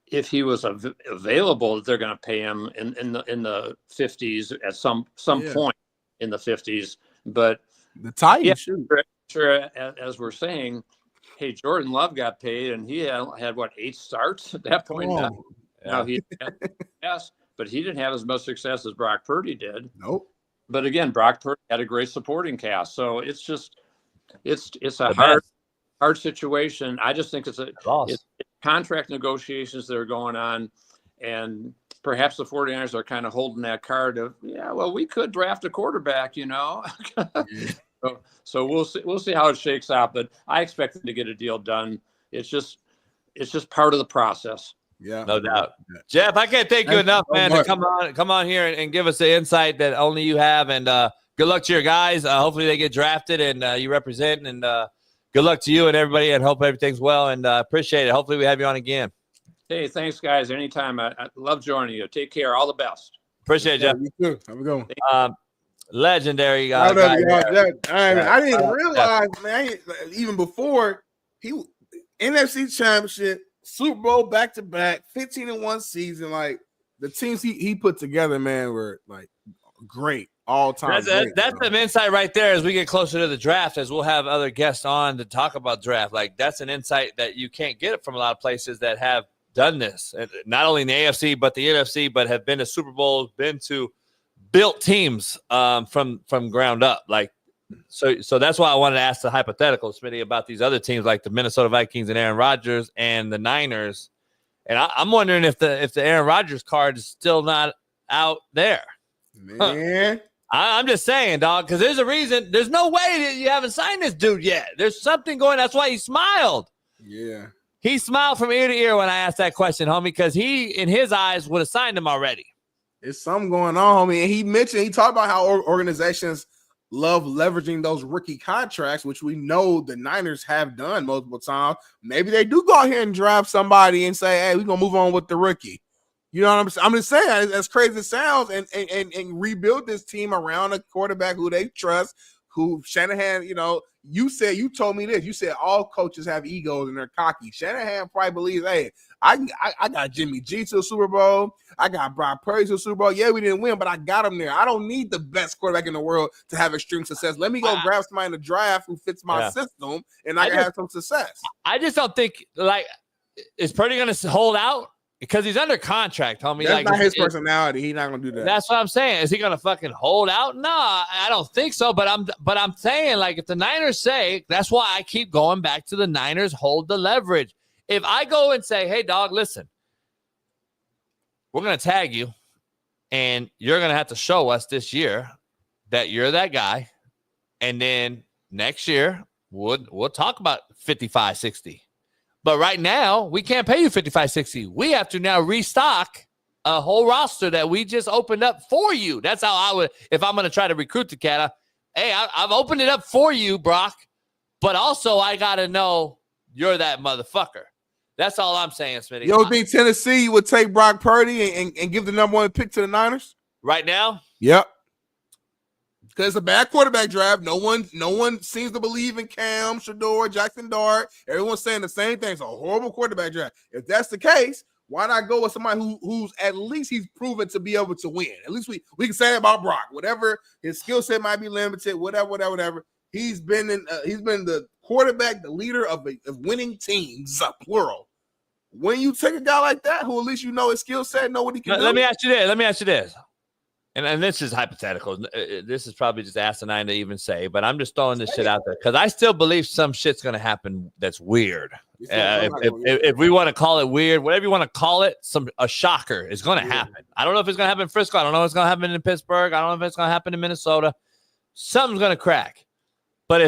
if he was available, they're going to pay him in the 50s at some point in the 50s. But the Titans, sure, as we're saying. Hey, Jordan Love got paid, and he had what, 8 starts at that point. Now he had success, but he didn't have as much success as Brock Purdy did. Nope. But again, Brock Purdy had a great supporting cast, so it's a hard situation. I just think it's contract negotiations that are going on, and perhaps the 49ers are kind of holding that card of, we could draft a quarterback, So we'll see how it shakes out, but I expect them to get a deal done. It's just part of the process. Yeah, no doubt. Jeff, I can't thank you enough, man, to come on here and give us the insight that only you have. And good luck to your guys. Hopefully they get drafted and you represent. And good luck to you and everybody. And hope everything's well. And appreciate it. Hopefully we have you on again. Hey, thanks, guys. Anytime. I love joining you. Take care. All the best. Appreciate it, Jeff. You too. Have a good one. Legendary guy. I didn't realize, man, even before NFC Championship, Super Bowl back-to-back, 15-1 season, like the teams he put together, man, were like great all time. That's some insight right there as we get closer to the draft, as we'll have other guests on to talk about draft. Like, that's an insight that you can't get from a lot of places that have done this, and not only in the AFC but the NFC, but have been to Super Bowls, been to built teams from ground up. Like, so that's why I wanted to ask the hypothetical, Smitty, about these other teams like the Minnesota Vikings and Aaron Rodgers and the Niners. And I'm wondering if the Aaron Rodgers card is still not out there. Man, I'm just saying, dog, because there's a reason. There's no way that you haven't signed this dude yet. There's something going. That's why he smiled. Yeah, he smiled from ear to ear when I asked that question, homie, because he, in his eyes, would have signed him already. It's something going on, homie. And he talked about how organizations love leveraging those rookie contracts, which we know the Niners have done multiple times. Maybe they do go out here and draft somebody and say, hey, we're going to move on with the rookie. You know what I'm saying? I'm just saying, as crazy as it sounds, and rebuild this team around a quarterback who they trust, who Shanahan, you told me this. You said all coaches have egos and they're cocky. Shanahan probably believes, hey, I got Jimmy G to the Super Bowl. I got Brock Purdy to the Super Bowl. Yeah, we didn't win, but I got him there. I don't need the best quarterback in the world to have extreme success. Let me go grab somebody in the draft who fits my system, and I can have some success. I just don't think, is Purdy going to hold out? Because he's under contract, homie. That's not his personality. He's not gonna do that. That's what I'm saying. Is he gonna fucking hold out? No, I don't think so. But I'm saying, like, if the Niners say, that's why I keep going back to the Niners hold the leverage. If I go and say, hey, dog, listen, we're gonna tag you, and you're gonna have to show us this year that you're that guy, And then next year, we'll talk about 55, 60. But right now, we can't pay you 55, 60. We have to now restock a whole roster that we just opened up for you. That's how I would, if I'm going to try to recruit the cat. Hey, I've opened it up for you, Brock. But also, I got to know you're that motherfucker. That's all I'm saying, Smitty. You don't think Tennessee would take Brock Purdy and give the number 1 pick to the Niners? Right now? Yep. Because it's a bad quarterback draft. No one seems to believe in Cam, Shador, Jackson Dart. Everyone's saying the same thing. It's a horrible quarterback draft. If that's the case, why not go with somebody who's at least he's proven to be able to win? At least we can say that about Brock. Whatever his skill set might be limited, whatever. He's been the quarterback, the leader of winning teams, plural. When you take a guy like that, who at least you know his skill set, know what he can do. Let me ask you this. And this is hypothetical. This is probably just asinine to even say, but I'm just throwing this shit out there because I still believe some shit's going to happen that's weird. If we want to call it weird, whatever you want to call it, a shocker is going to happen. I don't know if it's going to happen in Frisco. I don't know if it's going to happen in Pittsburgh. I don't know if it's going to happen in Minnesota. Something's going to crack. But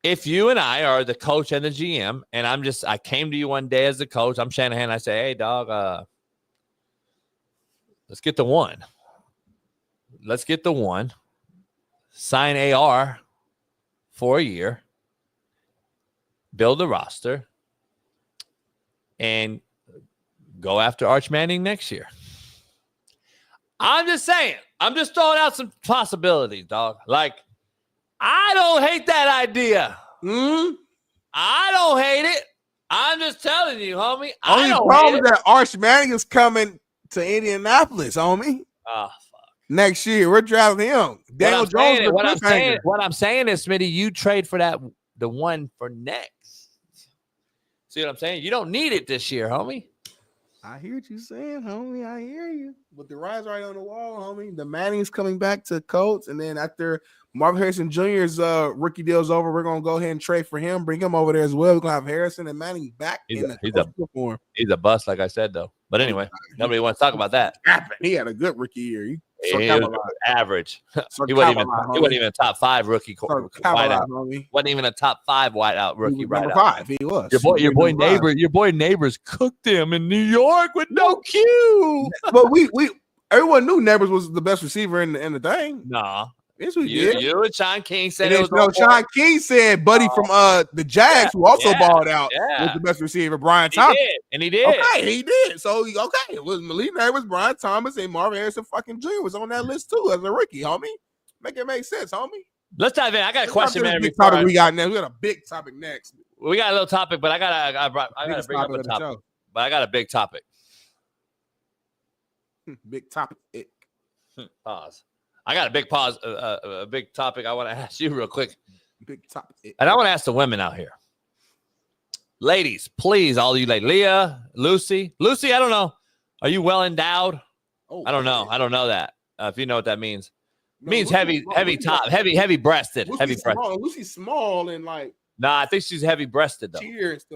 if you and I are the coach and the GM, and I came to you one day as the coach, I'm Shanahan. I say, hey, dog, let's get the 1. Let's get the 1. Sign AR for a year. Build a roster. And go after Arch Manning next year. I'm just saying. I'm just throwing out some possibilities, dog. Like, I don't hate that idea. I don't hate it. I'm just telling you, homie. Only problem is that Arch Manning is coming to Indianapolis, homie. Oh, fuck. Next year, we're drafting him. Daniel Jones. What I'm saying is, Smitty, you trade for the 1 for next. See what I'm saying? You don't need it this year, homie. I hear what you're saying, homie. I hear you. But the ride's right on the wall, homie. The Manning's coming back to Colts, and then after Marvin Harrison Jr.'s rookie deal's over, we're gonna go ahead and trade for him, bring him over there as well. We're gonna have Harrison and Manning back he's a bust, like I said, though. But anyway, nobody wants to talk about that. He had a good rookie year. He was average. He wasn't even a top 5 rookie. Wasn't even a top 5 wideout rookie. Number 5, he was. Your boy neighbors cooked him in New York with no Q. But everyone knew Neighbors was the best receiver in the thing. Nah. Yes, we did. You and Shaun King said it was Shaun King said Buddy from the Jags, who also balled out, was the best receiver, Brian Thomas. He did. Okay, he did. So, it was Malik Neighbors, Brian Thomas, and Marvin Harrison fucking Jr. was on that list too as a rookie, homie. Make it make sense, homie. Let's dive in. I got a question, man. Big topic we got next. We got a big topic next. We got a little topic, but I gotta bring up a topic. But I got a big topic. Big topic. Pause. I got a big pause, a big topic I want to ask you real quick. Big topic. And I want to ask the women out here. Ladies, please, all you ladies. Leah, Lucy, I don't know. Are you well endowed? Oh, I don't know. I don't know that. If you know what that means. It means heavy top, heavy breasted. Lucy's small and like. Nah, I think she's heavy breasted though. Cheers.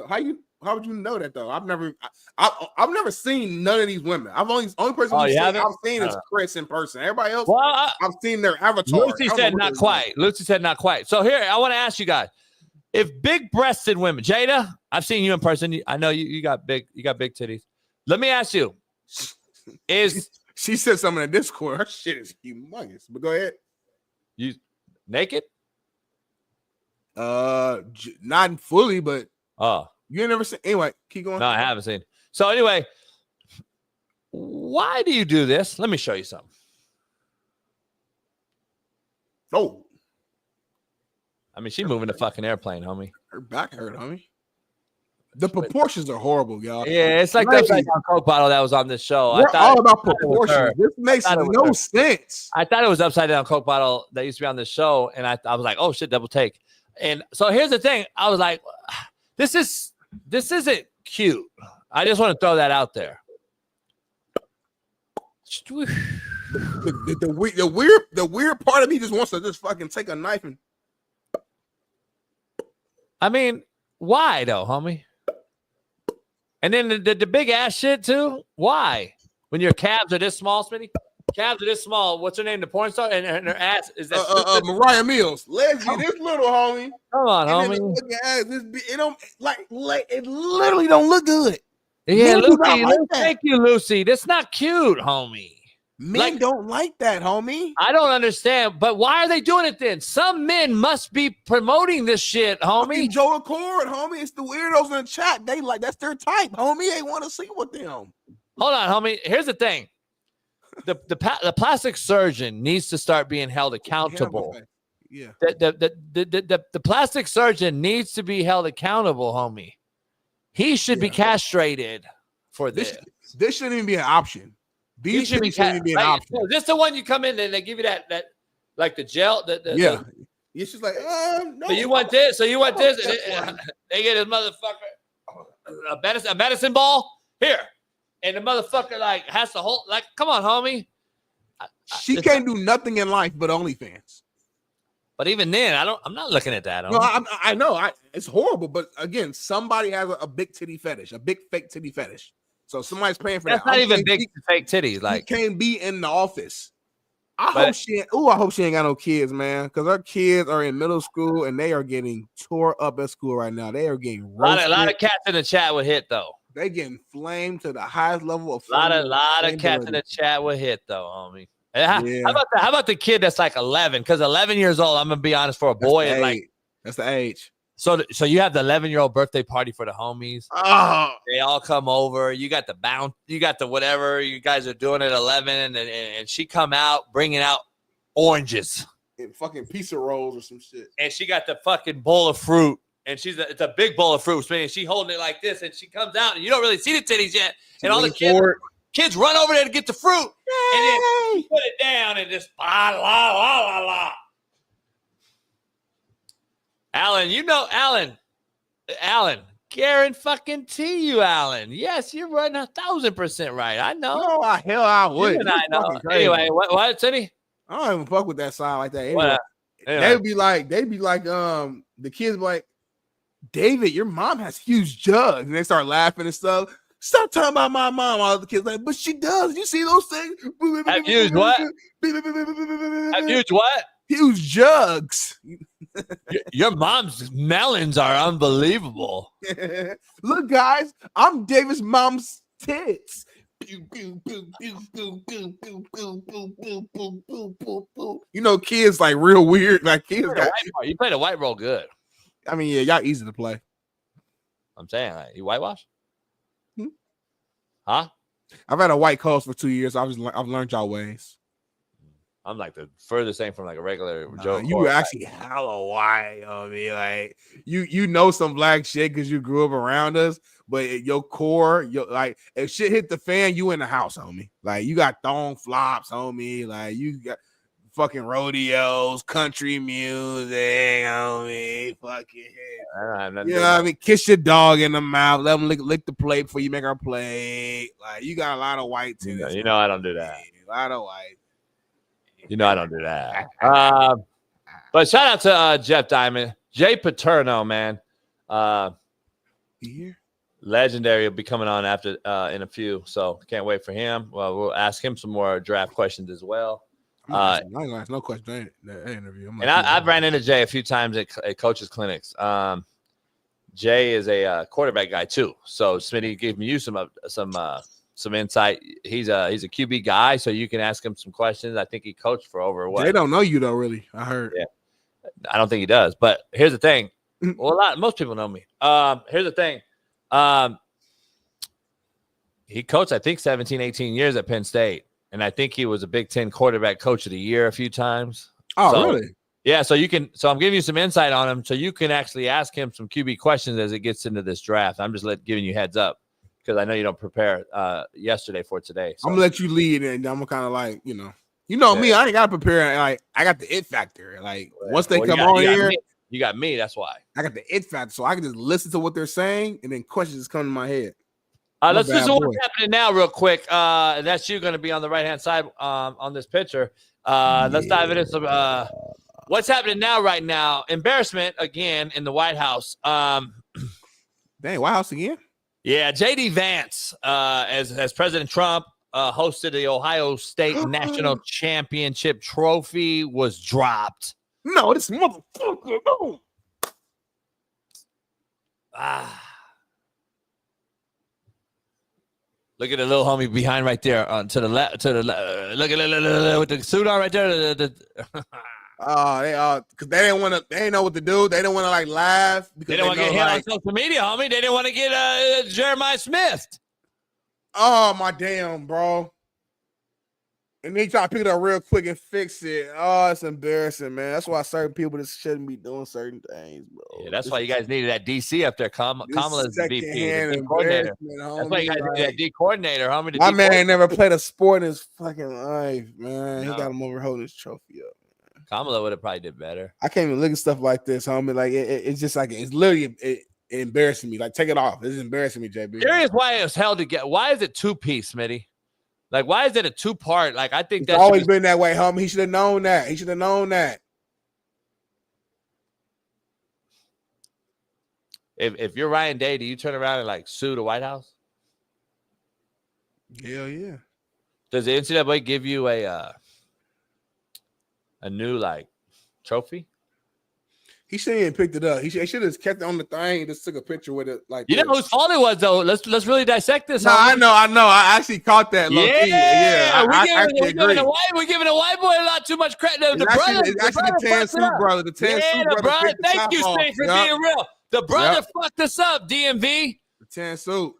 How would you know that though? I've never seen none of these women. Only person I've seen is Chris in person. Everybody else, I've seen their avatar. Lucy said not quite. So here, I want to ask you guys: if big-breasted women, Jada, I've seen you in person. I know you got big titties. Let me ask you: she said something in the Discord? Her shit is humongous. But go ahead. You naked? Not fully, but you ain't never seen. Anyway, keep going. No, I haven't seen. So anyway, why do you do this? Let me show you something. Oh, I mean, she's moving the fucking airplane, homie. Her back hurt, homie. The proportions are horrible, y'all. Yeah, it's like the upside down Coke bottle that was on this show. We're all about proportions. This makes no sense. I thought it was upside down Coke bottle that used to be on this show, and I was like, oh shit, double take. And so here's the thing. I was like, this isn't cute. I just want to throw that out there. The weird part of me just wants to just fucking take a knife and. I mean, why though, homie? And then the big ass shit too. Why? When your calves are this small, Smitty? calves are this small. What's her name? The porn star, and her ass is that Mariah Mills. Leslie, this little homie. Come on, And then homie. the fucking ass, it don't like it literally don't look good. Yeah, Men do not Lucy. like that. Thank you, Lucy. That's not cute, homie. Men don't like that, homie. I don't understand, but why are they doing it then? Some men must be promoting this shit, homie. Joe Accord, homie. It's the weirdos in the chat. They like that's their type, homie. They want to see with them. Hold on, homie. Here's the thing: the plastic surgeon needs to start being held accountable. Yeah. The plastic surgeon needs to be held accountable, homie. He should be castrated for this. This shouldn't even be an option. These shouldn't even be an option. Is this the one you come in and they give you that like the gel? It's just like, no. So you want this? So you want this? And they get this motherfucker a medicine ball here, and the motherfucker like has to hold. Like, come on, homie. She can't do nothing in life but OnlyFans. But even then, I'm not looking at that. No, I know. It's horrible. But again, somebody has a big titty fetish, a big fake titty fetish. So somebody's paying for That's that. not even big fake titties. Like, he can't be in the office. I hope she ain't got no kids, man. Because our kids are in middle school and they are getting tore up at school right now. They are getting roasted. A lot of cats in the chat would hit though. They getting flamed to the highest level of flame. A lot of cats in the chat would hit though, homie. How about the kid that's like 11? Because 11 years old, I'm gonna be honest, for a boy, is like that's the age. So you have the 11-year-old birthday party for the homies. Oh, they all come over. You got the whatever you guys are doing at 11, and she come out bringing out oranges and fucking pizza rolls or some shit. And she got the fucking bowl of fruit, and it's a big bowl of fruit. And she holding it like this, and she comes out, and you don't really see the titties yet. And all the kids run over there to get the fruit, and then put it down and just la la la la la. Alan, guarantee you, Alan. Yes, you're running 1,000% right. I know. No, hell, I would. I know. Anyway, what, Cindy? I don't even fuck with that side like that. Anyway, they'd be like, the kids be like, David, your mom has huge jugs, and they start laughing and stuff. Stop talking about my mom. All the kids like, but she does. You see those things? Have huge what? Have huge what? Huge jugs. Your mom's melons are unbelievable. Look, guys, I'm David's mom's tits. You know, kids like real weird. Like kids, you play the white role good. I mean, yeah, y'all easy to play. I'm saying, like, you whitewash? Huh? I've had a white coat for 2 years. I've learned y'all ways. I'm like the furthest thing from like a regular Joe. You were actually hella white. I mean, like you know some black shit because you grew up around us, but your core, like if shit hit the fan, you in the house, homie. Like you got thong flops, homie. Like you got fucking rodeos, country music, homie. Fucking hell. You know what I mean? Kiss your dog in the mouth. Let them lick the plate before you make our plate. Like you got a lot of white too. You know I don't do that. A lot of white. You know I don't do that. But shout out to Jeff Diamond, Jay Paterno, man. Legendary will be coming on after in a few, so can't wait for him. Well, we'll ask him some more draft questions as well. I'm not gonna ask no question in that interview. I've ran into Jay a few times at coaches' clinics. Jay is a quarterback guy too, so Smitty gave you some insight. He's a QB guy, so you can ask him some questions. I think he coached for over what? They don't know you though, really. I heard. Yeah, I don't think he does. But here's the thing. Well, most people know me. Here's the thing. He coached, I think, 17, 18 years at Penn State, and I think he was a Big Ten quarterback coach of the year a few times. Oh, really? Yeah. So I'm giving you some insight on him, so you can actually ask him some QB questions as it gets into this draft. I'm just giving you heads up, because I know you don't prepare yesterday for today. So. I'm gonna let you lead, and I'm gonna kind of like, you know me. I ain't gotta prepare. Like I got the it factor. Like once they come on here, you got me. That's why I got the it factor, so I can just listen to what they're saying, and then questions come to my head. Let's listen to what's happening now, real quick. And that's you going to be on the right hand side on this picture. Let's dive into some. What's happening now? Right now, embarrassment again in the White House. Dang, White House again. Yeah, J.D. Vance, as President Trump hosted the Ohio State National Championship trophy was dropped. No, this motherfucker. No. Look at the little homie behind right there to the left. Look at with the suit on right there. Because they didn't want to. They didn't know what to do. They didn't want to like laugh. Because they didn't want to get hit on social media, homie. They didn't want to get Jeremiah Smith. Oh my damn, bro. And they try to pick it up real quick and fix it. Oh, it's embarrassing, man. That's why certain people just shouldn't be doing certain things, bro. Yeah, that's why you guys needed that DC up there. Kamala's the VP, the D coordinator. That's why you guys needed that D coordinator, homie. My man ain't never played a sport in his fucking life, man. He got him over holding his trophy up. Kamala would have probably did better. I can't even look at stuff like this, homie. Like it's just like it's literally embarrassing me. Like take it off. It's embarrassing me, JB. Curious why it was held together. Why is it 2-piece, Smitty? Like, why is it a 2-part? Like, I think that's always been that way, homie. He should have known that. If you're Ryan Day, do you turn around and like sue the White House? Hell yeah. Does the NCAA give you a new like trophy? He shouldn't even picked it up. He should have kept it on the thing and just took a picture with it. Like, you know whose fault it was though. Let's really dissect this. No, I know. I actually caught that. Yeah. We're giving a white boy a lot too much credit. The brother, the tan suit brother. The tan suit brother. Thank you, State, for being real. The brother fucked us up. DMV. The tan suit.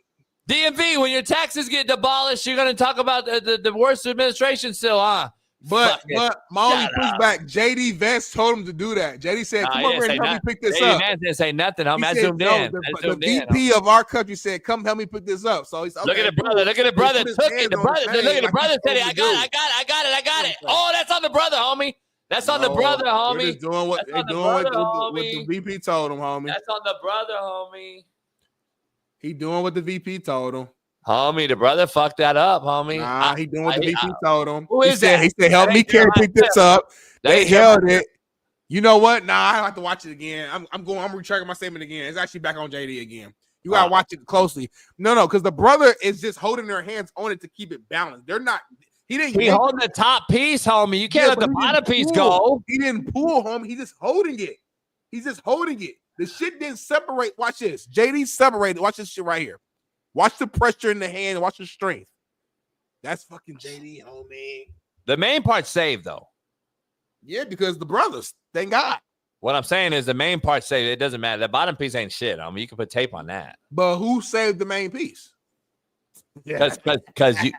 DMV. When your taxes get abolished, you're going to talk about the worst administration still, huh? But my only pushback, JD Vance told him to do that. JD said, come over and help me pick this up. Vance didn't say nothing. I zoomed in. The VP of our country said, come help me pick this up. So he's look at the brother. Look at the brother. Took it. Look at the brother said, I got it. Oh, that's on the brother, homie. That's on the brother, homie. They're doing what the VP told him, homie. That's on the brother, homie. He doing what the VP told him. Homie, the brother fucked that up, homie. Nah, he doing what the VP told him. Who is that? He said, help me carry pick this up. They held it. You know what? Nah, I have to watch it again. I'm retracting my statement again. It's actually back on JD again. You gotta watch it closely. No, because the brother is just holding their hands on it to keep it balanced. They're not. He holding the top piece, homie. You can't let the bottom piece go. He didn't pull, homie. He's just holding it. The shit didn't separate. Watch this. JD separated. Watch this shit right here. Watch the pressure in the hand. Watch the strength. That's fucking JD, homie. The main part's saved, though. Yeah, because the brothers. Thank God. What I'm saying is the main part's saved. It doesn't matter. The bottom piece ain't shit. I mean, you can put tape on that. But who saved the main piece? Because he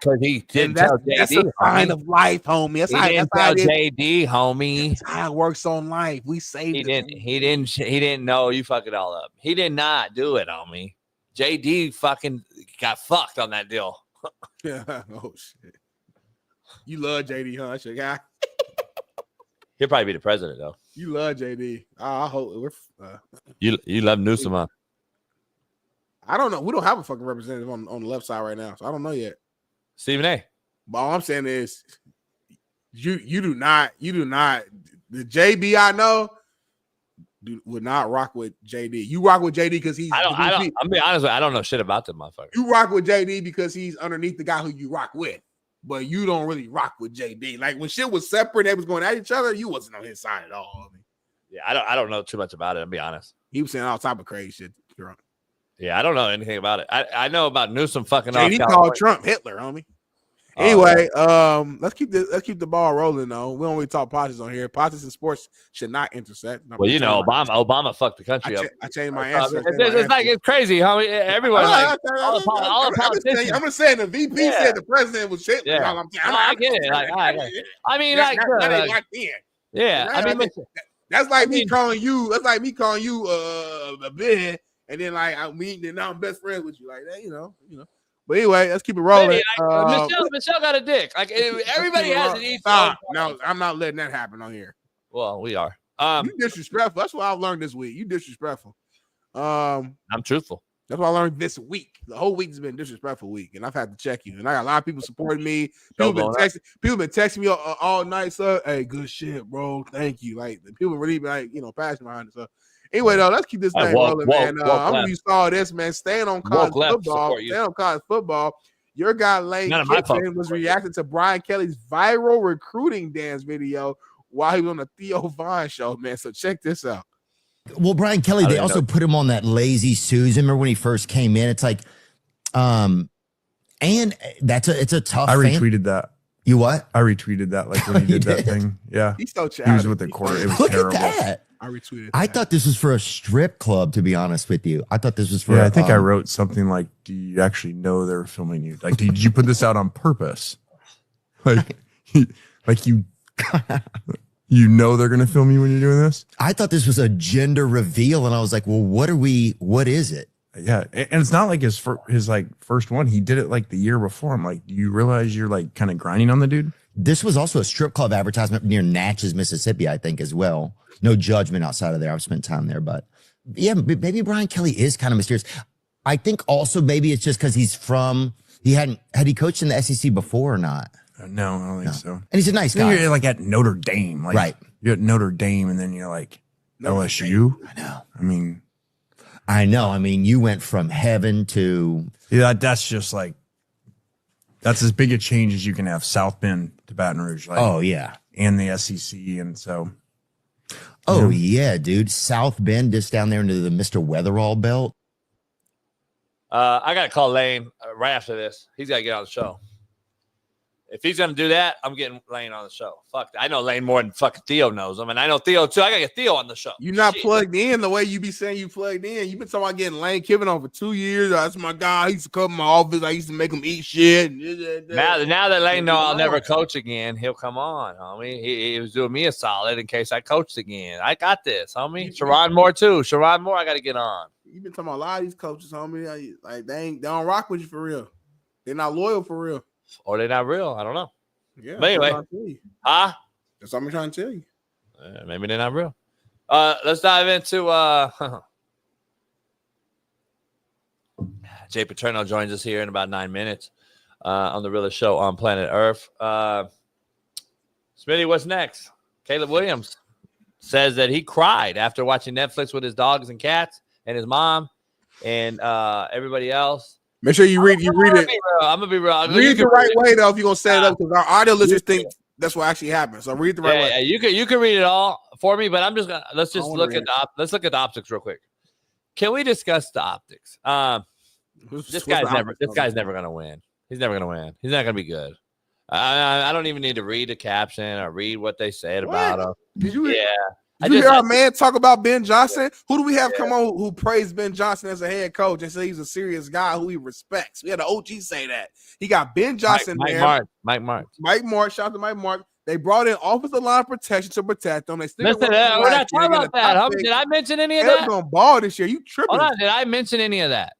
didn't tell JD. That's a sign of life, homie. That's he didn't tell JD, homie. That's how it works on life. We saved it. He didn't know. You fuck it all up. He did not do it, homie. JD fucking got fucked on that deal. Oh shit! You love JD, huh, shit guy? He'll probably be the president, though. You love JD. I hope we're. You love Newsom, huh? I don't know. We don't have a fucking representative on the left side right now, so I don't know yet. Stephen A. But all I'm saying is, you do not. The JB I know would not rock with JD. You rock with JD because he's. I'm being honest with you, I don't know shit about them motherfuckers. You rock with JD because he's underneath the guy who you rock with, but you don't really rock with JD. Like when shit was separate, they was going at each other. You wasn't on his side at all. Yeah, I don't know too much about it. I'll be honest. He was saying all type of crazy shit. Drunk. Yeah, I don't know anything about it. I know about Newsom fucking JD off. Called Trump Hitler, homie. Anyway, let's keep the ball rolling though. We don't really talk politics on here. Politics and sports should not intersect. Well, you know, Obama fucked the country up. I changed my answer. It's crazy, homie. Everyone I'm just saying the VP said the president was shit. Yeah. I get it. I mean, that's like me calling you. That's like me calling you a bid, and then now I'm best friends with you. Like that, you know. But anyway, let's keep it rolling. Michelle got a dick. Like everybody has an each. No, I'm not letting that happen on here. Well, we are. You disrespectful. That's what I've learned this week. You disrespectful. I'm truthful. That's what I learned this week. The whole week has been a disrespectful week, and I've had to check you. And I got a lot of people supporting me. People been texting me all night. So, hey, good shit, bro. Thank you. Like people really passionate behind it. So. Anyway, though, let's keep this thing rolling, man. I'm gonna use all this, man. Staying on college football. Your guy Lane None of my fault. Kiffin was reacting to Brian Kelly's viral recruiting dance video while he was on the Theo Vaughn show, man. So check this out. Well, Brian Kelly, they also put him on that Lazy Susan. Remember when he first came in? It's like, and it's a tough. I retweeted that. You what? I retweeted that, like when he did that thing. Yeah, he's so he was with the quarter. It was Look terrible. at that. I retweeted. I thought this was for a strip club. To be honest with you, I thought this was for. Yeah, I think I wrote something like, "Do you actually know they're filming you? Like, did you put this out on purpose? Like, you." You know they're gonna film you when you're doing this. I thought this was a gender reveal, and I was like, "Well, what is it?" Yeah, and it's not like his first one. He did it like the year before. I'm like, do you realize you're like kind of grinding on the dude? This was also a strip club advertisement near Natchez, Mississippi, I think, as well. No judgment outside of there. I've spent time there, but yeah, maybe Brian Kelly is kind of mysterious. I think also maybe it's just because had he coached in the SEC before or not? No, I don't think so. And he's a nice guy. You're like at Notre Dame, like, right? You're at Notre Dame, and then you're like LSU. I know. I mean, you went from heaven to that's just like that's as big a change as you can have. South Bend to Baton Rouge. Like, oh yeah, and the SEC, and so. Oh yeah, dude. South Bend, just down there into the Mr. Weatherall belt. I got to call Lane right after this. He's got to get on the show. If he's going to do that, I'm getting Lane on the show. Fuck that. I know Lane more than fucking Theo knows him. And I know Theo, too. I got to get Theo on the show. You're not plugged in the way you be saying you plugged in. You've been talking about getting Lane Kiffin on for 2 years. That's my guy. He used to come to my office. I used to make him eat shit. Now that Lane know I'll never coach again, he'll come on, homie. He was doing me a solid in case I coached again. I got this, homie. Sharon Moore, too. Sharon Moore, I got to get on. You've been talking about a lot of these coaches, homie. Like they don't rock with you for real. They're not loyal for real. Or they're not real. I don't know. Yeah. But anyway, that's what I'm trying to tell you. Maybe they're not real. Let's dive into Jay Paterno joins us here in about 9 minutes on the Realest Show on Planet ERF. Smitty, what's next? Caleb Williams says that he cried after watching Netflix with his dogs and cats and his mom and everybody else. Make sure you read it. I'm gonna be real. Read it the right way though. If you're gonna set it up, because our audio listeners think that's what actually happened. So read it the right way. Yeah, you can read it all for me, but I'm just gonna let's look at the optics real quick. Can we discuss the optics? This guy's never gonna win. He's never gonna win. He's not gonna be good. I don't even need to read the caption or read what they said about him. Did you? Yeah. Did you hear our man talk about Ben Johnson? Who do we have come on who praised Ben Johnson as a head coach and say he's a serious guy who he respects? We had an OG say that. He got Ben Johnson there. Mike Mark. Shout out to Mike Mark. They brought in offensive line protection to protect them. Listen, we're not talking about that. Did I mention any of that? They're going to ball this year. You tripping. Hold on. Did I mention any of that?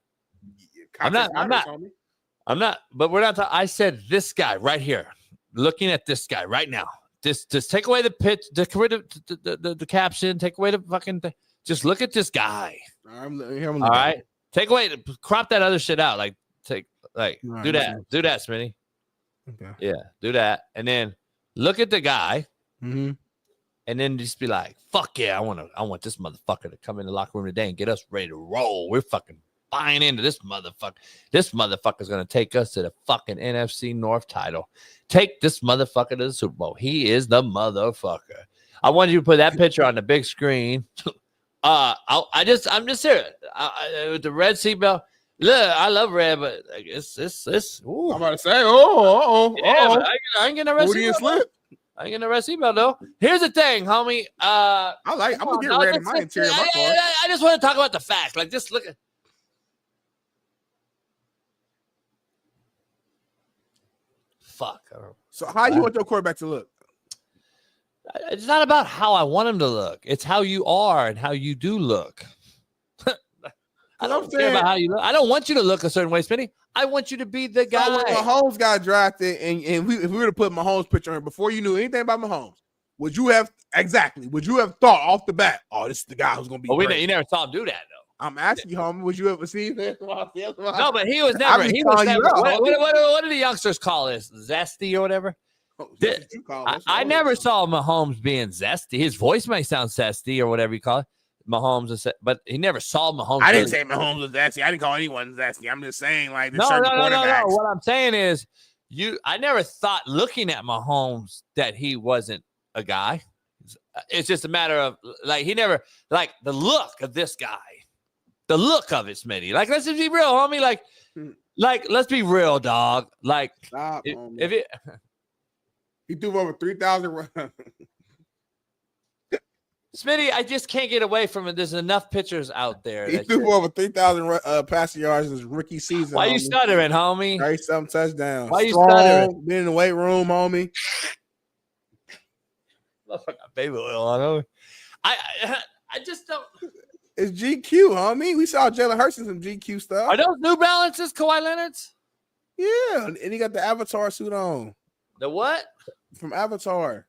I'm not. But we're not talking. I said this guy right here. Looking at this guy right now. Just take away the pitch, take away the caption, take away the fucking thing. Just look at this guy. All right. Take away, crop that other shit out. Like, do that, Smitty. Okay. Yeah, do that. And then look at the guy. Mm-hmm. And then just be like, fuck yeah, I want this motherfucker to come in the locker room today and get us ready to roll. We're fucking buying into this motherfucker. This motherfucker's going to take us to the fucking NFC North title. Take this motherfucker to the Super Bowl. He is the motherfucker. I wanted you to put that picture on the big screen. I'm just serious. With the red seatbelt. Look, I love red, but it's. Ooh. I'm about to say, but I ain't getting a red seatbelt. I ain't getting a red seatbelt though. Here's the thing, homie. I'm gonna get red in my interior of my car. I just want to talk about the facts. Like, just look at. Fuck. So how you want your quarterback to look? It's not about how I want him to look. It's how you are and how you do look. I don't care about how you look. I don't want you to look a certain way, Smitty. I want you to be the guy. So when Mahomes got drafted, and if we were to put Mahomes' picture on before you knew anything about Mahomes, would you have thought off the bat, oh, this is the guy who's going to be great? You never saw him do that, though. I'm asking you, homie, would you ever see that? No, but he was never. What do the youngsters call this? Zesty or whatever? I never saw Mahomes being zesty. His voice may sound zesty or whatever you call it. Mahomes and said, but he never saw Mahomes. I didn't say Mahomes was Zaxby. I didn't call anyone Zaxby. I'm just saying, like, No. What I'm saying is, I never thought looking at Mahomes that he wasn't a guy. It's just a matter of like he never like the look of this guy, the look of it, Smitty. Like, let's just be real, homie. Like let's be real, dog. Like, stop, if it. He threw over 3,000 runs. Smitty, I just can't get away from it. There's enough pitchers out there. He threw over 3,000 passing yards in his rookie season. Why you stuttering, homie? 37 touchdowns. Why you stuttering? Been in the weight room, homie. Baby oil on him. I just don't. It's GQ, homie. We saw Jalen Hurts in some GQ stuff. Are those New Balances, Kawhi Leonard's? Yeah, and he got the Avatar suit on. The what? From Avatar.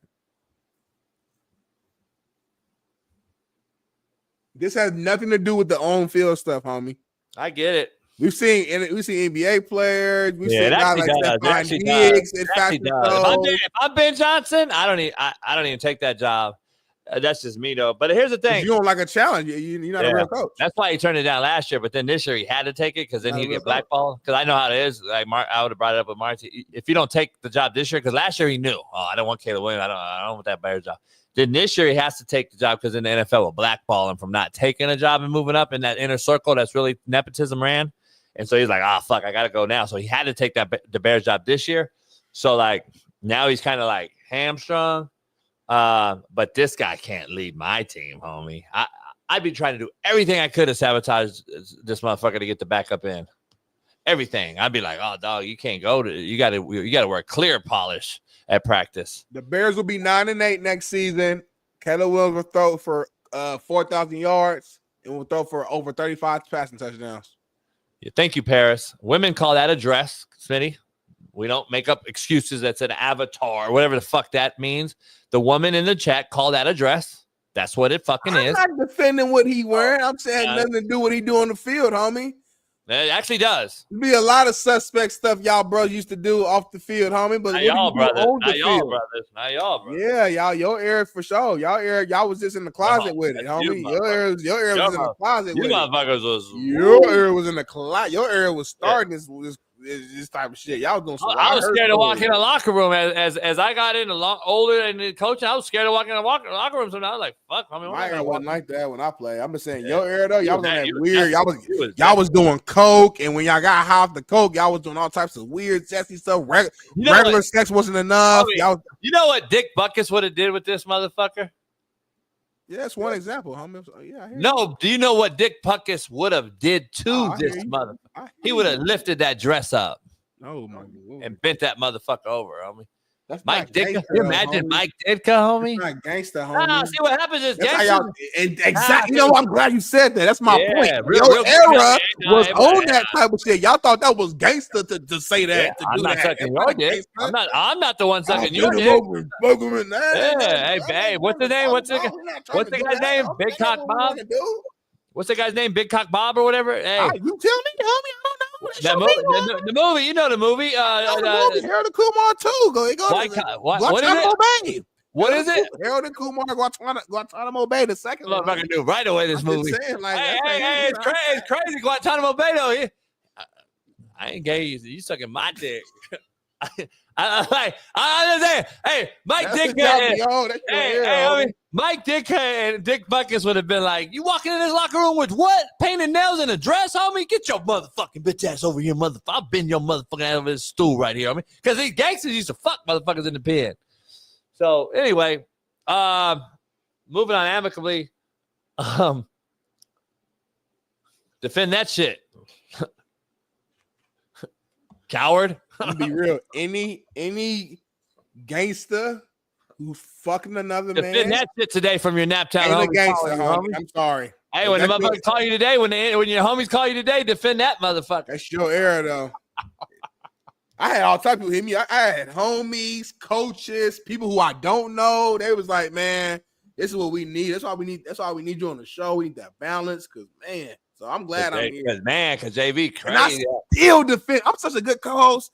This has nothing to do with the on-field stuff, homie. I get it. We've seen NBA players. We've seen guys like does. Stephon Diggs. If I'm Ben Johnson, I don't even take that job. That's just me, though. But here's the thing: you don't like a challenge. You're not a real coach. That's why he turned it down last year. But then this year he had to take it because then he'd get blackballed. Because I know how it is. Like I would have brought it up with Marty. If you don't take the job this year, because last year he knew, I don't want Caleb Williams. I don't want that Bears job. Then this year he has to take the job because in the NFL will blackball him from not taking a job and moving up in that inner circle that's really nepotism ran. And so he's like, fuck, I got to go now. So he had to take the Bears job this year. So, like, now he's kind of, like, hamstrung. But this guy can't lead my team, homie. I'd be trying to do everything I could to sabotage this motherfucker to get the backup in. Everything. I'd be like, oh, dog, you can't go to – you got to wear clear polish at practice. The Bears will be 9-8 next season. Caleb Williams will throw for 4,000 yards and will throw for over 35 passing touchdowns. Yeah, thank you, Paris. Women call that a dress, Smitty. We don't make up excuses. That's an avatar, whatever the fuck that means. The woman in the chat called that a dress. That's what it fucking is. I'm not defending what he wearing. I'm saying nothing to do what he do on the field, homie. It actually does. There'd be a lot of suspect stuff y'all bros used to do off the field, homie. But not y'all brothers. Not y'all brothers. Yeah, your era for sure. Y'all was just in the closet with it, homie. Your era was in the closet with it. Your era was in the closet. Your era was starting this type of shit. Y'all doing some. I was scared to walk in the locker room as I got in older and coaching. I was scared to walk in the locker room. So I was like, "Fuck, I mean, my era wasn't like that when I played." I'm just saying, your era though, y'all was on that weird. Y'all was doing coke, and when y'all got high off the coke, y'all was doing all types of weird, sexy stuff. Regular sex wasn't enough. You know what Dick Butkus would have did with this motherfucker? Yeah, that's one example, homie. Yeah, no, do you know what Dick Butkus would have did to this motherfucker? He would have lifted that dress up. Oh my God. And bent that motherfucker over, homie. That's Mike Ditka. Can you imagine Mike Ditka, homie? That's not gangster, homie. Nah, see what happens is gangster. Exactly. You know, I'm glad you said that. That's my point. Your era was on that type of shit. Y'all thought that was gangster to say that. I'm not sucking your dick. I'm not the one sucking your dick. Yeah. Hey, what's the name? What's the guy's name? Big Cock Bob. What's the guy's name? Big Cock Bob or whatever. Hey, you tell me, homie. I don't know. The movie, you know the movie. Harold and Kumar too. What is it? What is it? Harold and Kumar, Guantanamo Bay. The second one. I'm not gonna do right away. This movie. Hey, it's crazy. Guantanamo Bay though. I ain't gay. You sucking my dick. I understand. Hey, Mike Ditka. Mike Ditka and Dick Butkus would have been like, "You walking in this locker room with what? Painted nails in a dress, homie? Get your motherfucking bitch ass over here, motherfucker. I'll bend your motherfucking ass over this stool right here, homie." Because these gangsters used to fuck motherfuckers in the pen. So anyway, moving on amicably. Defend that shit. Coward. I'm gonna be real. Any gangster who's fucking another man. Defend that shit today from your naptown. Ain't a gangster, homie. I'm sorry. Hey, when the motherfuckers call you today, when your homies call you today, defend that motherfucker. That's your era, though. I had all types of people hit me. I had homies, coaches, people who I don't know. They was like, "Man, this is what we need. That's why we need you on the show. We need that balance." Because man, so I'm glad I'm here. Because JV crazy. And I still defend. I'm such a good co-host.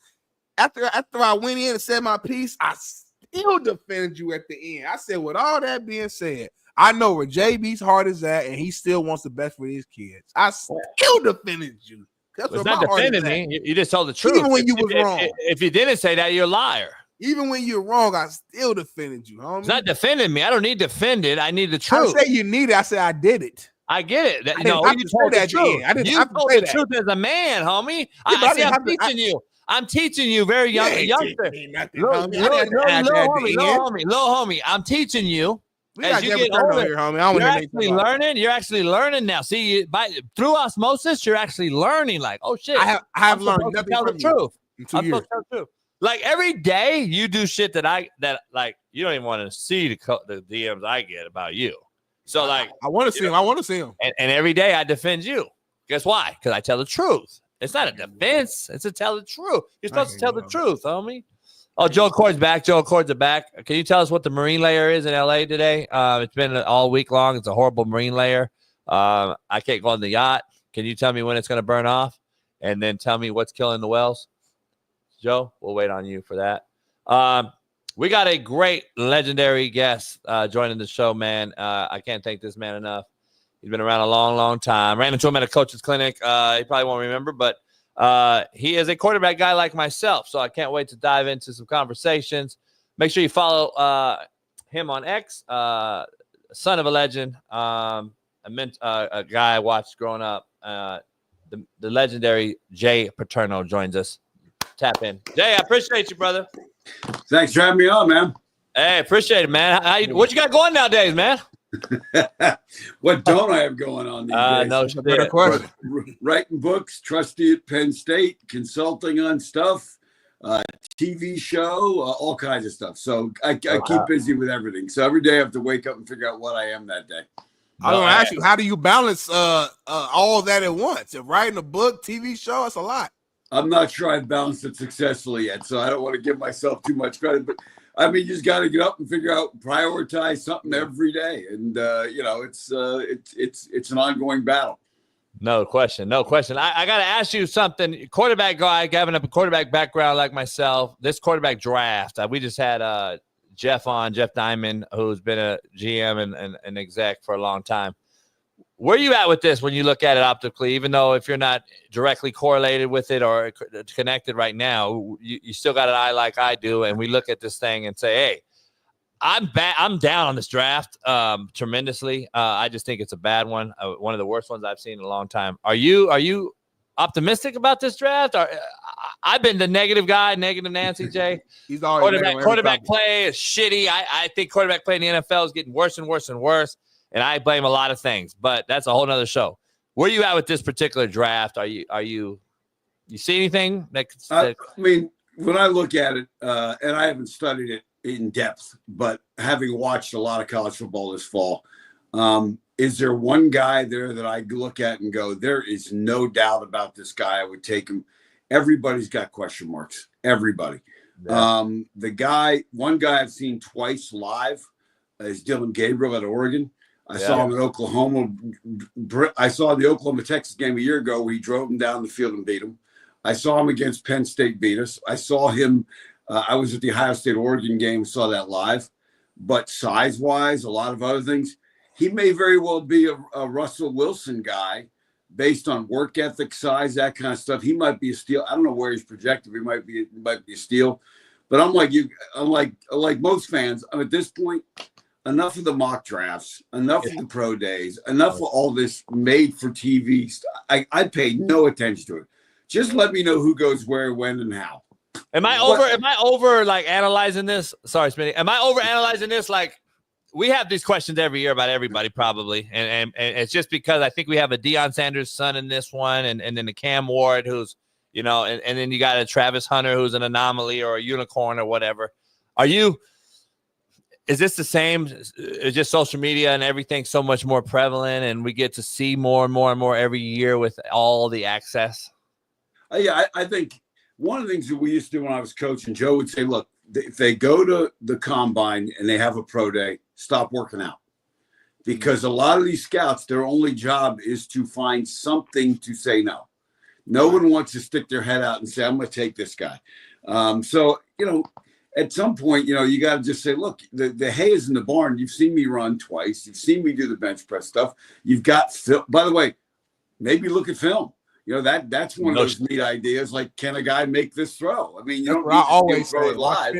After I went in and said my piece, I still defended you at the end. I said, with all that being said, I know where JB's heart is at, and he still wants the best for his kids. I still defended you. That's It's where not my heart is defending at. me. You just told the truth. Even when you was wrong. If you didn't say that, you're a liar. Even when you're wrong, I still defended you, homie. It's not defending me. I don't need defended. I need the I truth. didn't say you need it. I said I did it. I get it. I didn't have to say that at the end. I didn't You have to told say the that. truth as a man, homie. Yeah, but I didn't I'm have to- teaching you. I'm teaching you, very young You ain't youngster. teaching me nothing, Little homie. I didn't have to add that at the end. homie. I'm teaching you. We As got you Jay get Paterno older, here, homie. I don't you're wanna hear actually nothing about learning. You're actually learning now. See, through osmosis, you're actually learning. Like, oh shit, I have I'm learned supposed to nothing tell the from you truth. in 2 I'm years. supposed to tell the truth. Like every day, you do shit that like you don't even want to see the DMs I get about you. So like, I want to see him. I want to see him. And every day I defend you. Guess why? Because I tell the truth. It's not a defense. It's to tell the truth. You're supposed to tell the truth, homie. Oh, Joe Cord's back. Joe Cord's back. Can you tell us what the marine layer is in LA today? It's been all week long. It's a horrible marine layer. I can't go on the yacht. Can you tell me when it's going to burn off? And then tell me what's killing the whales? Joe, we'll wait on you for that. We got a great legendary guest joining the show, man. I can't thank this man enough. He's been around a long, long time. Ran into him at a coach's clinic. He probably won't remember, but he is a quarterback guy like myself, so I can't wait to dive into some conversations. Make sure you follow him on X, son of a legend, a guy I watched growing up. The legendary Jay Paterno joins us. Tap in. Jay, I appreciate you, brother. Thanks for having me on, man. Hey, appreciate it, man. What you got going nowadays, man? What don't I have going on these days? No shit. Writing books, trustee at Penn State, consulting on stuff, TV show, all kinds of stuff. So I keep busy with everything. So every day I have to wake up and figure out what I am that day. I was going to ask you, how do you balance all of that at once? If writing a book, TV show, it's a lot. I'm not sure I've balanced it successfully yet, so I don't want to give myself too much credit. But I mean, you just got to get up and figure out, prioritize something every day, and it's an ongoing battle. No question. I got to ask you something. Quarterback guy, having a quarterback background like myself. This quarterback draft, we just had Jeff Diamond, who's been a GM and an exec for a long time. Where are you at with this when you look at it optically, even though if you're not directly correlated with it or connected right now, you still got an eye like I do, and we look at this thing and say, hey, I'm down on this draft tremendously. I just think it's a bad one, one of the worst ones I've seen in a long time. Are you optimistic about this draft? I've been the negative guy, negative Nancy, Jay. He's always quarterback play is shitty. I think quarterback play in the NFL is getting worse and worse and worse. And I blame a lot of things, but that's a whole nother show. Where are you at with this particular draft? You see anything? I mean, when I look at it, and I haven't studied it in depth, but having watched a lot of college football this fall, is there one guy there that I look at and go, there is no doubt about this guy, I would take him? Everybody's got question marks. Everybody. Yeah. One guy I've seen twice live is Dylan Gabriel at Oregon. I saw him in Oklahoma. I saw the Oklahoma-Texas game a year ago where he drove them down the field and beat them. I saw him against Penn State beat us. I saw him. I was at the Ohio State-Oregon game, saw that live. But size-wise, a lot of other things, he may very well be a Russell Wilson guy based on work ethic, size, that kind of stuff. He might be a steal. I don't know where he's projected. He might be a steal. But I'm like you. I'm like most fans. I'm at this point. Enough of the mock drafts, enough of the pro days, enough of all this made for TV stuff. I paid no attention to it. Just let me know who goes where, when, and how. Am I over like analyzing this? Sorry, Smitty. Am I over analyzing this? Like, we have these questions every year about everybody probably. And it's just because I think we have a Deion Sanders son in this one, and then the Cam Ward who's, and then you got a Travis Hunter who's an anomaly or a unicorn or whatever. Is this the same? It's just social media and everything so much more prevalent, and we get to see more and more and more every year with all the access? Yeah, I think one of the things that we used to do when I was coaching, Joe would say, look, if they go to the combine and they have a pro day, stop working out. Because a lot of these scouts, their only job is to find something to say no. No one wants to stick their head out and say, I'm going to take this guy. at some point, you got to just say, look, the hay is in the barn. You've seen me run twice. You've seen me do the bench press stuff. You've got film. By the way, maybe look at film. That's one of those neat ideas. Like, can a guy make this throw? I mean, you don't need to always throw it live.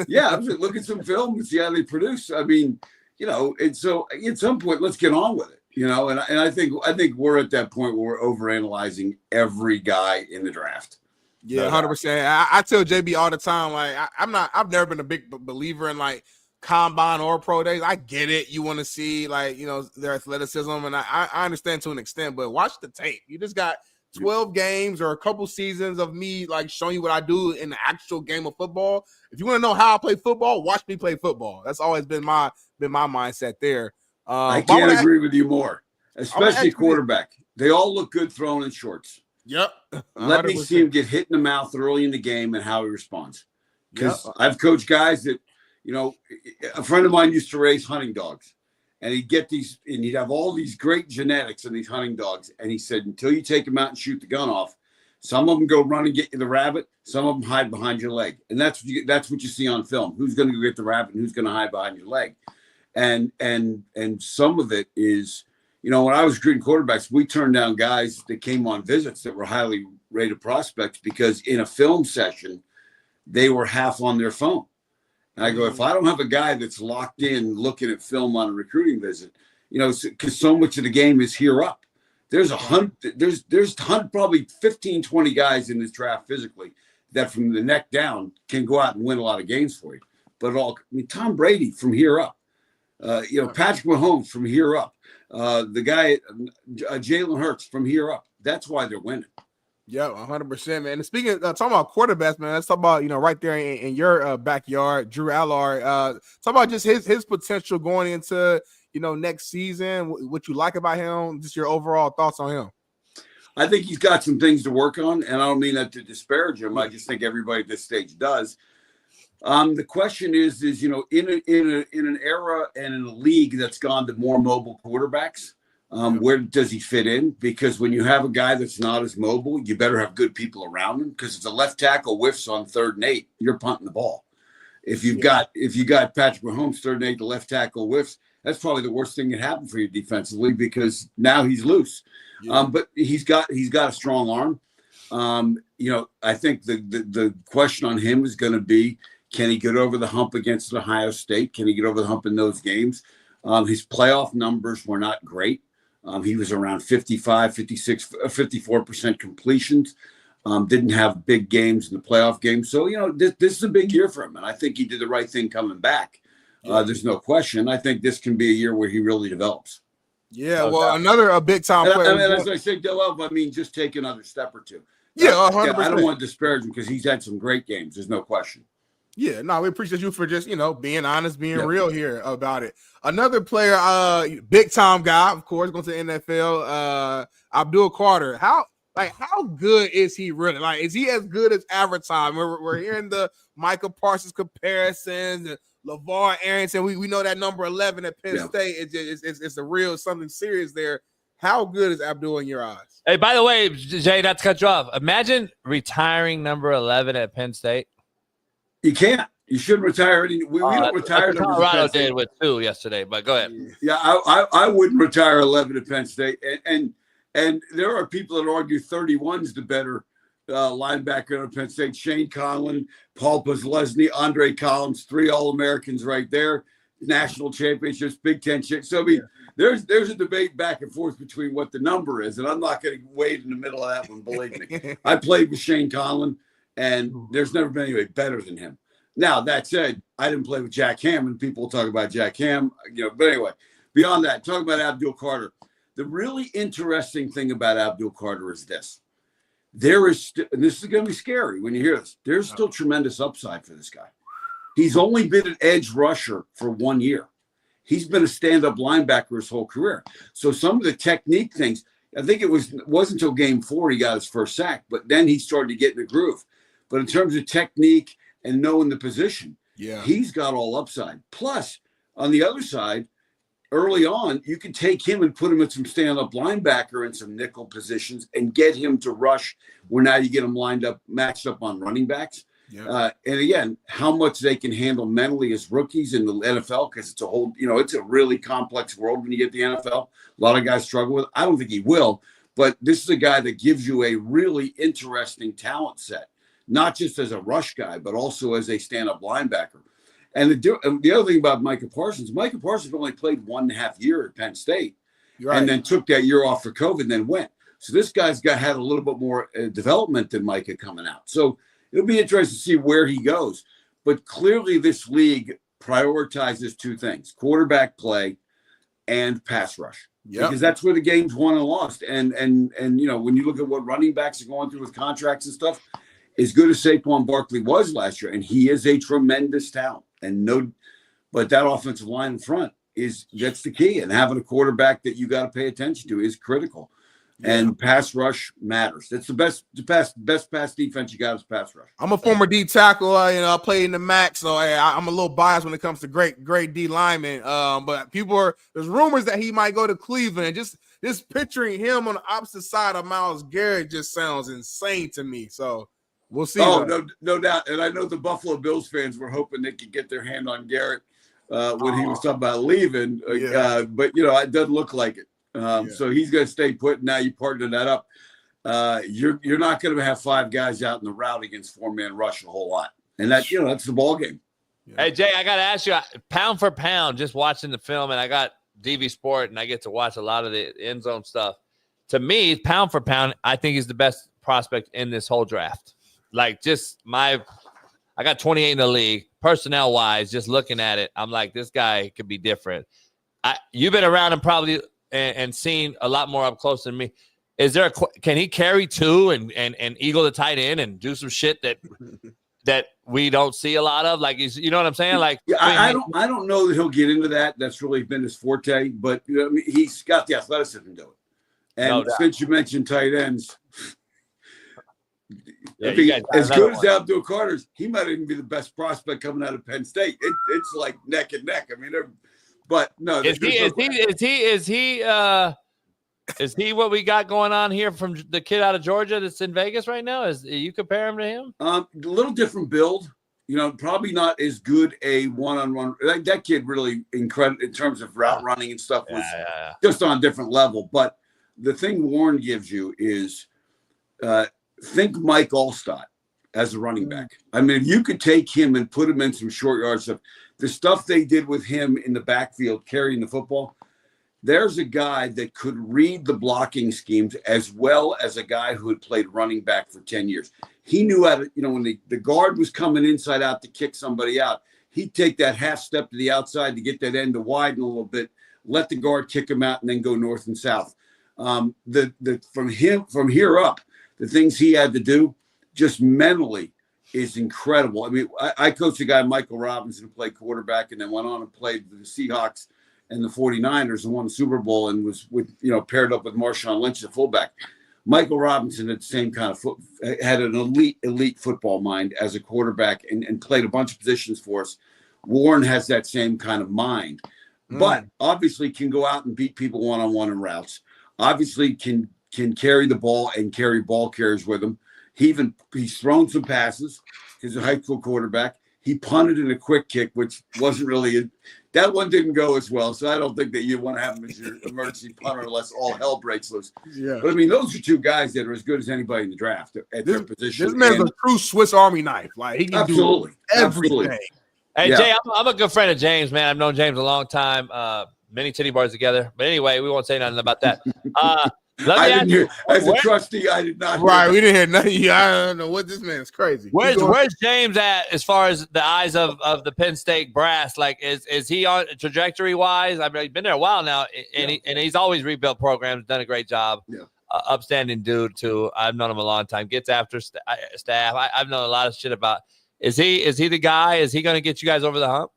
Yeah, look at some film and see how they produce. I mean, and so at some point, let's get on with it. And I think we're at that point where we're overanalyzing every guy in the draft. Yeah, 100%. I tell JB all the time, like I've never been a big believer in like combine or pro days. I get it. You want to see like their athleticism, and I understand to an extent, but watch the tape. You just got 12 games or a couple seasons of me like showing you what I do in the actual game of football. If you want to know how I play football, watch me play football. That's always been my mindset there. I can't agree with you more, especially quarterback. They all look good throwing in shorts. Yep. 100%. Let me see him get hit in the mouth early in the game and how he responds. Because I've coached guys that, a friend of mine used to raise hunting dogs, and he'd get these, and he'd have all these great genetics in these hunting dogs. And he said, until you take them out and shoot the gun off, some of them go run and get you the rabbit. Some of them hide behind your leg. And that's what you see on film. Who's going to go get the rabbit and who's going to hide behind your leg? And some of it is, when I was recruiting quarterbacks, we turned down guys that came on visits that were highly rated prospects because in a film session, they were half on their phone. And I go, if I don't have a guy that's locked in looking at film on a recruiting visit, because so much of the game is here up. There's probably 15, 20 guys in this draft physically that from the neck down can go out and win a lot of games for you. But Tom Brady from here up, Patrick Mahomes from here up. The guy, Jalen Hurts from here up. That's why they're winning. Yeah, 100%, man. And speaking of talking about quarterbacks, man, let's talk about, right there in your backyard, Drew Allard. Talk about just his potential going into, next season, what you like about him, just your overall thoughts on him. I think he's got some things to work on, and I don't mean that to disparage him. I just think everybody at this stage does. The question is, in an era and in a league that's gone to more mobile quarterbacks, where does he fit in? Because when you have a guy that's not as mobile, you better have good people around him. Because if the left tackle whiffs on 3rd and 8, you're punting the ball. If you got Patrick Mahomes 3rd and 8, the left tackle whiffs, that's probably the worst thing that happened for you defensively because now he's loose. Yeah. But he's got a strong arm. I think the question on him is going to be, can he get over the hump against Ohio State? Can he get over the hump in those games? His playoff numbers were not great. He was around 55, 56, 54% completions. Didn't have big games in the playoff game. So, this is a big year for him. And I think he did the right thing coming back. There's no question. I think this can be a year where he really develops. Yeah, another big time player. And as I say develop, I mean just take another step or two. Yeah, 100%. I don't want to disparage him because he's had some great games. There's no question. Yeah, no, we appreciate you for just, being honest, being real here about it. Another player, big time guy, of course, going to the NFL, Abdul Carter. How good is he really? Like, is he as good as advertised? We're hearing the Micah Parsons comparisons, and LeVar Arrington. We know that number 11 at Penn State. It's a real something serious there. How good is Abdul in your eyes? Hey, by the way, Jay, not to cut you off. Imagine retiring number 11 at Penn State. You can't. You shouldn't retire any. We don't retire. Colorado did with 2 yesterday, but go ahead. Yeah, I wouldn't retire 11 at Penn State, and there are people that argue 31's the better linebacker at Penn State. Shane Conlon, Paul Posluszny, Andre Collins, 3 All-Americans right there. National championships, Big Ten championships. So I mean, there's a debate back and forth between what the number is, and I'm not going to wade in the middle of that one. Believe me, I played with Shane Conlon. And there's never been anybody better than him. Now, that said, I didn't play with Jack Ham, and people talk about Jack Ham, But anyway, beyond that, talking about Abdul Carter, the really interesting thing about Abdul Carter is this. There is, and this is going to be scary when you hear this, there's still tremendous upside for this guy. He's only been an edge rusher for 1 year. He's been a stand-up linebacker his whole career. So some of the technique things, I think it wasn't until game 4 he got his first sack, but then he started to get in the groove. But in terms of technique and knowing the position, he's got all upside. Plus, on the other side, early on, you can take him and put him at some stand-up linebacker and some nickel positions and get him to rush where now you get him lined up, matched up on running backs. And again, how much they can handle mentally as rookies in the NFL, because it's a whole, it's a really complex world when you get the NFL. A lot of guys struggle with it. I don't think he will, but this is a guy that gives you a really interesting talent set, not just as a rush guy, but also as a stand-up linebacker. And the other thing about Micah Parsons only played 1.5 years at Penn State, and then took that year off for COVID and then went. So this guy's had a little bit more development than Micah coming out. So it'll be interesting to see where he goes. But clearly this league prioritizes two things: quarterback play and pass rush. Because that's where the game's won and lost. And when you look at what running backs are going through with contracts and stuff, as good as Saquon Barkley was last year, and he is a tremendous talent, but that offensive line in front that's the key. And having a quarterback that you got to pay attention to is critical. And pass rush matters. That's the best pass defense you got is pass rush. I'm a former D tackle. I played in the MAC, so I'm a little biased when it comes to great D linemen. But there's rumors that he might go to Cleveland. Just picturing him on the opposite side of Myles Garrett just sounds insane to me. So we'll see. Oh, no doubt. And I know the Buffalo Bills fans were hoping they could get their hand on Garrett when he was talking about leaving. But it doesn't look like it. So he's going to stay put. Now you partner that up. You're not going to have 5 guys out in the route against 4-man rush a whole lot, and that's the ball game. Hey Jay, I got to ask you, pound for pound, just watching the film, and I got DV Sport, and I get to watch a lot of the end zone stuff. To me, pound for pound, I think he's the best prospect in this whole draft. Like, I got 28 in the league, personnel wise. Just looking at it, I'm like, this guy could be different. You've been around him probably. And seen a lot more up close than me. Can he carry 2 and eagle the tight end and do some shit that we don't see a lot of? Like, you know what I'm saying? Like, I don't know that he'll get into that. That's really been his forte, but he's got the athleticism to do it. And since you mentioned tight ends, as good as Abdul Carter's, he might even be the best prospect coming out of Penn State. It's like neck and neck. I mean, but no, is he what we got going on here from the kid out of Georgia that's in Vegas right now? You compare him to him? A little different build, probably not as good a one-on-one. That kid really incredible in terms of route running and stuff was just on a different level. But the thing Warren gives you is think Mike Allstott as a running back. I mean, if you could take him and put him in some short yard stuff, the stuff they did with him in the backfield carrying the football, there's a guy that could read the blocking schemes as well as a guy who had played running back for 10 years. He knew how to, when the guard was coming inside out to kick somebody out, he'd take that half step to the outside to get that end to widen a little bit, let the guard kick him out, and then go north and south. From here up, the things he had to do just mentally is incredible. I mean, I coached a guy, Michael Robinson, who played quarterback and then went on and played the Seahawks and the 49ers and won the Super Bowl and was paired up with Marshawn Lynch, the fullback. Michael Robinson had the same kind of had an elite football mind as a quarterback and played a bunch of positions for us. Warren has that same kind of mind, but obviously can go out and beat people one-on-one in routes. Obviously can carry the ball and carry ball carriers with him. He's thrown some passes. He's a high school quarterback. He punted in a quick kick, which wasn't really that one didn't go as well. So I don't think that you want to have him as your emergency punter unless all hell breaks loose. Yeah. But I mean, those are 2 guys that are as good as anybody in the draft at their position. This man's a true Swiss Army knife. Like, he can do everything. Hey, Jay, I'm a good friend of James, man. I've known James a long time. Many titty bars together. But anyway, we won't say nothing about that. I didn't hear, as a trustee, I did not. Right, we didn't hear nothing. I don't know what this man's crazy. Where's James at as far as the eyes of the Penn State brass? Like, is he on trajectory wise? I mean, he's been there a while now, and he's always rebuilt programs, done a great job. Yeah, upstanding dude too. I've known him a long time. Gets after staff. I've known a lot of shit about. Is he the guy? Is he going to get you guys over the hump?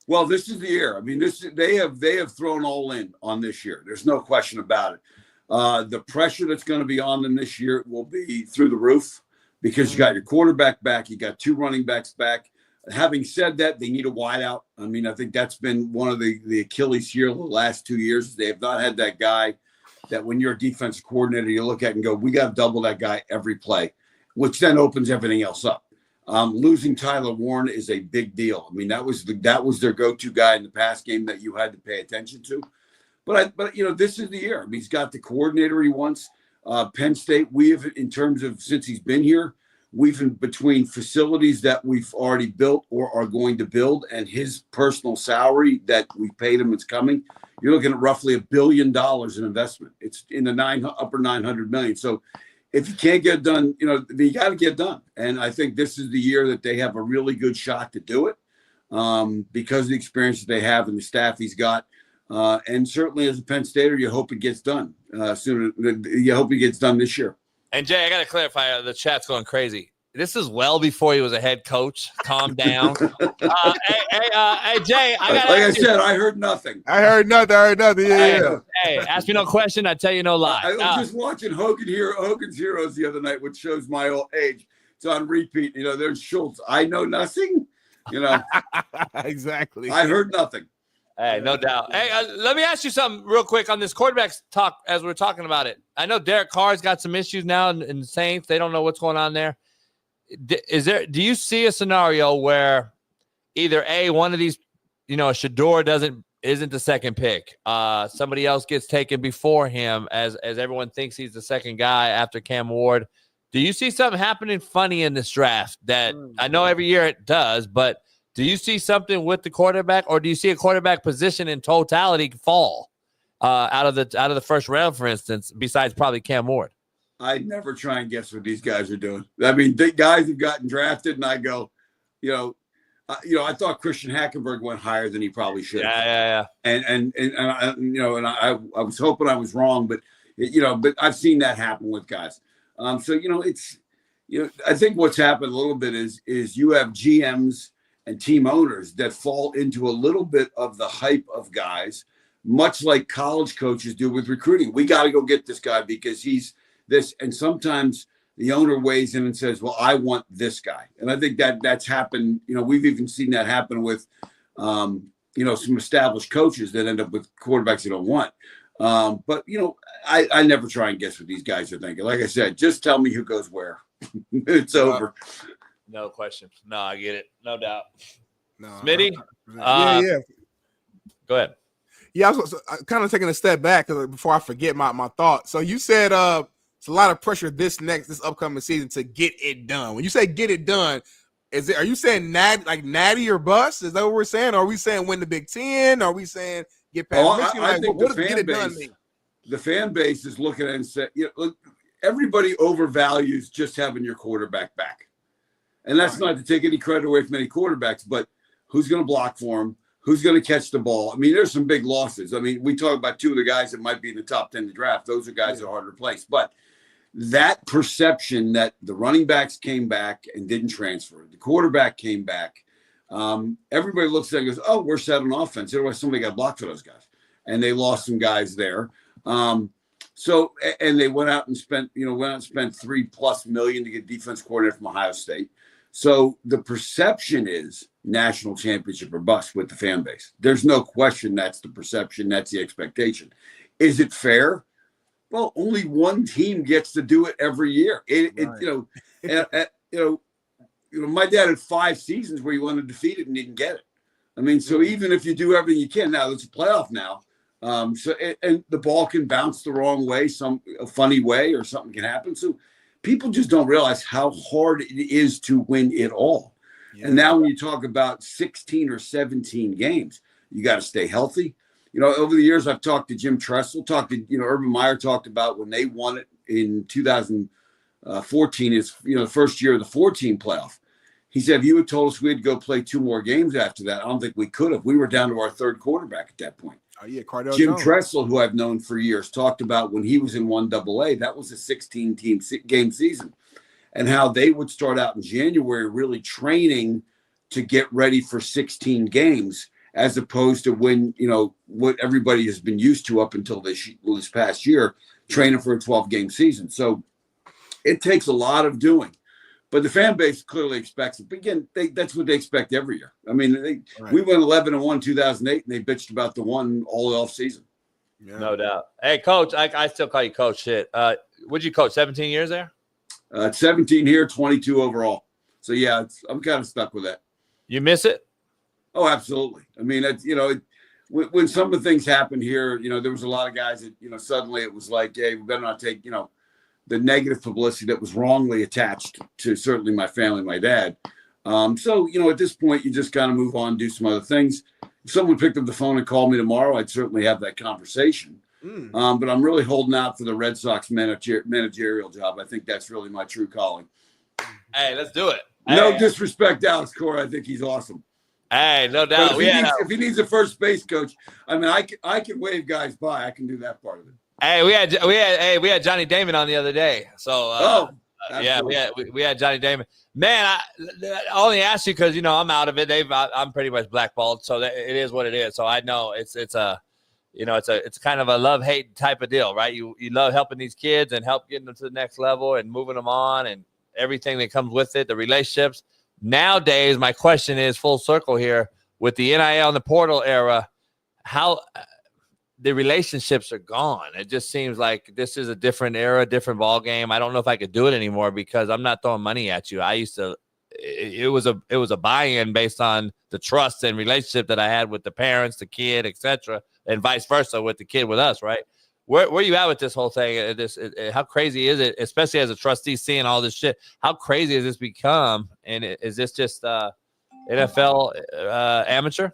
Well, this is the year. I mean, they have thrown all in on this year. There's no question about it. The pressure that's going to be on them this year will be through the roof because you got your quarterback back, you got 2 running backs back. Having said that, they need a wideout. I mean, I think that's been one of the Achilles heel the last 2 years. They have not had that guy that when you're a defensive coordinator, you look at and go, we got to double that guy every play, which then opens everything else up. Losing Tyler Warren is a big deal. I mean, that was their go-to guy in the pass game that you had to pay attention to. But this is the year. I mean, he's got the coordinator he wants. Penn State, in terms of since he's been here, we've in between facilities that we've already built or are going to build and his personal salary that we paid him, it's coming. You're looking at roughly $1 billion in investment. It's in the upper 900 million. So if you can't get it done, you got to get done. And I think this is the year that they have a really good shot to do it because of the experience that they have and the staff he's got. And certainly as a Penn Stater, you hope it gets done sooner. You hope it gets done this year. And Jay, I got to clarify, the chat's going crazy. This is well before he was a head coach. Calm down. Hey, Jay, I said, I heard nothing. I heard nothing. Yeah. Hey, ask me no question. I tell you no lie. I was just watching Hogan's Heroes the other night, which shows my old age. It's on repeat. There's Schultz. I know nothing. Exactly. I heard nothing. Hey, no doubt. Hey, let me ask you something real quick on this quarterback talk as we're talking about it. I know Derek Carr's got some issues now in the Saints. They don't know what's going on there. Do you see a scenario where either one of these, Shador isn't the second pick, somebody else gets taken before him as everyone thinks he's the second guy after Cam Ward? Do you see something happening funny in this draft that I know every year it does, but do you see something with the quarterback, or do you see a quarterback position in totality fall out of the first round, for instance, besides probably Cam Ward? I never try and guess what these guys are doing. I mean, the guys have gotten drafted, and I go, I thought Christian Hackenberg went higher than he probably should. Yeah. And I was hoping I was wrong, but I've seen that happen with guys. I think what's happened a little bit is you have GMs and team owners that fall into a little bit of the hype of guys, much like college coaches do with recruiting. We got to go get this guy because he's this. And sometimes the owner weighs in and says, well, I want this guy. And I think that's happened. We've even seen that happen with, some established coaches that end up with quarterbacks they don't want. But I never try and guess what these guys are thinking. Like I said, just tell me who goes where. It's over. No question. No, I get it. No doubt. No, Smitty? Yeah. Go ahead. Yeah, I was kind of taking a step back before I forget my thought. So you said it's a lot of pressure this upcoming season to get it done. When you say get it done, are you saying natty or bust? Is that what we're saying? Or are we saying win the Big Ten? Are we saying get past Michigan? I think what does get it done mean? The fan base is looking at it and saying, look, everybody overvalues just having your quarterback back. And that's not to take any credit away from any quarterbacks, but who's going to block for him? Who's going to catch the ball? I mean, there's some big losses. I mean, we talk about two of the guys that might be in the top 10 of the draft. Those are guys that are hard to replace. But that perception that the running backs came back and didn't transfer, the quarterback came back, everybody looks at it and goes, oh, we're set on offense. Otherwise, somebody got blocked for those guys. And they lost some guys there. So, and they went out and spent $3+ million to get defense coordinator from Ohio State. So the perception is national championship or bust with the fan base. There's no question that's the perception. That's the expectation. Is it fair? Well, only one team gets to do it every year. My dad had 5 seasons where he went undefeated and didn't get it. I mean, so even if you do everything you can, now it's a playoff now. And the ball can bounce the wrong way, a funny way, or something can happen. So people just don't realize how hard it is to win it all. Yeah. And now when you talk about 16 or 17 games, you got to stay healthy. Over the years, I've talked to Jim Tressel, Urban Meyer talked about when they won it in 2014, the first year of the 14 playoff. He said, if you had told us we had to go play 2 more games after that, I don't think we could have. We were down to our 3rd quarterback at that point. Oh, yeah, Cardell Jim Jones. Tressel, who I've known for years, talked about when he was in 1AA, that was a 16-game season, and how they would start out in January really training to get ready for 16 games, as opposed to when, what everybody has been used to up until this past year, training for a 12-game season. So it takes a lot of doing. But the fan base clearly expects it. But again, that's what they expect every year. I mean, we went 11-1 2008, and they bitched about the one all off season. Yeah. No doubt. Hey, Coach, I still call you Coach. Shit. What'd you coach? 17 years there? 17 here, 22 overall. So yeah, I'm kind of stuck with that. You miss it? Oh, absolutely. I mean, when some of the things happened here, there was a lot of guys that, suddenly it was like, hey, we better not take, the negative publicity that was wrongly attached to certainly my family, my dad. So, at this point, you just kind of move on, do some other things. If someone picked up the phone and called me tomorrow, I'd certainly have that conversation. But I'm really holding out for the Red Sox managerial job. I think that's really my true calling. Hey, let's do it. No disrespect, Alex Cora. I think he's awesome. Hey, no doubt. If he needs a first base coach, I mean, I can wave guys by. I can do that part of it. Hey, we had Johnny Damon on the other day. So yeah, we had Johnny Damon. Man, I only asked you because I'm out of it. I'm pretty much blackballed, so it is what it is. So I know it's kind of a love-hate type of deal, right? You love helping these kids and help getting them to the next level and moving them on and everything that comes with it, the relationships. Nowadays, my question is full circle here with the NIL and the portal era, how the relationships are gone. It just seems like this is a different era, different ball game. I don't know if I could do it anymore because I'm not throwing money at you. I used to. It was a buy-in based on the trust and relationship that I had with the parents, the kid, etc., and vice versa with the kid with us, right? Where you at with this whole thing? How crazy is it, especially as a trustee seeing all this shit? How crazy has this become? And is this just NFL amateur?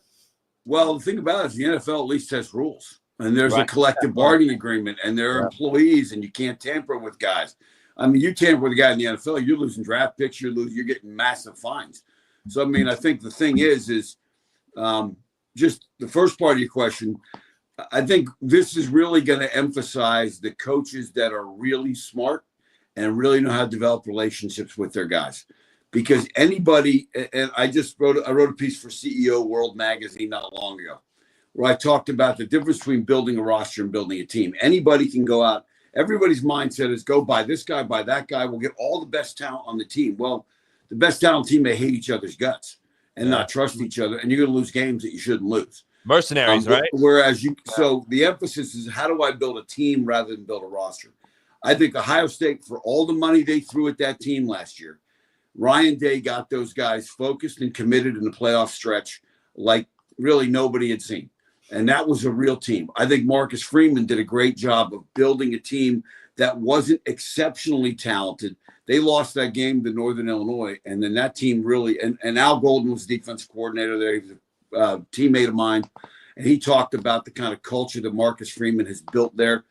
Well, the thing about it is the NFL at least has rules, and there's a collective bargaining agreement, and there are employees, and you can't tamper with guys. I mean, you tamper with a guy in the NFL, you're losing draft picks, you're getting massive fines. So, I mean, I think the thing is just the first part of your question. I think this is really going to emphasize the coaches that are really smart and really know how to develop relationships with their guys. Because anybody, and I wrote a piece for CEO World Magazine not long ago, where I talked about the difference between building a roster and building a team. Anybody can go out. Everybody's mindset is go buy this guy, buy that guy. We'll get all the best talent on the team. Well, the best talent on the team may hate each other's guts and not trust each other, and you're going to lose games that you shouldn't lose. Mercenaries, right? Whereas so the emphasis is how do I build a team rather than build a roster? I think Ohio State, for all the money they threw at that team last year, Ryan Day got those guys focused and committed in the playoff stretch like really nobody had seen. And that was a real team. I think Marcus Freeman did a great job of building a team that wasn't exceptionally talented. They lost that game to Northern Illinois, and then that team really – and Al Golden was the defensive coordinator there. He was a teammate of mine, and he talked about the kind of culture that Marcus Freeman has built there.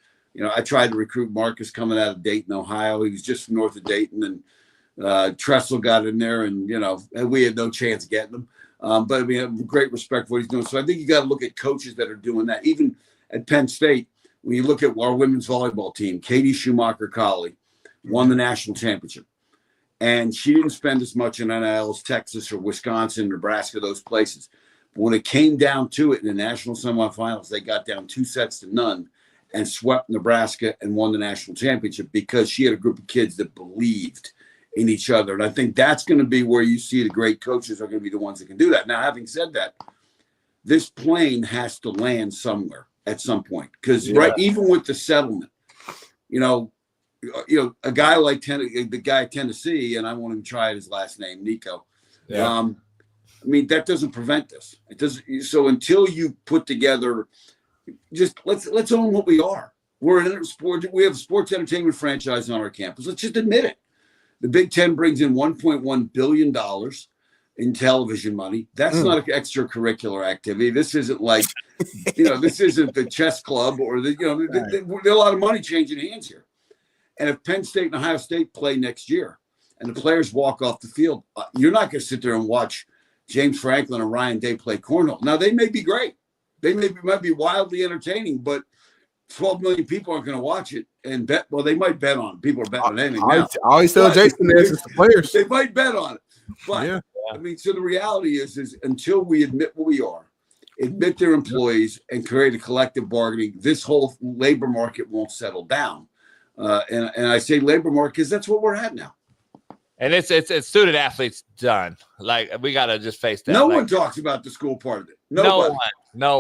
I tried to recruit Marcus coming out of Dayton, Ohio. He was just north of Dayton, and Tressel got in there, and we had no chance of getting him. But I mean, I have great respect for what he's doing. So I think you got to look at coaches that are doing that. Even at Penn State, when you look at our women's volleyball team, Katie Schumacher-Colley won the national championship, and she didn't spend as much in NIL as Texas or Wisconsin, Nebraska, those places. But when it came down to it in the national semifinals, they got down 2-0 and swept Nebraska and won the national championship because she had a group of kids that believed in each other. And I think that's going to be where you see the great coaches are going to be the ones that can do that. Now, having said that, this plane has to land somewhere at some point because even with the settlement, a guy like the guy at Tennessee, and I won't even try his last name, Nico. Yeah. I mean, that doesn't prevent this. It doesn't. So until you put together, just let's own what we are. We're in sport. We have a sports entertainment franchise on our campus. Let's just admit it. The Big Ten brings in $1.1 billion in television money. That's not an extracurricular activity. This isn't like, this isn't the chess club or there's a lot of money changing hands here. And if Penn State and Ohio State play next year and the players walk off the field, you're not going to sit there and watch James Franklin and Ryan Day play cornhole. Now, they may be great. They might be wildly entertaining, but 12 million people aren't going to watch it and bet. Well, they might bet on it. People are betting on anything now. I always tell Jason this, it's the players. They might bet on it. But, I mean, so the reality is until we admit what we are, admit their employees, and create a collective bargaining, this whole labor market won't settle down. And I say labor market because that's what we're at now. And it's student athletes done. Like, we got to just face that. No one talks about the school part of it. No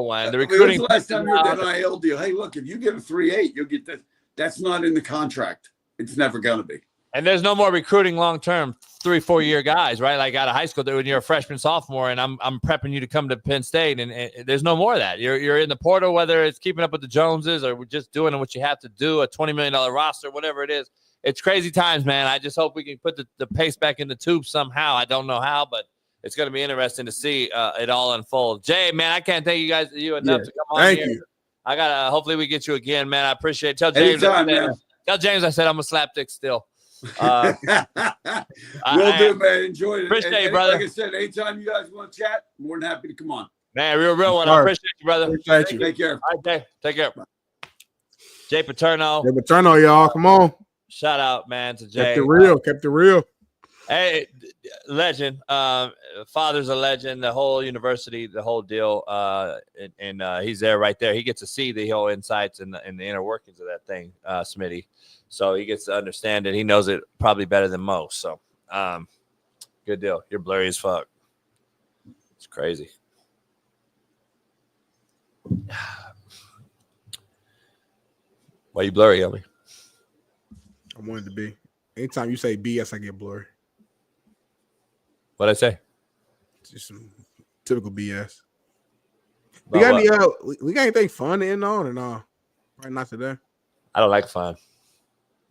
one. The recruiting. When's the last time you heard that NIL deal? Hey, look, if you get a 3.8, you'll get that. That's not in the contract. It's never going to be. And there's no more recruiting long-term 3-4 year guys, right? Like out of high school, when you're a freshman, sophomore, and I'm prepping you to come to Penn State, and there's no more of that. You're in the portal, whether it's keeping up with the Joneses or just doing what you have to do, a $20 million roster, whatever it is. It's crazy times, man. I just hope we can put the pace back in the tube somehow. I don't know how, but it's going to be interesting to see it all unfold. Jay, man, I can't thank you enough to come on Thank here. you. I gotta. Hopefully, we get you again, man. I appreciate it. Tell James. Tell James I said I'm a slapdick still. Will do, man. Enjoyed it. Appreciate it, brother. Like I said, anytime you guys want to chat, more than happy to come on. Man, real one. I appreciate you, brother. Appreciate you. Take care. All right, Jay. Take care. Jay Paterno. Jay Paterno, y'all. Come on. Shout out, man, to Jay. Kept it real. Hey, legend. Father's a legend. The whole university, the whole deal. And he's there right there. He gets to see the whole insights and the inner workings of that thing, Smitty. So he gets to understand it. He knows it probably better than most. So, good deal. You're blurry as fuck. It's crazy. Why you blurry, Ellie? I wanted to be. Anytime you say BS, I get blurry. What'd I say? Just some typical BS. We got anything fun to end on or no? Right, not today. I don't like fun.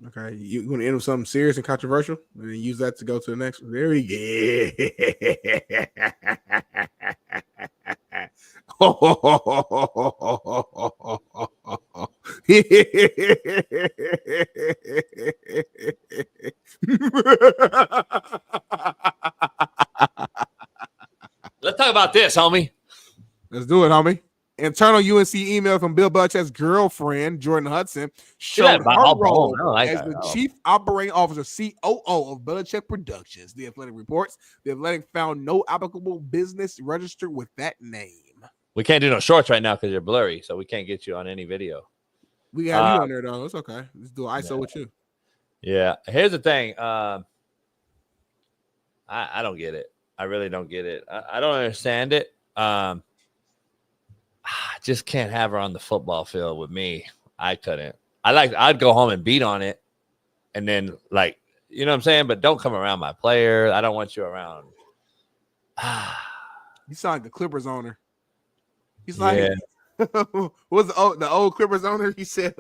Okay, you want to end with something serious and controversial, and then use that to go to the next one. There we Let's talk about this, homie. Let's do it, homie. Internal UNC email from Bill Belichick's girlfriend, Jordan Hudson, showed her role as the chief operating officer, COO of Belichick Productions. The Athletic reports the Athletic found no applicable business registered with that name. We can't do no shorts right now because you're blurry, so we can't get you on any video. We got you on there, though. It's okay. Let's do ISO with you. Yeah. Here's the thing. I don't get it. I really don't get it. I don't understand it. I just can't have her on the football field with me. I couldn't. I'd go home and beat on it, and then you know what I'm saying. But don't come around my player. I don't want you around. You sound like the Clippers owner. He's like, what was the old Clippers owner? He said,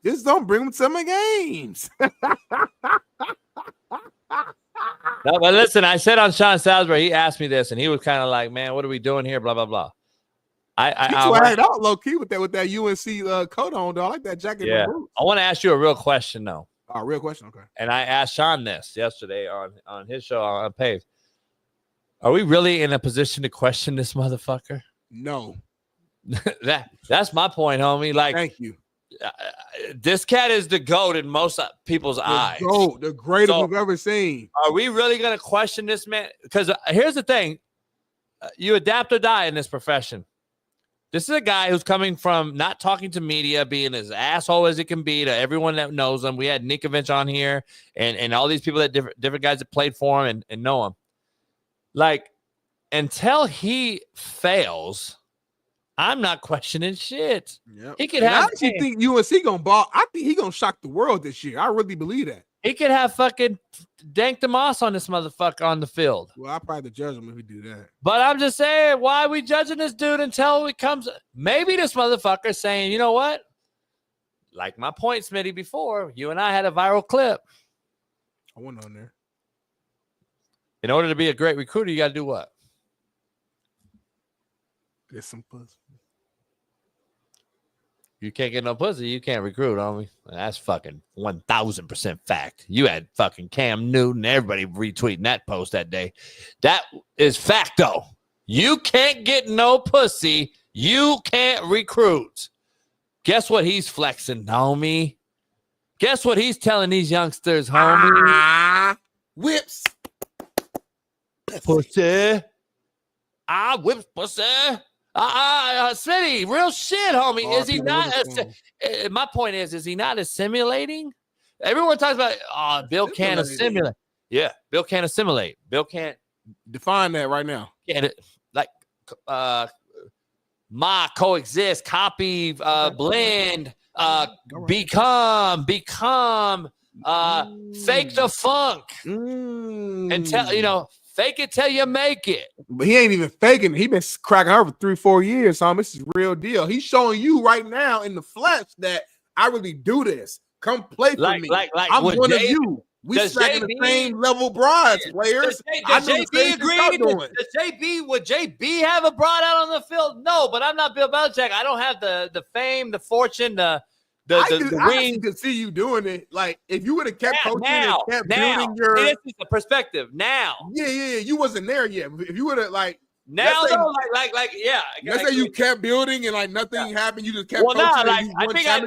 just don't bring them to my games. No, but listen, I said on Shaun Salisbury, he asked me this, and he was kind of like, "Man, what are we doing here?" Blah blah blah. I went out low key with that UNC coat on, though. I like that jacket. Yeah, I want to ask you a real question though. Oh, real question, okay. And I asked Shaun this yesterday on his show on Pave. Are we really in a position to question this motherfucker? No. That's my point, homie. Like, thank you. This cat is the GOAT in most people's eyes. GOAT, the greatest we've ever seen. Are we really going to question this man? Because here's the thing. You adapt or die in this profession. This is a guy who's coming from not talking to media, being as asshole as it can be to everyone that knows him. We had Nico on here and all these people that different guys that played for him and know him. Like, until he fails, I'm not questioning shit. Yep. He could I have. actually think UNC gonna ball. I think he gonna shock the world this year. I really believe that. He could have fucking Dank DeMoss on this motherfucker on the field. Well, I'll probably judge him if we do that. But I'm just saying, why are we judging this dude until it comes? Maybe this motherfucker saying, you know what? Like my point, Smitty, before, you and I had a viral clip. I went on there. In order to be a great recruiter, you got to do what? Get some pussy. You can't get no pussy, you can't recruit, homie. That's fucking 1,000% fact. You had fucking Cam Newton, everybody retweeting that post that day. That is fact, though. You can't get no pussy, you can't recruit. Guess what he's flexing, homie? Guess what he's telling these youngsters, homie? Whips. Pussy. Whips pussy. Smitty, real shit, homie. Oh, is he not? My point is he not assimilating? Everyone talks about, Bill can't assimilate. Yeah, Bill can't assimilate. Bill can't define that right now. Can't coexist, copy, blend, become. Fake the funk and fake it till you make it. But he ain't even faking it. He been cracking her for 3-4 years, Tom. This is real deal. He's showing you right now in the flesh that I really do this. Come play for me. I'm one of you. We stacking the same level broads, players. Does JB agree? Would JB have a broad out on the field? No, but I'm not Bill Belichick. I don't have the fame, the fortune, the ring. I could see you doing it. Like if you would have kept coaching and kept building your. This is the perspective now. Yeah. You wasn't there yet. If you would have now, let's say you kept building and nothing happened. You just kept. Well, no, I think I'm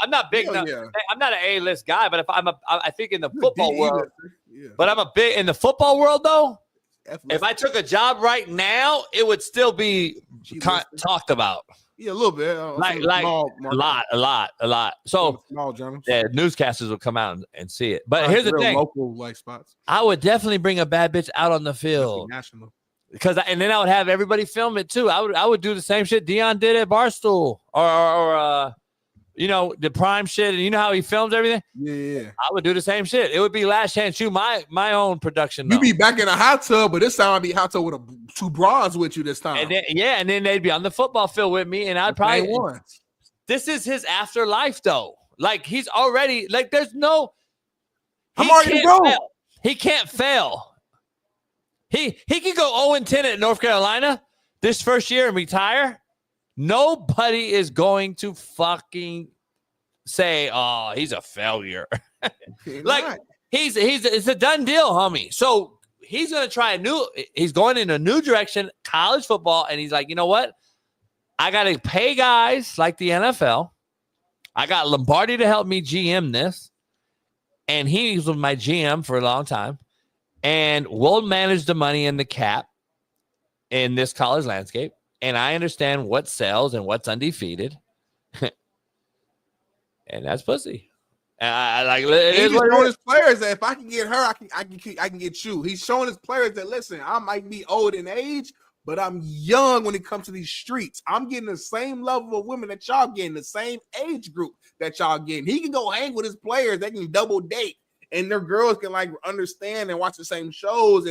not big enough. Yeah. I'm not an A-list guy, but if I think in the football world. Yeah. But I'm a big in the football world though. If I took a job right now, it would still be talked about. Yeah, a little bit. A lot. So small journals. Yeah, newscasters will come out and see it. But here's the thing: local spots. I would definitely bring a bad bitch out on the field. National. And then I would have everybody film it too. I would do the same shit Dion did at Barstool or the Prime shit. And you know how he films everything? Yeah. I would do the same shit. It would be last chance shoot my own production. You be back in a hot tub, but this time I'd be hot tub with two bras with you this time. And then they'd be on the football field with me, and I'd probably won. This is his afterlife though. Like he's already there's no. I'm already going. He can't fail. He can go 0-10 at North Carolina this first year and retire. Nobody is going to fucking say, "Oh, he's a failure." It's a done deal, homie. So he's gonna try he's going in a new direction, college football, and he's like, you know what? I gotta pay guys like the NFL. I got Lombardi to help me GM this, and he was my GM for a long time. And we'll manage the money in the cap in this college landscape. And I understand what sells and what's undefeated. And that's pussy. He's showing his players that if I can get her, I can get you. He's showing his players that listen, I might be old in age, but I'm young when it comes to these streets. I'm getting the same level of women that y'all getting, the same age group that y'all getting. He can go hang with his players. They can double date. And their girls can understand and watch the same shows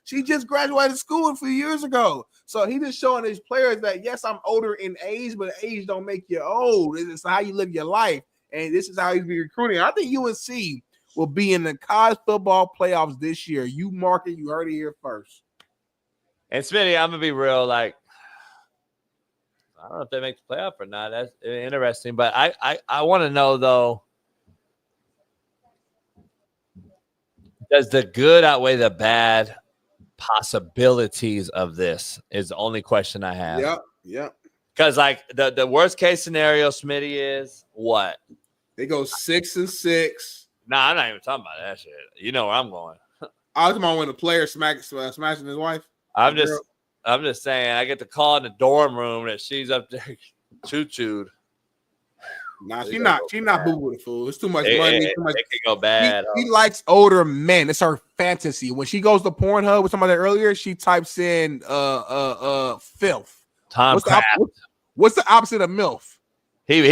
she just graduated school a few years ago. So he just showing his players that yes, I'm older in age, but age don't make you old. It's how you live your life. And this is how he's be recruiting. I think UNC will be in the college football playoffs this year. You mark it, you heard it here first. And Smitty, I'm gonna be real, I don't know if they make the playoff or not. That's interesting. But I want to know though. Does the good outweigh the bad possibilities of this is the only question I have. Yep. Because the worst case scenario, Smitty, is what? They go 6-6. Nah, I'm not even talking about that shit. You know where I'm going. I was talking about when the player smashing his wife. I'm just saying I get the call in the dorm room that she's up there choo-chooed. Nah, she not boo with a fool. It's too much money. Too much. It could go bad. She likes older men. It's her fantasy. When she goes to Pornhub with somebody earlier, she types in filth. Tom Craft. What's the opposite of MILF? She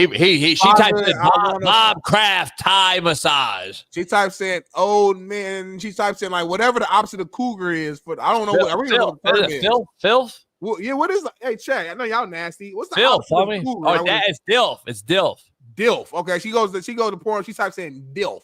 types in Bob Kraft Thai massage. She types in old men. She types in whatever the opposite of cougar is. But I don't know what. I really know what the term is. Filth. Well, yeah. What is? Hey, Chad. I know y'all nasty. What's the filth? Opposite of cougar? It's DILF. It's DILF. DILF. Okay, she goes to porn. She types in DILF.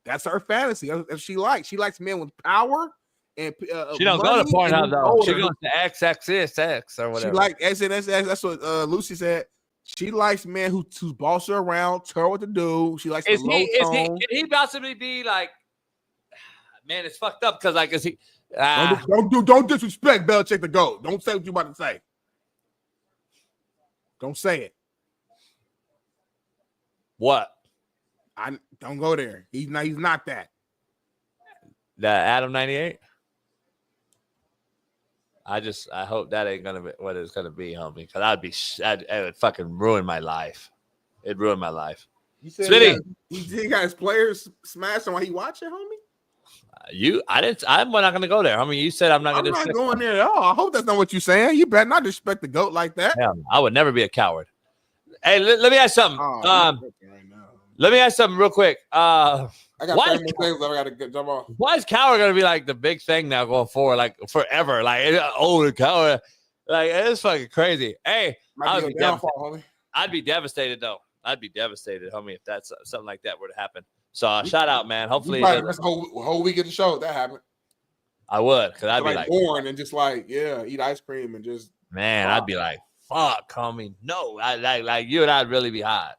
That's her fantasy. That's she likes. She likes men with power and she don't go to Pornhub though. She goes to XXX or whatever. She like SNS. That's what Lucy said. She likes men who boss her around, tell her what to do. She likes the low tone. Can he possibly be like, man, it's fucked up because is he? Don't disrespect Belichick the GOAT. Don't say what you about to say. Don't say it. What? I don't go there. He's not that. The Adam 98. I hope that ain't gonna be what it's gonna be, homie. Because it would fucking ruin my life. It'd ruin my life. You said Smitty, he got his players smashing while he watching, homie. I'm not gonna go there. I mean, you said I'm not going there at all. I hope that's not what you're saying. You better not disrespect the GOAT like that. Yeah, I would never be a coward. Hey, let me ask something. Let me ask something real quick. I got why 30 more things I got to jump off. Why is Cowher gonna be like the big thing now going forward, like forever? Like, the Cowher, like it's fucking crazy. Hey, Might be your downfall, homie. I'd be devastated though. I'd be devastated, homie, if that's something like that were to happen. So shout out, man. Hopefully, this whole week of the show if that happened. I would, because I'd be like born and just like eat ice cream and just I'd be like, fuck, homie. No, I like you and I'd really be hot.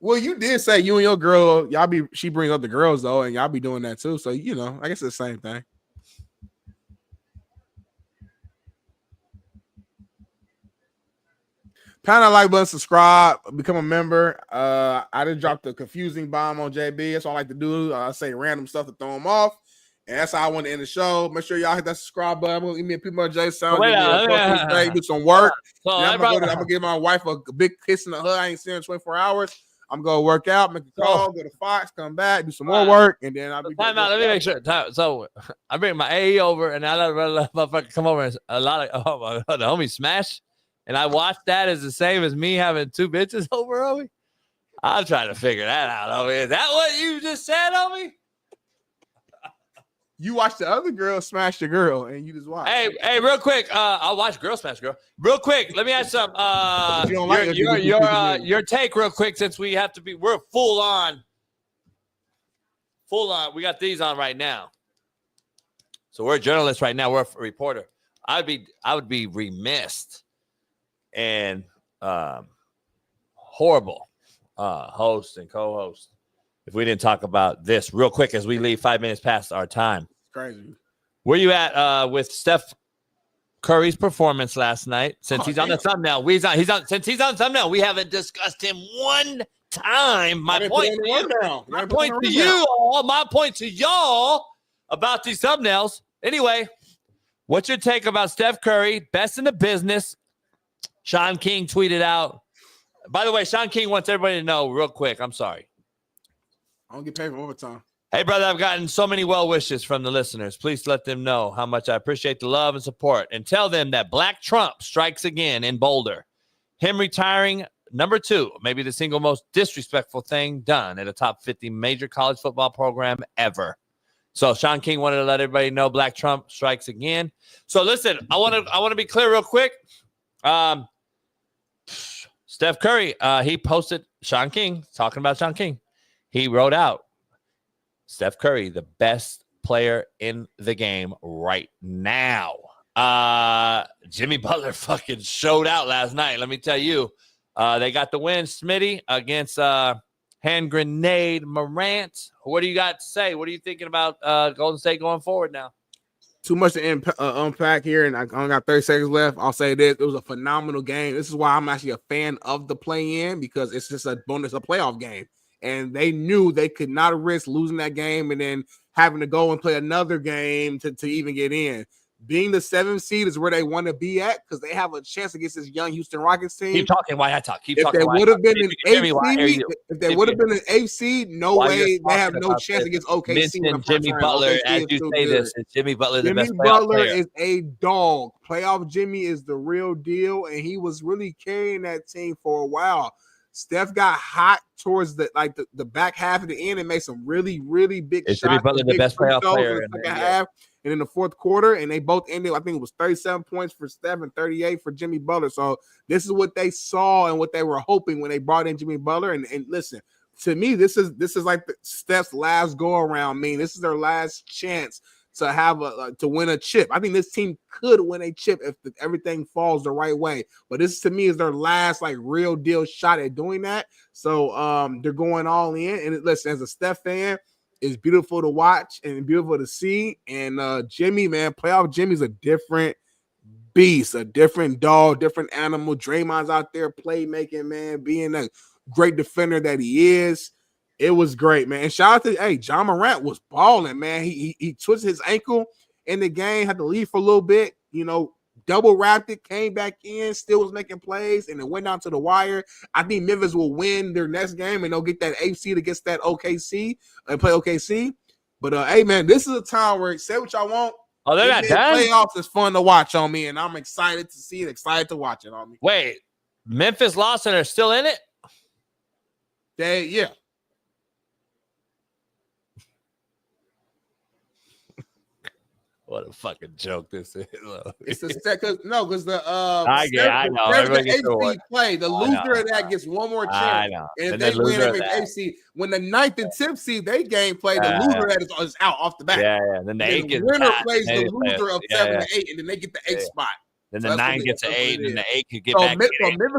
Well, you did say you and your girl, she brings up the girls though, and y'all be doing that too. So I guess it's the same thing. Pound that like button, subscribe, become a member. I just dropped a confusing bomb on JB. That's all I like to do. I say random stuff to throw him off. And that's how I want to end the show. Make sure y'all hit that subscribe button. I'm going to give me a People J sound. Do some work. I'm going to give my wife a big kiss in the hood. I ain't seen her in 24 hours. I'm going to work out, make a call, go to Fox, come back, do some more work, and then I'll be time out. Let me make sure. So I bring my AE over, and I let a motherfucker come over, and a lot of the homie smash. And I watched that as the same as me having two bitches over, homie. I'll try to figure that out, homie. Is that what you just said, homie? You watch the other girl smash the girl, and you just watch. Hey, real quick. I'll watch girl smash girl. Real quick. Let me ask some. Your take, real quick, since we're full on. We got these on right now. So we're journalists right now. We're a reporter. I would be remiss and horrible host and co-host if we didn't talk about this real quick as we leave 5 minutes past our time. It's crazy. Where you at with Steph Curry's performance last night? Since he's on the thumbnail, since he's on thumbnail, we haven't discussed him one time. My point to y'all about these thumbnails. Anyway, what's your take about Steph Curry, best in the business? Shaun King tweeted out. By the way, Shaun King wants everybody to know real quick. I'm sorry. I don't get paid for overtime. Hey, brother, I've gotten so many well wishes from the listeners. Please let them know how much I appreciate the love and support, and tell them that Black Trump strikes again in Boulder. Him retiring, number 2, maybe the single most disrespectful thing done at a top 50 major college football program ever. So Shaun King wanted to let everybody know Black Trump strikes again. So listen, I want to be clear real quick. Steph Curry, he posted Shaun King, talking about Shaun King. He wrote out, Steph Curry, the best player in the game right now. Jimmy Butler fucking showed out last night. Let me tell you, they got the win, Smitty, against hand grenade Morant. What do you got to say? What are you thinking about Golden State going forward now? Too much to unpack here, and I only got 30 seconds left. I'll say this. It was a phenomenal game. This is why I'm actually a fan of the play-in, because it's just a bonus, a playoff game. And they knew they could not risk losing that game and then having to go and play another game to even get in. Being the 7th seed is where they want to be at, because they have a chance against this young Houston Rockets team. Keep talking while I talk. If they would have been an 8th seed, no way they have no chance against OKC. Jimmy Butler, as you say this, Jimmy Butler, the best Butler player. is a dog. Playoff Jimmy is the real deal, and he was really carrying that team for a while. Steph got hot towards the back half of the end and made some really, really big shots. Jimmy Butler, the best playoff player in the second half and in the fourth quarter, and they both ended. I think it was 37 points for Steph and 38 for Jimmy Butler. So this is what they saw and what they were hoping when they brought in Jimmy Butler. And listen, to me, this is like Steph's last go around. This is their last chance to have to win a chip. I think this team could win a chip if everything falls the right way. But this, to me, is their last real deal shot at doing that. So they're going all in. And listen, as a Steph fan, it's beautiful to watch and beautiful to see. And Jimmy, man, playoff Jimmy's a different beast, a different dog, different animal. Draymond's out there playmaking, man, being a great defender that he is. It was great, man. And shout out to John Morant was balling, man. He twisted his ankle in the game, had to leave for a little bit, double wrapped it, came back in, still was making plays, and it went down to the wire. I think Memphis will win their next game, and they'll get that 8th seed against that OKC and play OKC. But hey, man, this is a time where say what y'all want. Oh, they're not done? Playoffs is fun to watch on me, and I'm excited to see it, excited to watch it on me. Wait, Memphis lost and they're still in it? Yeah. What a fucking joke this is. It's the because the I know. Everybody gets their AC play. The loser of that gets one more chance. I know. And if they win, they make AC. When the 9th and 10th seed they game play, the loser of that is out off the bat. Yeah. Then the 8 gets winner back, plays and the they play loser it. of 7 and 8, and then they get the 8th spot. Then So the that's what 9 they- gets an that's what 8, it and the is. 8 could get So back. Memphis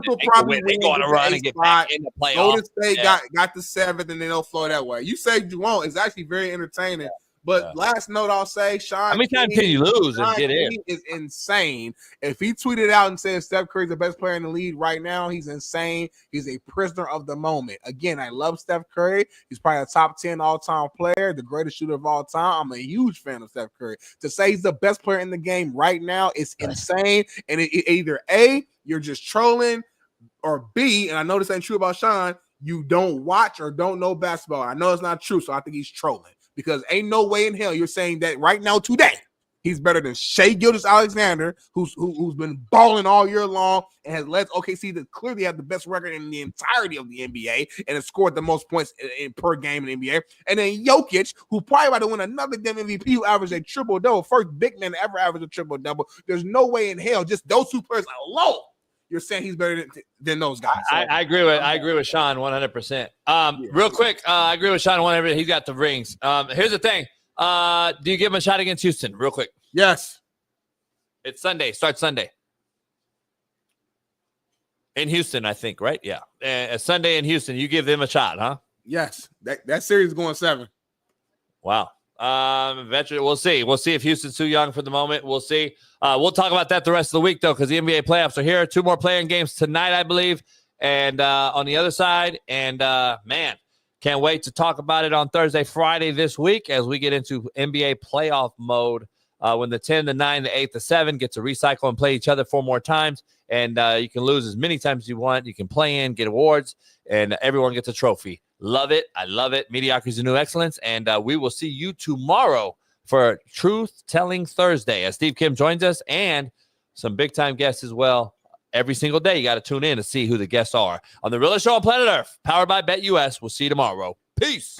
will They probably win. They win, go on a get the run 8th and get spot. back in the playoff. Golden State Yeah. got the 7th, and then they'll flow that way. You say you won't. It's actually very entertaining. But last note I'll say, Shaun. How many times can you lose and Shaun get in? King is insane. If he tweeted out and said Steph Curry's the best player in the league right now, he's insane. He's a prisoner of the moment. Again, I love Steph Curry. He's probably a top 10 all-time player, the greatest shooter of all time. I'm a huge fan of Steph Curry. To say he's the best player in the game right now is insane. And either A, you're just trolling, or B, and I know this ain't true about Shaun, you don't watch or don't know basketball. I know it's not true, so I think he's trolling. Because ain't no way in hell you're saying that right now today he's better than Shai Gilgeous-Alexander, who's been balling all year long and has led OKC to clearly have the best record in the entirety of the NBA and has scored the most points per game in the NBA. And then Jokic, who probably about to win another damn MVP, who averaged a triple-double, first big man to ever average a triple-double. There's no way in hell, just those two players alone, you're saying he's better than those guys. So, I agree with Shaun 100%. Real quick, I agree with Shaun 100%. He's got the rings. Here's the thing. Do you give him a shot against Houston? Real quick. Yes. It's Sunday. Starts Sunday. In Houston, I think, right? Yeah. Sunday in Houston. You give them a shot, huh? Yes. That series is going 7. Wow. Veteran. We'll see. We'll see if Houston's too young for the moment. We'll see. We'll talk about that the rest of the week, though, because the NBA playoffs are here. 2 more playing games tonight, I believe, and on the other side. And, man, can't wait to talk about it on Thursday, Friday this week as we get into NBA playoff mode when the 10, the 9, the 8, the 7 get to recycle and play each other 4 more times. And you can lose as many times as you want. You can play in, get awards, and everyone gets a trophy. Love it. I love it. Mediocrity is the new excellence. And we will see you tomorrow for Truth Telling Thursday as Steve Kim joins us and some big time guests as well. Every single day, you got to tune in to see who the guests are on the realest show on planet Earth, powered by BetUS. We'll see you tomorrow. Peace.